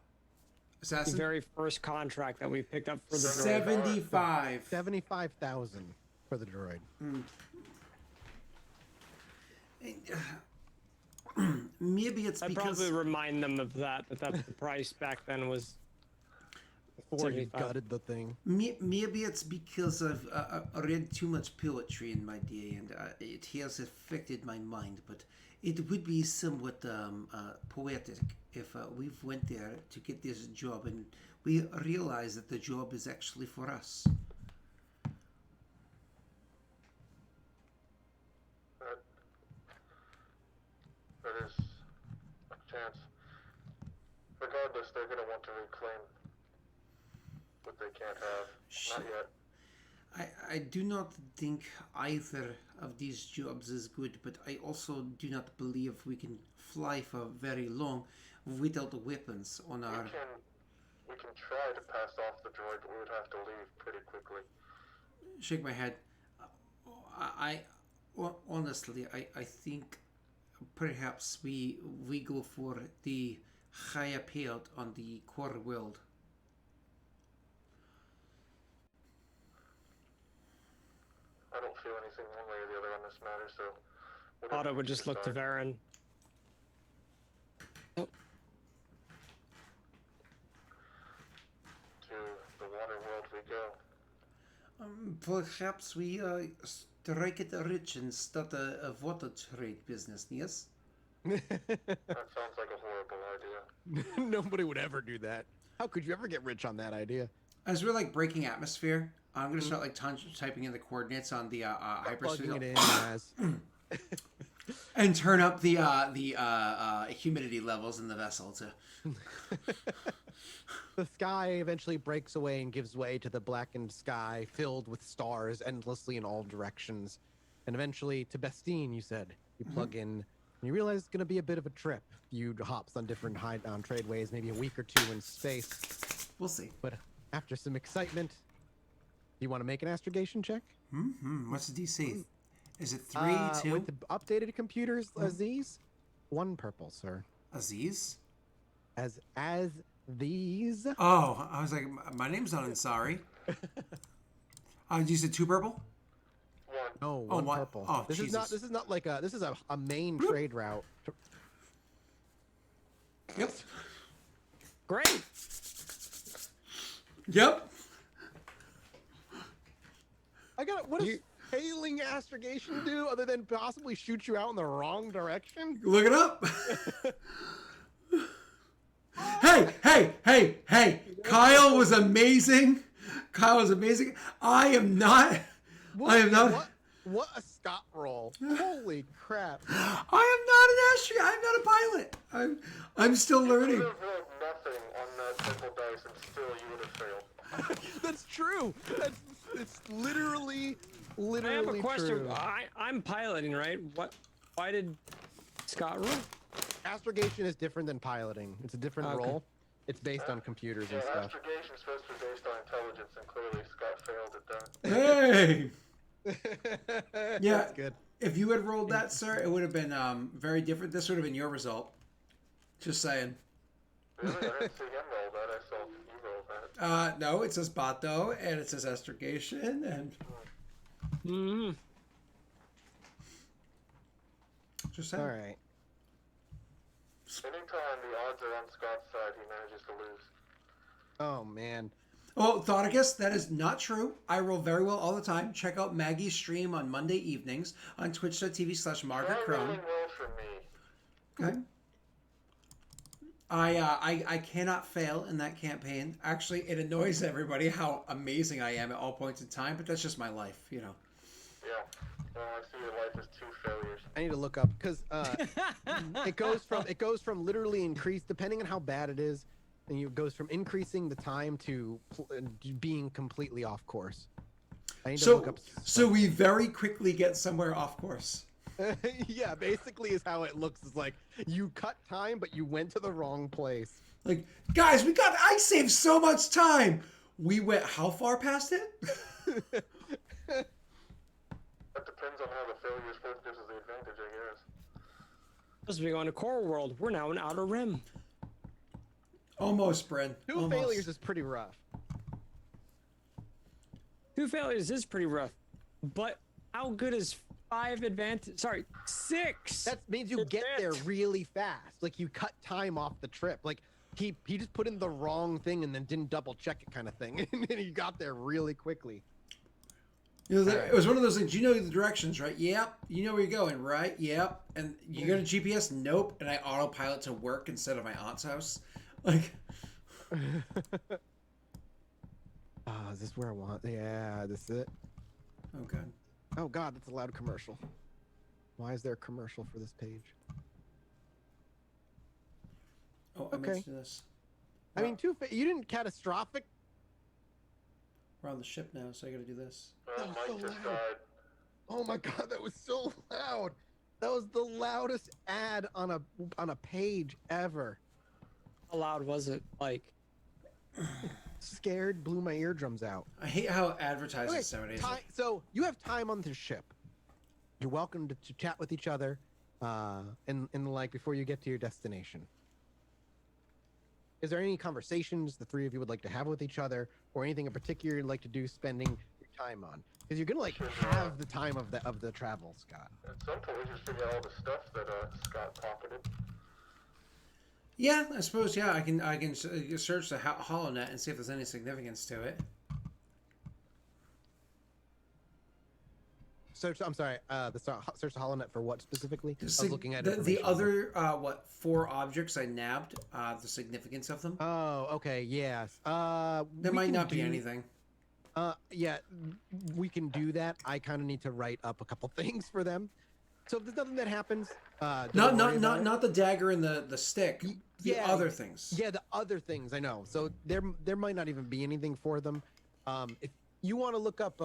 S2: Assassin?
S3: The very first contract that we picked up for the droid.
S2: 75.
S1: 75,000 for the droid.
S2: Maybe it's
S3: I'd
S2: because...
S3: probably remind them of that, but that's the price back then was...
S1: Before you gutted the thing.
S2: Maybe it's because I've read too much poetry in my day, and it has affected my mind, but it would be somewhat poetic if we went there to get this job and we realize that the job is actually for us.
S4: That is a chance. Regardless, they're going to want to reclaim what they can't have. Not yet.
S2: I do not think either of these jobs is good, but I also do not believe we can fly for very long without weapons on our...
S4: We can try to pass off the droid, but we would have to leave pretty quickly.
S2: Shake my head. Honestly, I think perhaps we go for the higher payout on the core world.
S4: I don't feel anything one way or the other on this matter, so...
S3: Otto would just look to Varen.
S4: To the water world we go.
S2: Perhaps we strike it rich and start a water trade business, yes?
S4: That sounds like a horrible idea.
S1: Nobody would ever do that. How could you ever get rich on that idea?
S2: As we're like breaking atmosphere, I'm gonna start like typing in the coordinates on the hyperspace.
S1: Plugging it in as...
S2: and turn up the humidity levels in the vessel to...
S1: The sky eventually breaks away and gives way to the blackened sky filled with stars endlessly in all directions. And eventually to Bestine, you said. You plug in, and you realize it's going to be a bit of a trip. You hops on different high-down tradeways, maybe a week or two in space.
S2: We'll see.
S1: But after some excitement, do you want to make an astrogation check?
S2: What's the DC? Is it 3, 2?
S1: With the updated computers, Aziz, 1 purple, sir.
S2: Aziz?
S1: As these.
S2: Oh, I was like, my name's not Ansari. You said 2 purple?
S1: No, 1 purple.
S2: Oh,
S1: this
S2: Jesus.
S1: is not like a. This is a main trade route.
S2: Yep.
S3: Great.
S2: Yep.
S1: What does hailing astrogation do other than possibly shoot you out in the wrong direction?
S2: Look it up. Hey! Kyle was amazing. I am not.
S1: What a Scott roll! Holy crap!
S2: I am not an astronaut. I'm not a pilot. I'm still learning.
S4: You would have rolled nothing on that purple dice, and still you would have failed.
S1: That's true. It's literally
S3: I have a question.
S1: true.
S3: I'm piloting, right? Why did Scott roll?
S1: Astrogation is different than piloting. It's a different role. It's based on computers and stuff.
S4: Astrogation's supposed to be based on intelligence, and clearly Scott failed at that.
S2: Hey.
S1: Yeah, that's good.
S2: If you had rolled that, sir, it would have been very different. This would have been your result. Just saying.
S4: Really? I didn't see him roll that. I saw you roll that.
S2: No, it says Bato, and it says astrogation, and... Just saying.
S1: All right.
S4: Anytime the odds are on Scott's side, he manages to lose.
S1: Oh, man.
S2: Oh, Thoticus, that is not true. I roll very well all the time. Check out Maggie's stream on Monday evenings on twitch.tv/Margaret
S4: Try
S2: Crone.
S4: rolling well for me.
S2: Okay. I cannot fail in that campaign. Actually, it annoys everybody how amazing I am at all points in time, but that's just my life, you know.
S4: Yeah. I see your life as 2 failures.
S1: I need to look up because it goes from literally increase depending on how bad it is, and it goes from increasing the time to being completely off course. I need to look up.
S2: So we very quickly get somewhere off course.
S1: Yeah, basically is how it looks. It's like you cut time, but you went to the wrong place.
S2: Like, guys, I saved so much time. We went how far past it?
S4: That depends on how the failures work. This is the advantage, I guess.
S3: As we go into Core World, we're now in Outer Rim.
S2: Almost, Bryn.
S1: 2 failures is pretty rough.
S3: 2 failures is pretty rough, but how good is 5 advantage? Sorry, 6.
S1: That means you get there really fast. Like you cut time off the trip. Like he just put in the wrong thing and then didn't double check it, kind of thing, and then he got there really quickly.
S2: You know, it was one of those things. You know the directions, right? Yep. You know where you're going, right? Yep. And you go to GPS? Nope. And I autopilot to work instead of my aunt's house. Like.
S1: Is this where I want? Yeah, this is it.
S2: Oh god.
S1: Oh god, that's a loud commercial. Why is there a commercial for this page?
S2: Oh, I meant to do this.
S1: I mean, you didn't catastrophic.
S2: We're on the ship now, so I gotta do this.
S1: That was so loud. Oh my god, that was so loud. That was the loudest ad on a page ever.
S3: How loud was it? Like,
S1: scared, blew my eardrums out.
S2: I hate how advertising nowadays.
S1: So you have time on the ship. You're welcome to chat with each other, in like before you get to your destination. Is there any conversations the 3 of you would like to have with each other, or anything in particular you'd like to do spending your time on? Because you're gonna like have the time of the travel, Scott.
S4: At some point, we should figure out all the stuff that Scott pocketed.
S2: Yeah, I suppose. Yeah, I can search the HoloNet and see if there's any significance to it.
S1: Search. I'm sorry. Search the HoloNet for what specifically? I was looking at
S2: the other 4 objects I nabbed. The significance of them.
S1: Oh, okay. Yes.
S2: There might not be anything.
S1: Yeah, we can do that. I kind of need to write up a couple things for them. So if there's nothing that happens,
S2: not the dagger and the stick. The other things.
S1: Yeah, the other things. I know. So there might not even be anything for them. If you want to look up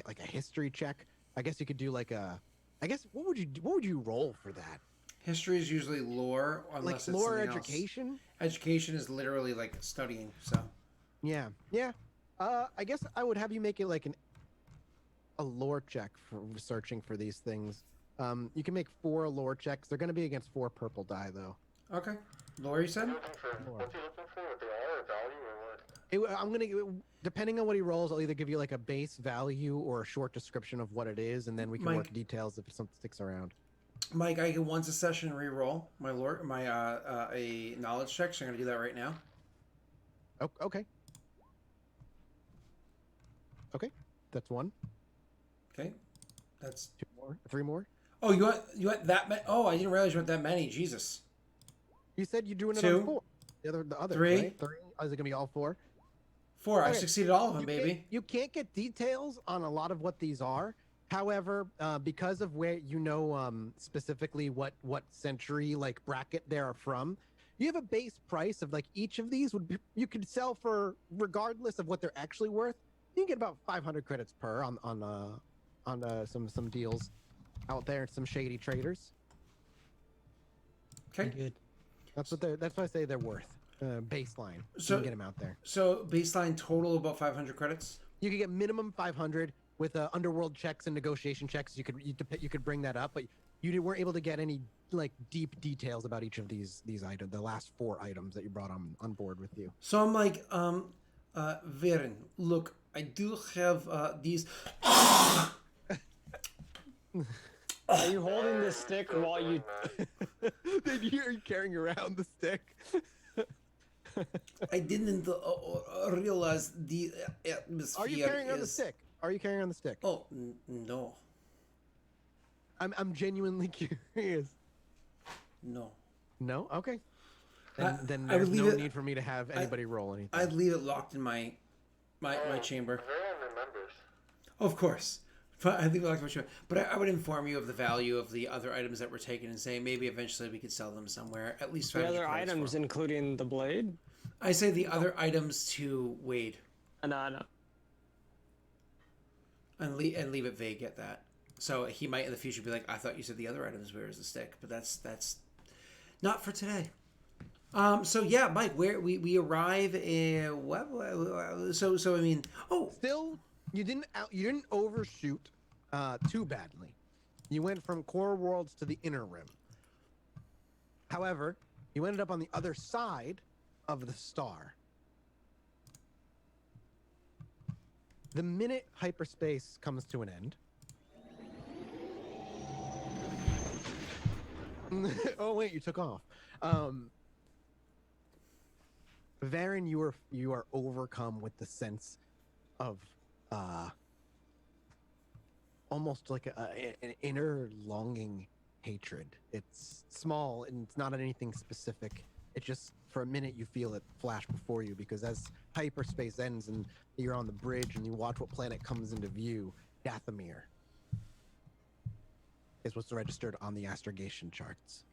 S1: like a history check, I guess you could do like a. I guess what would you roll for that?
S2: History is usually lore, unless
S1: like
S2: it's
S1: lore
S2: education.
S1: Else.
S2: Education is literally like studying. So.
S1: Yeah. I guess I would have you make it like a lore check for searching for these things. You can make 4 lore checks. They're going to be against 4 purple die, though.
S2: Okay. Lore, you said?
S4: What's he looking for? What they are, a value, or what?
S1: I'm going to, depending on what he rolls, I'll either give you like a base value or a short description of what it is, and then we can work details if something sticks around.
S2: Mike, I get once a session re-roll my lore, a knowledge check, so I'm going to do that right now.
S1: Oh, okay. Okay, that's 1.
S2: Okay, that's
S1: 2 more, 3 more.
S2: Oh, you want that many? Oh, I didn't realize you want that many. Jesus.
S1: You said you're doing another 4. The other 3. Right? 3. Oh, is it gonna be all 4?
S2: 4. Okay. I succeeded all of them, baby.
S1: You can't get details on a lot of what these are. However, because of where specifically what century like bracket they are from, you have a base price of like each of these you could sell for, regardless of what they're actually worth. You can get about 500 credits per on some deals out there, some shady traders.
S2: Okay,
S3: good.
S1: That's what I say they're worth. Baseline.
S2: So
S1: you can get them out there.
S2: So baseline total about 500 credits.
S1: You could get minimum 500 with underworld checks and negotiation checks. You could bring that up, but you weren't able to get any like deep details about each of these items. The last 4 items that you brought on board with you.
S2: So I'm like, Varen, look. I do have these.
S3: Are you holding the stick while you?
S1: Did you hear you carrying around the stick?
S2: I didn't realize the atmosphere.
S1: Are you carrying on the stick? Are you carrying on the stick?
S2: Oh no.
S1: I'm genuinely curious.
S2: No.
S1: No. Okay. Then there's no need for me to have anybody roll anything.
S2: I'd leave it locked in my chamber.
S4: Everyone remembers.
S2: Of course. I think we like what you. But I would inform you of the value of the other items that were taken and say maybe eventually we could sell them somewhere. At least
S3: the other items, including the blade.
S2: I say the other items to Wade.
S3: No.
S2: And leave it vague at that. So he might in the future be like, I thought you said the other items. Where is the stick? But that's not for today. So yeah, Mike, where we arrive. So I mean,
S1: still you didn't overshoot too badly. You went from core worlds to the inner rim. However, you ended up on the other side of the star. The minute hyperspace comes to an end. Oh wait, you took off. Varen, you are overcome with the sense of almost like an inner longing hatred. It's small and it's not anything specific. It just, for a minute, you feel it flash before you, because as hyperspace ends and you're on the bridge and you watch what planet comes into view, Dathomir is what's registered on the astrogation charts.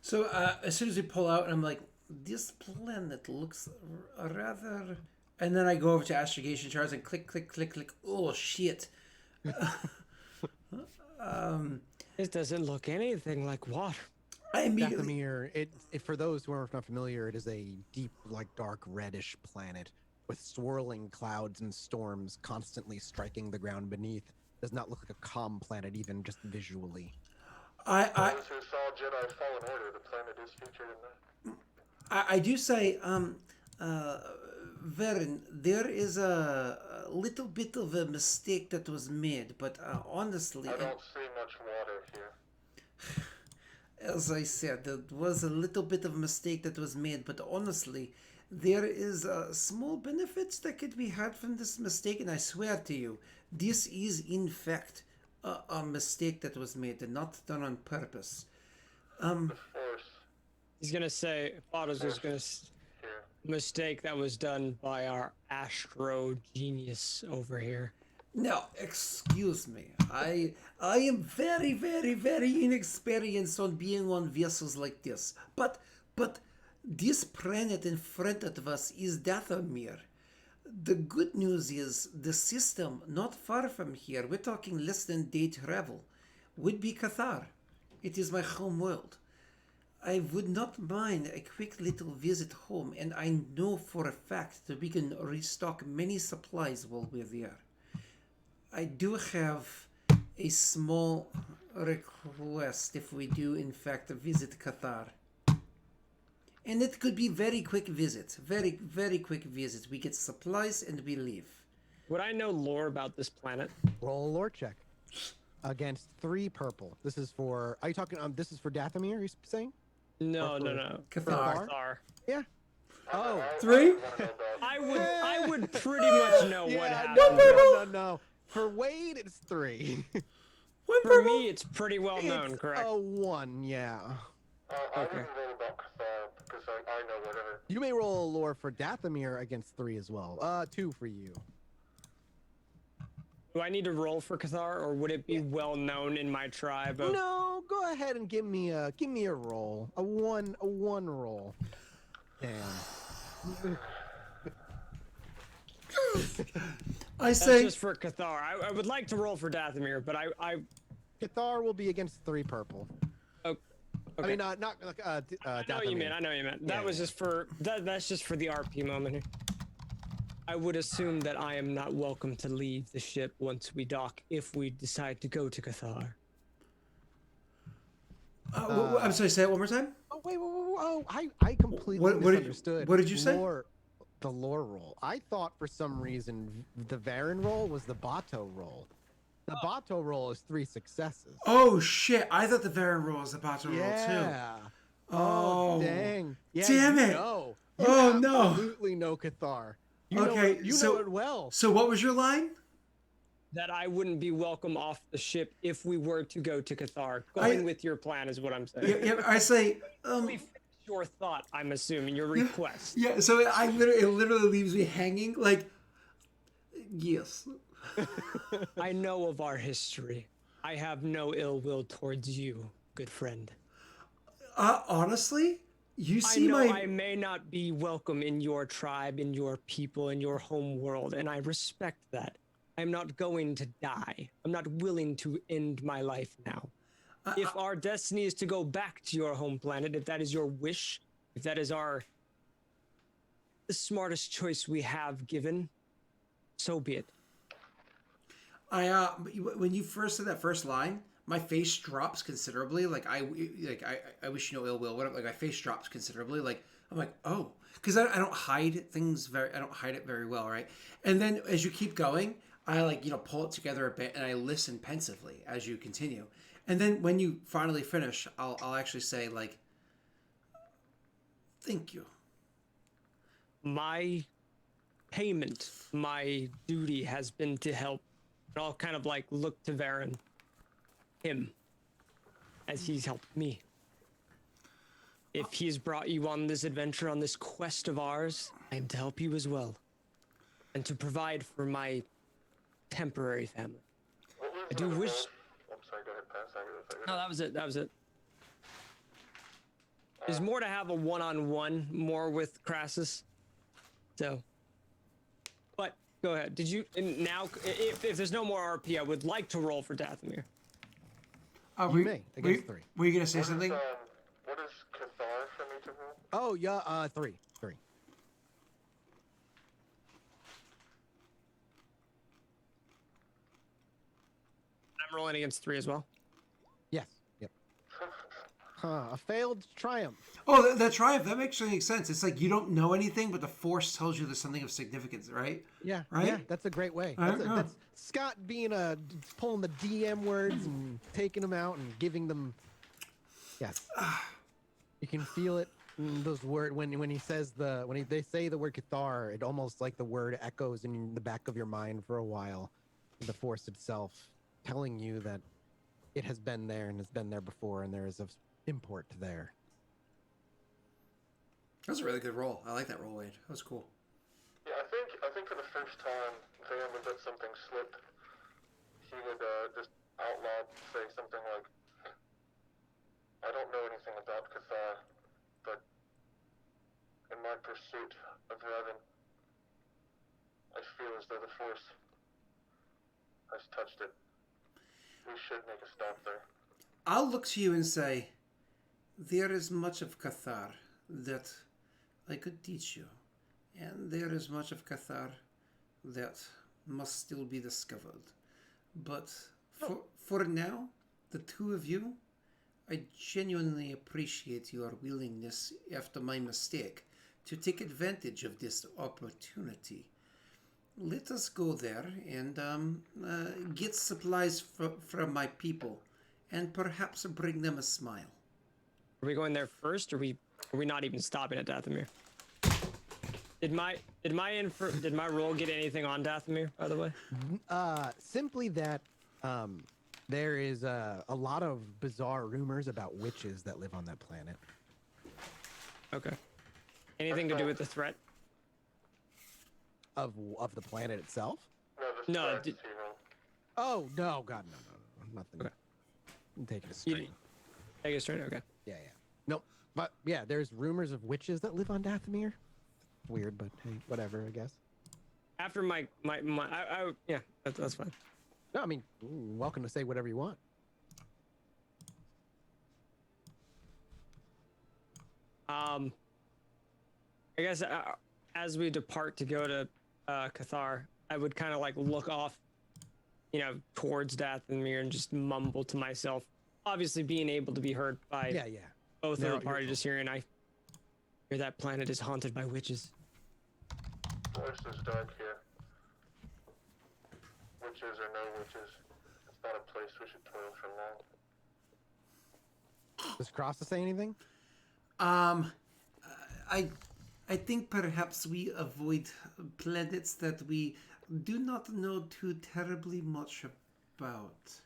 S2: So as soon as we pull out, I'm like, this planet looks rather... And then I go over to astrogation charts and click. Oh, shit.
S3: It doesn't look anything like water.
S2: I immediately...
S1: Dathomir, it for those who are not familiar, it is a deep, like dark reddish planet with swirling clouds and storms constantly striking the ground beneath. Does not look like a calm planet, even just visually.
S4: Those who saw Jedi Fallen Order, the planet is featured in that.
S2: I do say, Varen, there is a little bit of a mistake that was made, but honestly...
S4: I don't see much water here.
S2: As I said, there was a little bit of a mistake that was made, but honestly, there is small benefits that could be had from this mistake, and I swear to you, this is in fact a mistake that was made and not done on purpose.
S3: He's gonna say, Otto's just gonna mistake that was done by our astro genius over here.
S2: Now, excuse me. I am very, very, very inexperienced on being on vessels like this. But this planet in front of us is Dathomir. The good news is the system not far from here, we're talking less than day travel, would be Qatar. It is my home world. I would not mind a quick little visit home, and I know for a fact that we can restock many supplies while we're there. I do have a small request if we do in fact visit Qatar. And it could be very quick visit. Very, very quick visit. We get supplies and we leave.
S3: Would I know lore about this planet?
S1: Roll a lore check. Against 3 purple. This is for... Are you talking... this is for Dathomir, you're saying?
S3: No.
S2: Qatar.
S1: Yeah. Oh.
S2: 3?
S3: I would pretty much know what happened.
S1: No. For Wade, it's 3.
S3: For me, it's pretty well known, correct?
S1: 1, yeah.
S4: I didn't roll about Qatar because I know whatever.
S1: You may roll a lore for Dathomir against 3 as well. 2 for you.
S3: Do I need to roll for Qatar, or would it be well known in my tribe?
S1: No, go ahead and give me a roll. A one roll. Damn.
S3: That's just for Qatar. I would like to roll for Dathomir, but I
S1: Qatar will be against 3 purple.
S3: Okay.
S1: I mean, not
S3: I know what you meant. I know what you meant. That was just for that's just for the RP moment here. I would assume that I am not welcome to leave the ship once we dock if we decide to go to Qatar.
S2: I'm sorry, say it one more time?
S1: Oh, wait. Oh, I completely misunderstood.
S2: What did you say?
S1: The lore roll. I thought for some reason the Varen roll was the Bato roll. The Bato roll is 3 successes.
S2: Oh, shit. I thought the Varen roll was the Bato roll, too.
S1: Yeah.
S2: Oh,
S1: dang. Yeah,
S2: damn it.
S1: No.
S2: Absolutely
S1: know Qatar.
S2: You know
S1: it well.
S2: So what was your line?
S3: That I wouldn't be welcome off the ship if we were to go to Qatar. Going with your plan is what I'm saying.
S2: Yeah, I say...
S3: your thought, I'm assuming, your request.
S2: Yeah, so it literally leaves me hanging, like... Yes.
S3: I know of our history. I have no ill will towards you, good friend.
S2: Honestly, you see
S3: I may not be welcome in your tribe, in your people, in your home world, and I respect that. I'm not going to die. I'm not willing to end my life now. If our destiny is to go back to your home planet, if that is your wish, if that is the smartest choice we have given, so be it.
S2: When you first said that first line, my face drops considerably. I wish you no ill will. Whatever. Like my face drops considerably. Like I'm like, oh, because I don't hide things I don't hide it very well, right? And then as you keep going, I pull it together a bit and I listen pensively as you continue. And then when you finally finish, I'll actually say thank you.
S3: My payment, my duty has been to help. And I'll kind of look to Varen, him, as he's helped me. If he's brought you on this adventure, on this quest of ours, I am to help you as well. And to provide for my temporary family. I do wish...
S4: I'm sorry, go ahead, pass.
S3: No, that was it. There's more to have a one-on-one more with Crassus. So... But, go ahead. Did you... Now, if there's no more RP, I would like to roll for Dathomir.
S1: You may, against 3.
S2: Were you going to say something?
S4: What is Qatar for me to roll?
S1: Oh, yeah, 3.
S3: I'm rolling against 3 as well.
S1: Yes. Yep. A failed triumph.
S2: Oh, that triumph, that makes sense. It's like you don't know anything, but the Force tells you there's something of significance, right?
S1: Yeah.
S2: Right?
S1: Yeah, that's a great way. That's Scott being pulling the DM words and taking them out and giving them... Yes. You can feel it in those words when he says they say the word Qatar, it almost like the word echoes in the back of your mind for a while. The Force itself telling you that it has been there and has been there before, and there is of import there.
S2: That was a really good roll. I like that roll, Wade. That was cool.
S4: Yeah, I think for the first time, Van would let something slip. He would just out loud say something like, I don't know anything about Qatar, but in my pursuit of Revan, I feel as though the Force has touched it. We should make a stop there.
S2: I'll look to you and say, there is much of Qatar that I could teach you, and there is much of Qatar that must still be discovered. But for now, the two of you, I genuinely appreciate your willingness after my mistake to take advantage of this opportunity. Let us go there and get supplies from my people, and perhaps bring them a smile.
S3: Are we going there first, or are we not even stopping at Dathomir? Did my roll get anything on Dathomir, by the way?
S1: Simply that there is a lot of bizarre rumors about witches that live on that planet.
S3: Okay. Anything to do with the threat?
S1: Of the planet itself?
S3: No.
S1: Oh no, God, no, nothing.
S3: Okay.
S1: I'm taking a strain.
S3: Take a strain. Okay.
S1: Yeah. Nope. But yeah, there's rumors of witches that live on Dathomir. Weird, but hey, whatever, I guess.
S3: After yeah, that's fine.
S1: No, I mean, welcome to say whatever you want.
S3: I guess as we depart to go to Qatar, I would kind of look off, towards Dathomir and just mumble to myself. Obviously, being able to be heard by both of the party, just hearing I hear that planet is haunted by witches.
S4: Force is dark here. Witches or no witches, it's not a place we should toil for long.
S1: Does Cross say anything?
S2: I think perhaps we avoid planets that we do not know too terribly much about.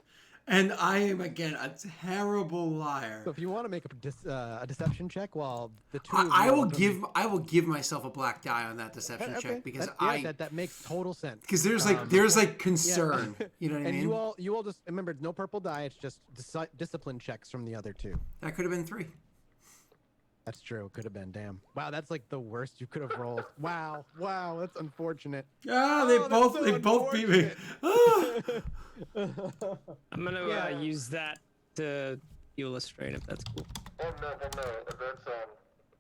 S2: And I am, again, a terrible liar.
S1: So if you want to make a deception check while the two
S2: I will give myself a black die on that deception check because
S1: that makes total sense.
S2: Because there's like concern. Yeah. You know what I mean?
S1: And you all just remember, no purple die, it's just discipline checks from the other two.
S2: That could have been 3.
S1: That's true. Could have been. Damn. Wow, that's like the worst you could have rolled. Wow, that's unfortunate.
S2: They both beat me.
S3: I'm gonna use that to heal a strain if that's cool.
S4: Oh no, that's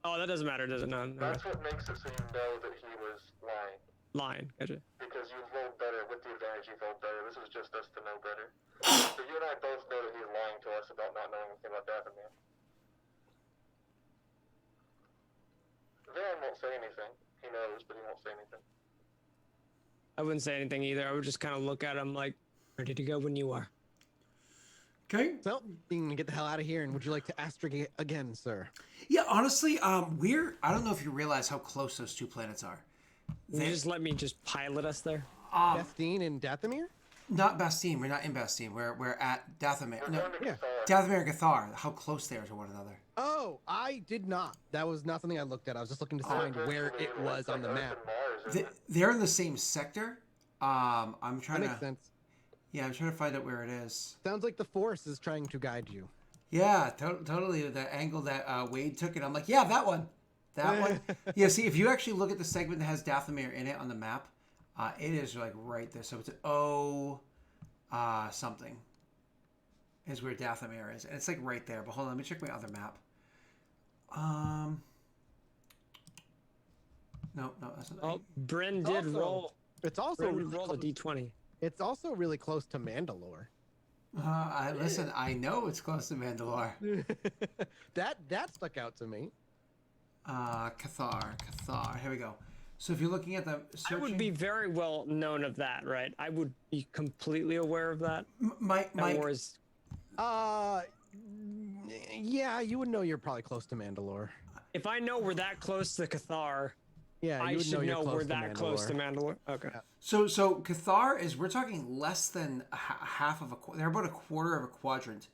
S3: Oh, that doesn't matter, does it? No.
S4: That's what makes it so you know that he was lying.
S3: Lying, gotcha.
S4: Because you rolled better with the advantage. You rolled better. This was just us to know better. So you and I both know that he's lying to us about not knowing anything about Dathomir. Van won't say anything. He knows, but he won't say anything.
S3: I wouldn't say anything either. I would just kind of look at him like, ready to go when you are.
S2: Okay.
S1: So, you can get the hell out of here, and would you like to astrogate again, sir?
S2: Yeah, honestly, I don't know if you realize how close those 2 planets are.
S3: They just let me just pilot us there.
S1: Bastine and Dathomir?
S2: Not Bastine. We're not in Bastine. We're at Dathomir.
S4: No,
S2: Dathomir and Qatar. How close they are to one another.
S1: Oh, I did not. That was not something I looked at. I was just looking to find where it was on the map.
S2: They're in the same sector. I'm trying
S1: that makes sense.
S2: Yeah, I'm trying to find out where it is.
S1: Sounds like the Force is trying to guide you.
S2: Yeah, totally. The angle that Wade took it, I'm like, yeah, that one. That one. Yeah, see, if you actually look at the segment that has Dathomir in it on the map, it is like right there. So it's O something is where Dathomir is. And it's like right there. But hold on, let me check my other map. No, that's not.
S3: Oh, Bryn did roll.
S1: It's also
S3: rolled a d20.
S1: It's also really close to Mandalore.
S2: Listen, I know it's close to Mandalore.
S1: that stuck out to me.
S2: Qatar. Here we go. So if you're looking at the searching...
S3: I would be very well known of that, right? I would be completely aware of that.
S1: Yeah, you would know you're probably close to Mandalore.
S3: If I know we're that close to Qatar,
S1: yeah,
S3: I should know we're that close to Mandalore. Okay.
S2: So Qatar is, we're talking less than half of a, they're about a quarter of a quadrant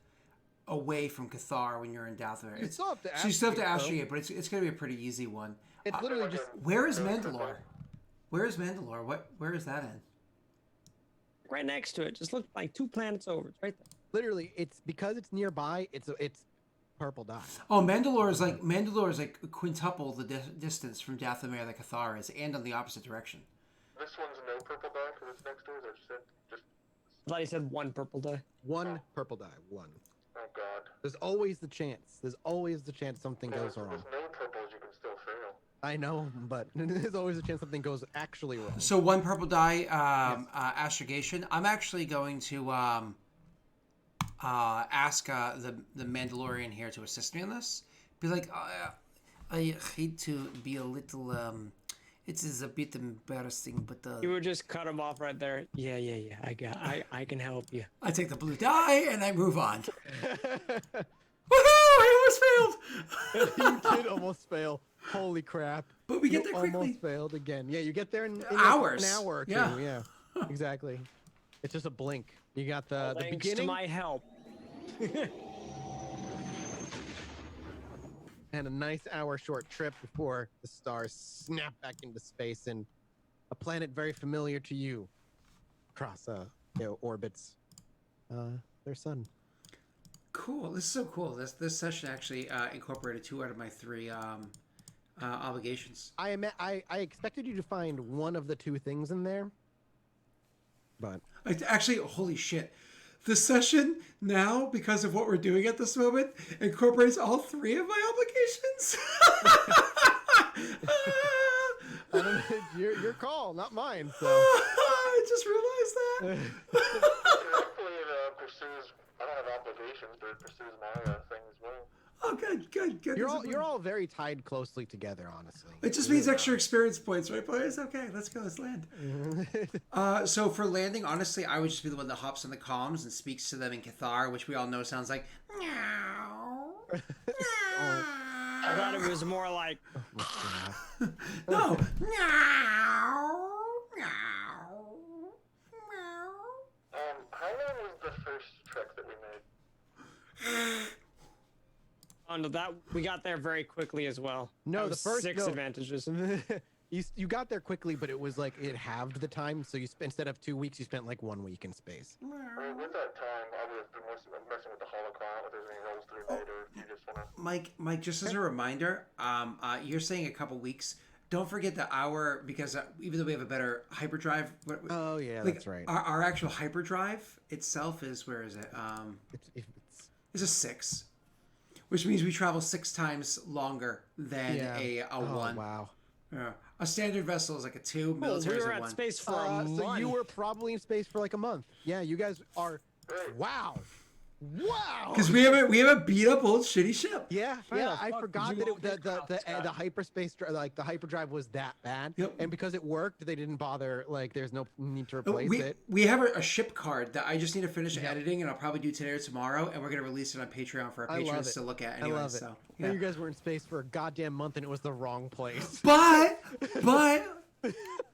S2: away from Qatar when you're in Dathomir.
S1: You still have to
S2: so you still have to astrogate, but it's going to be a pretty easy one.
S1: It's literally just...
S2: Where is Mandalore? Where is Mandalore? Where is that in?
S3: Right next to it. Just look like 2 planets over. It's right there.
S1: Literally, it's because it's nearby. It's purple dye.
S2: Oh, Mandalore is like quintuple the distance from Dathomir that Qatar is, and on the opposite direction.
S4: This one's no purple dye because it's next door. Is that what you said? Just...
S3: I thought you said 1 purple dye.
S1: 1 purple dye. 1.
S4: Oh God.
S1: There's always the chance. Something goes wrong.
S4: With no purples, you can still fail.
S1: I know, but there's always a chance something goes actually wrong.
S2: So 1 purple dye astrogation. I'm actually going to ask the Mandalorian here to assist me on this. Be like, I hate to be a little. It is a bit embarrassing, but
S3: you would just cut him off right there. Yeah. I can help you.
S2: I take the blue die and I move on. Woohoo! I almost failed.
S1: You did almost fail. Holy crap!
S2: But we get there quickly.
S1: Almost failed again. Yeah, you get there in
S2: hours.
S1: Like an hour or 2. Yeah, exactly. It's just a blink. You got the
S3: Thanks
S1: beginning.
S3: to my help.
S1: And a nice hour-short trip before the stars snap back into space and a planet very familiar to you across orbits their sun.
S2: Cool. This is so cool. This session actually incorporated 2 out of my 3 obligations.
S1: I expected you to find one of the 2 things in there, but
S2: actually, holy shit. The session now, because of what we're doing at this moment, incorporates all 3 of my obligations.
S1: I don't know, your call, not mine. So
S2: I just realized that.
S4: Hopefully it pursues. I don't have obligations, but it pursues my thing as well.
S2: Oh, good.
S1: You're all very tied closely together, honestly.
S2: It just means extra experience points, right, boys? Okay, let's go. Let's land. So for landing, honestly, I would just be the one that hops on the comms and speaks to them in Qatar, which we all know sounds like meow.
S3: I thought it was more like
S2: no.
S4: How long was the first trek that
S3: Oh no, that we got there very quickly as well.
S1: No, the first
S3: six advantages.
S1: You got there quickly, but it was like it halved the time. So you spent, instead of 2 weeks, you spent like 1 week in space.
S4: With that time, I would have been messing with the holocron if there's any rolls to be made, or if you just wanna.
S2: Mike, just as a reminder, you're saying a couple weeks. Don't forget the hour, because even though we have a better hyperdrive.
S1: Oh yeah,
S2: like,
S1: that's right.
S2: Our actual hyperdrive itself is, where is it? It's a 6. Which means we travel 6 times longer than a 1.
S1: Wow.
S2: Yeah. A standard vessel is like a 2. Military
S3: we were
S2: is a
S3: at
S2: 1.
S3: space for a month.
S1: So you were probably in space for like a month. Yeah, you guys are. Wow. Wow.
S2: Because we have a beat up old shitty ship.
S1: Yeah, I forgot
S3: did you
S1: that
S3: all get
S1: the hyperspace, like the hyperdrive, was that bad.
S2: Yep.
S1: And because it worked, they didn't bother. Like, there's no need to replace it.
S2: We have a ship card that I just need to finish editing, and I'll probably do today or tomorrow, and we're gonna release it on Patreon for our patrons to look at. Anyway,
S1: I love it.
S2: So
S1: Yeah.
S2: yeah.
S1: You guys were in space for a goddamn month, and it was the wrong place.
S2: But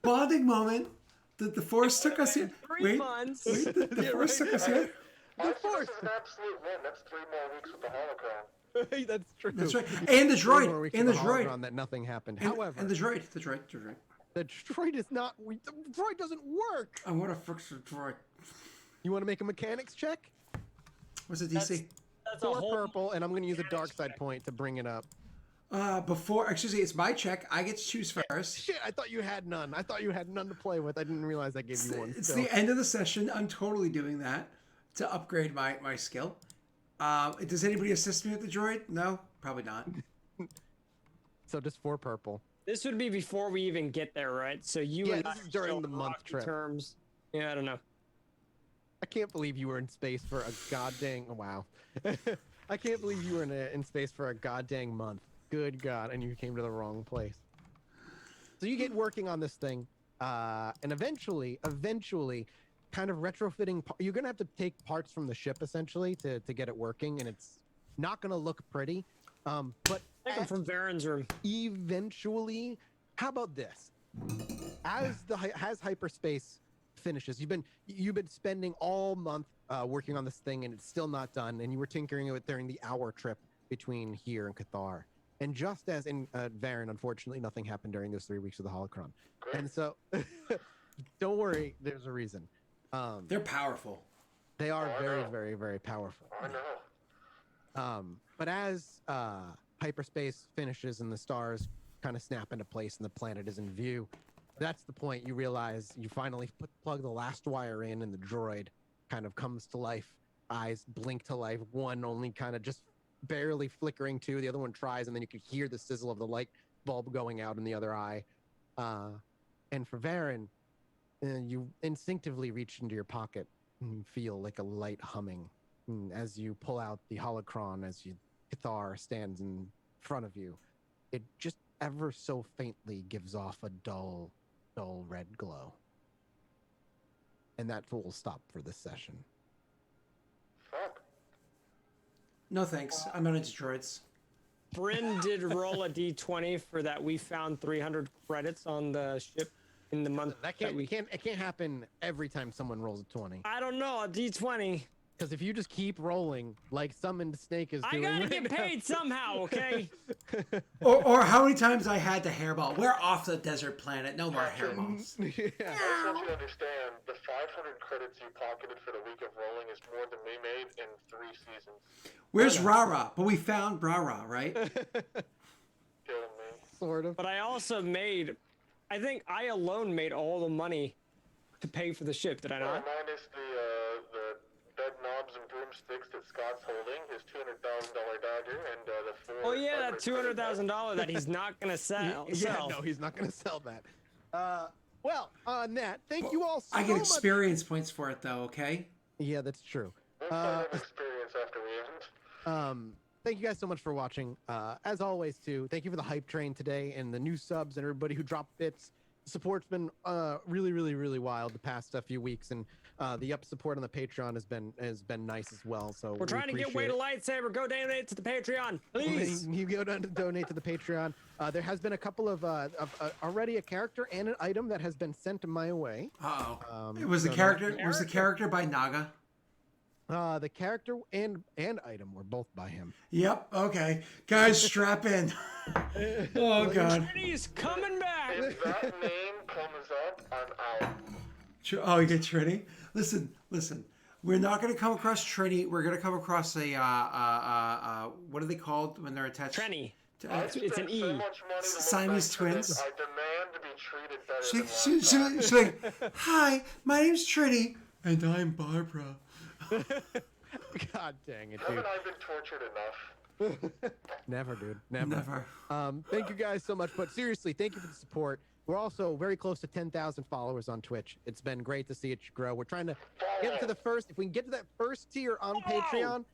S2: bonding moment. The Force took us here.
S3: 3 months.
S2: The Force took us here.
S4: I think this is an absolute win. That's 3 more weeks with the holocron.
S1: That's true.
S2: That's right. And the
S1: Three more
S2: droid.
S1: weeks
S2: And
S1: with
S2: the
S1: holocron
S2: droid.
S1: that nothing happened.
S2: And,
S1: However,
S2: and the droid. The droid.
S1: the droid is not. The droid doesn't work.
S2: I want to fix the droid.
S1: You want to make a mechanics check?
S2: What's the DC?
S3: That's a
S1: 4
S3: whole
S1: purple, and I'm going to use a dark side point to bring it up.
S2: Excuse me, it's my check. I get to choose first.
S1: Shit, I thought you had none. I thought you had none to play with. I didn't realize I gave you one.
S2: It's
S1: So.
S2: the end of the session. I'm totally doing that to upgrade my skill. Does anybody assist me with the droid? No, probably not.
S1: So just 4 purple.
S3: This would be before we even get there, right? So you
S1: Yeah,
S3: and
S1: this
S3: I
S1: is during
S3: still
S1: the
S3: on
S1: month
S3: rocky
S1: trip.
S3: terms. Yeah, I don't know.
S1: I can't believe you were in space for a goddamn wow. I can't believe you were in space for a goddamn month. Good God, and you came to the wrong place. So you get working on this thing, and eventually, kind of retrofitting. You're gonna have to take parts from the ship essentially to get it working, and it's not gonna look pretty. But
S3: Take them from Varen's room.
S1: eventually, how about this? As hyperspace finishes, you've been spending all month working on this thing, and it's still not done. And you were tinkering with it during the hour trip between here and Qatar. And just as in Varen, unfortunately, nothing happened during those 3 weeks of the holocron. And so, don't worry, there's a reason.
S2: They're powerful.
S1: They are very, very, very powerful.
S4: I know.
S1: But as hyperspace finishes and the stars kind of snap into place and the planet is in view, that's the point you realize you finally plug the last wire in, and the droid kind of comes to life. Eyes blink to life. One only kind of just barely flickering to, the other one tries, and then you can hear the sizzle of the light bulb going out in the other eye. And for Varen, you instinctively reach into your pocket and feel like a light humming as you pull out the holocron. As Qatar stands in front of you, it just ever so faintly gives off a dull red glow, and that will stop for this session.
S4: Fuck.
S2: No thanks. I'm not into droids.
S3: Bryn did roll a d20 for that. We found 300 credits on the ship in the month.
S1: It can't happen every time someone rolls a 20.
S3: I don't know, a d20.
S1: Because if you just keep rolling like Summoned Snake is doing,
S3: I gotta get paid somehow, okay?
S2: or how many times I had to hairball. We're off the desert planet. No more hairballs.
S4: I just want you to understand, the 500 credits you pocketed for the week of rolling is more than we made in 3 seasons.
S2: Where's Rara? But we found Rara, right?
S4: Killing me.
S1: Sort of.
S3: But I also I think I alone made all the money to pay for the ship, did I not?
S4: Minus the bed knobs and broomsticks that Scott's holding, his $200,000 dagger, and the 4.
S3: Oh yeah, that $200,000 that he's not gonna sell.
S1: Yeah, no, he's not going to sell that. Well, on that, thank you all so
S2: I get
S1: much.
S2: experience points for it, though, okay?
S1: Yeah, that's true.
S4: We'll find an experience after we end.
S1: Thank you guys so much for watching. As always, too, thank you for the hype train today and the new subs and everybody who dropped bits. The support's been really, really, really wild the past few weeks, and the up support on the Patreon has been nice as well. So
S3: We're trying to get Wade a lightsaber. Go donate to the Patreon, please.
S1: You go down to donate to the Patreon. There has been a couple of already a character and an item that has been sent my way.
S2: Was the character by Naga?
S1: The character and item were both by him.
S2: Yep. Okay, guys, strap in. Oh God.
S3: He's coming back.
S4: If that name comes up, I'm out.
S2: Oh, you get Trini? Listen. We're not going to come across Trini. We're going to come across a what are they called when they're attached?
S3: Trini. It's an E.
S4: So much money to
S2: Siamese twins.
S4: I demand to be treated better
S2: She's like, hi, my name's Trini, and I'm Barbara.
S1: God dang it, dude.
S4: Haven't I been tortured enough?
S1: Never, dude. Never.
S2: Never.
S1: Thank you guys so much. But seriously, thank you for the support. We're also very close to 10,000 followers on Twitch. It's been great to see it grow. We're trying to get to the first. If we can get to that first tier on Patreon,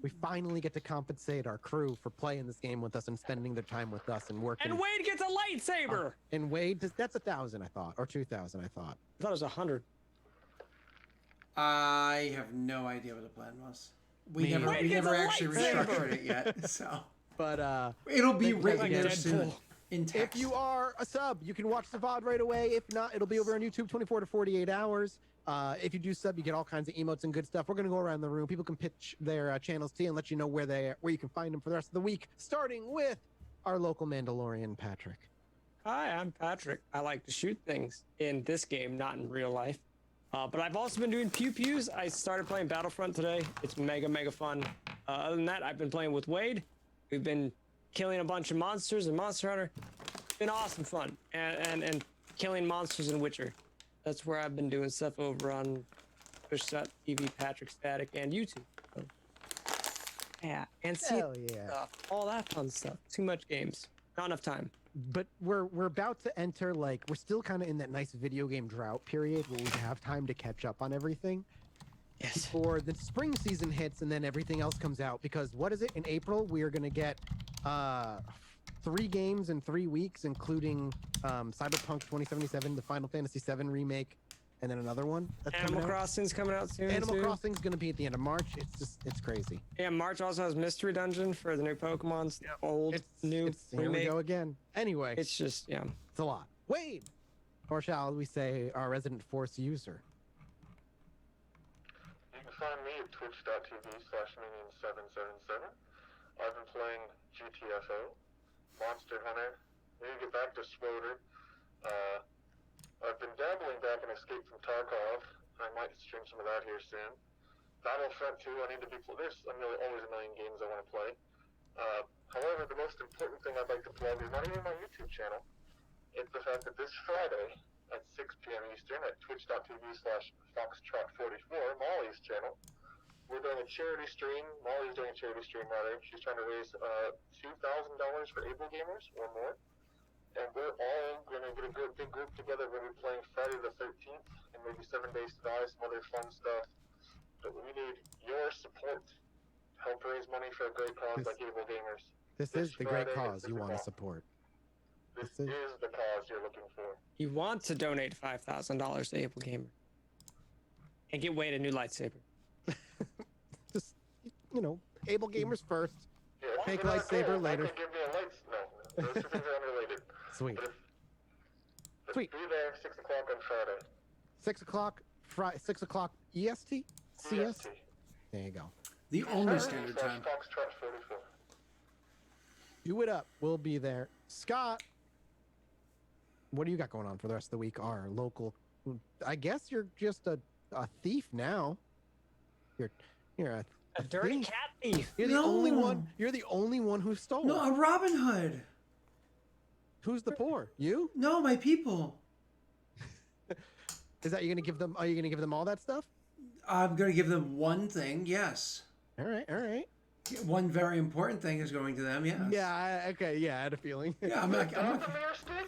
S1: we finally get to compensate our crew for playing this game with us and spending their time with us and working.
S3: And Wade gets a lightsaber.
S1: And Wade, that's 1,000, I thought, or 2,000, I thought.
S3: I thought it was 100.
S2: I have no idea what the plan was. We
S1: Me
S2: never
S3: either.
S2: actually restructured it yet. So,
S1: But
S2: it'll be
S1: thank you
S2: written
S1: guys
S2: there
S1: again.
S2: soon. In text.
S1: If you are a sub, you can watch the VOD right away. If not, it'll be over on YouTube 24 to 48 hours. If you do sub, you get all kinds of emotes and good stuff. We're gonna go around the room. People can pitch their channels to you and let you know where you can find them for the rest of the week. Starting with our local Mandalorian, Patrick.
S3: Hi, I'm Patrick. I like to shoot things in this game, not in real life. But I've also been doing pew-pews. I started playing Battlefront today. It's mega fun. Other than that, I've been playing with Wade. We've been killing a bunch of monsters in Monster Hunter. It's been awesome fun. And killing monsters in Witcher. That's where I've been doing stuff over on Twitch.tv, Patrick Static, and YouTube. So, yeah, and see
S1: Hell yeah.
S3: stuff, all that fun stuff. Too much games. Not enough time.
S1: But we're about to enter, like, we're still kind of in that nice video game drought period where we have time to catch up on everything.
S3: Yes.
S1: Before the spring season hits and then everything else comes out. Because what is it? In April, we are going to get 3 games in 3 weeks, including Cyberpunk 2077, the Final Fantasy VII remake, and then another one. That's
S3: Animal Crossing's coming out soon.
S1: Animal
S3: too.
S1: Crossing's going to be at the end of March. It's crazy.
S3: Yeah, March also has Mystery Dungeon for the new Pokemon's old, new
S1: Here we
S3: remake.
S1: go again. Anyway,
S3: It's just, yeah.
S1: it's a lot. Wade, or shall we say our resident Force user.
S4: You can find me at twitch.tv/minion777. I've been playing GTFO, Monster Hunter. Need to get back to Swoder. I've been dabbling back in Escape from Tarkov. I might stream some of that here soon. Battlefront 2, I need to be... There's always a million games I want to play. However, the most important thing I'd like to plug is not even my YouTube channel. It's the fact that this Friday at 6 p.m. Eastern at twitch.tv/foxtrot44, Molly's channel, we're doing a charity stream. Molly's doing a charity stream, rather. She's trying to raise $2,000 for able gamers or more. And we're all going to get a good big group together. We're going to be playing Friday the 13th and maybe 7 Days to Die, some other fun stuff. But we need your support to help raise money for a great cause like Able Gamers.
S1: This is the great
S4: Friday
S1: cause
S4: at
S1: you
S4: 6
S1: want to
S4: o'clock.
S1: support.
S4: This is the cause you're looking for.
S3: You want to donate $5,000 to Able Gamer. And get Wade a new lightsaber.
S1: Just, Able Gamers first.
S4: Yeah, if
S1: Fake
S4: you're not
S1: lightsaber
S4: cool,
S1: later.
S4: I can give you a lights. No, those two things are unrelated.
S1: Sweet.
S4: But
S1: Sweet.
S4: be there 6 o'clock on Friday.
S1: 6 o'clock, 6 o'clock EST? CS?
S4: EST.
S1: There you go.
S2: The only standard time.
S4: Foxtrot 44.
S1: Do it up. We'll be there. Scott, what do you got going on for the rest of the week? Our local, I guess you're just a thief now. You're a
S3: dirty
S1: thief.
S3: cat thief.
S1: You're the only one. You're the only one who stole.
S2: No, a Robin Hood.
S1: Who's the poor? You?
S2: No, my people.
S1: Is that you gonna give them? Are you gonna give them all that stuff?
S2: I'm going to give them one thing, yes.
S1: All right.
S2: One very important thing is going to them, yes.
S1: Yeah. Okay. Yeah. I had a feeling.
S2: Yeah, I'm not.
S4: Dathomir stick?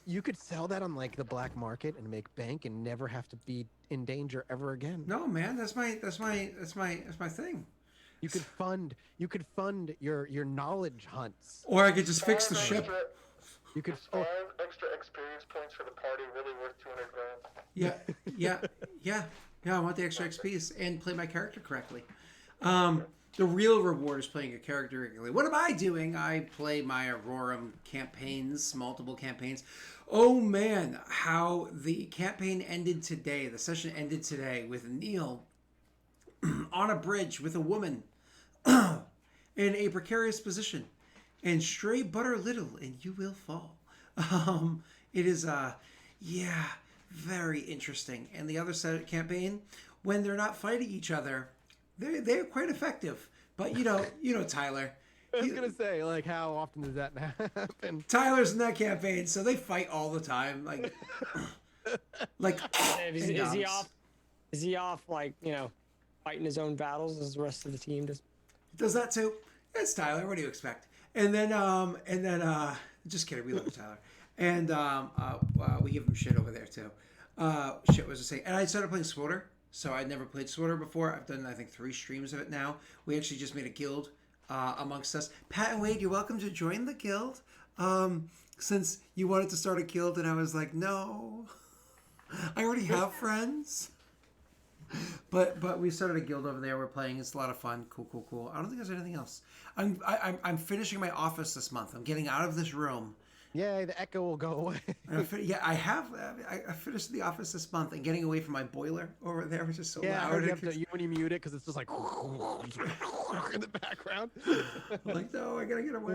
S1: You could sell that on like the black market and make bank and never have to be in danger ever again.
S2: No, man, that's my thing.
S1: You could fund your knowledge hunts.
S2: Or I could just fix the ship.
S1: You could.
S4: Is 5 extra experience points for the party really worth 200 grand?
S2: Yeah. I want the extra XPs and play my character correctly. The real reward is playing a character regularly. What am I doing? I play my Aurorum campaigns, multiple campaigns. Oh man, how the campaign ended today. The session ended today with Neil on a bridge with a woman in a precarious position. And stray butter little and you will fall. It is, very interesting. And the other side of the campaign, when they're not fighting each other, they're quite effective. But you know Tyler.
S1: I was gonna say, like, how often does that happen?
S2: Tyler's in that campaign, so they fight all the time. Like,
S3: is he off? Like, fighting his own battles as the rest of the team does?
S2: Does that too? It's Tyler. What do you expect? And then, just kidding. We love Tyler. And we give him shit over there too. Shit was to say. And I started playing Swoter. So I'd never played Swoter before. I've done, I think, 3 streams of it now. We actually just made a guild amongst us. Pat and Wade, you're welcome to join the guild. Since you wanted to start a guild, and I was like, no, I already have friends. But we started a guild over there. We're playing. It's a lot of fun. Cool. I don't think there's anything else. I'm finishing my office this month. I'm getting out of this room.
S1: Yay, the echo will go away.
S2: I finished the office this month and getting away from my boiler over there, which is so loud.
S1: When you mute it, because it's just like in the background.
S2: Like, no, I gotta get away.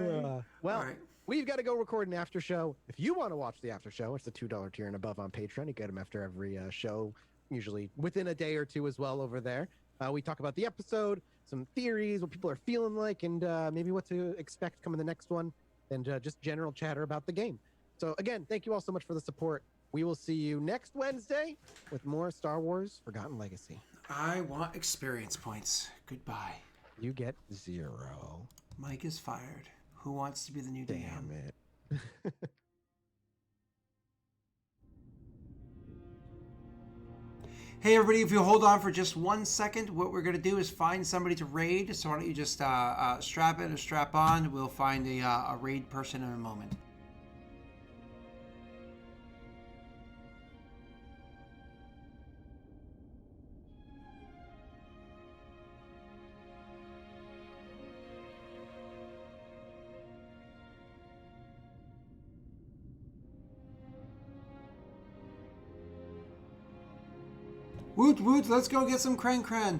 S1: Well, right. We've got to go record an after show. If you want to watch the after show, it's the $2 tier and above on Patreon. You get them after every show, usually within a day or two as well over there. We talk about the episode, some theories, what people are feeling like, and maybe what to expect coming the next one. And just general chatter about the game. So again, thank you all so much for the support. We will see you next Wednesday with more Star Wars Forgotten Legacy.
S2: I want experience points. Goodbye.
S1: You get 0.
S2: Mike is fired. Who wants to be the new DM?
S1: Damn it.
S2: Hey everybody, if you hold on for just 1 second, what we're going to do is find somebody to raid. So why don't you just strap in or strap on. We'll find a raid person in a moment. Woot woot, let's go get some Kren Kren.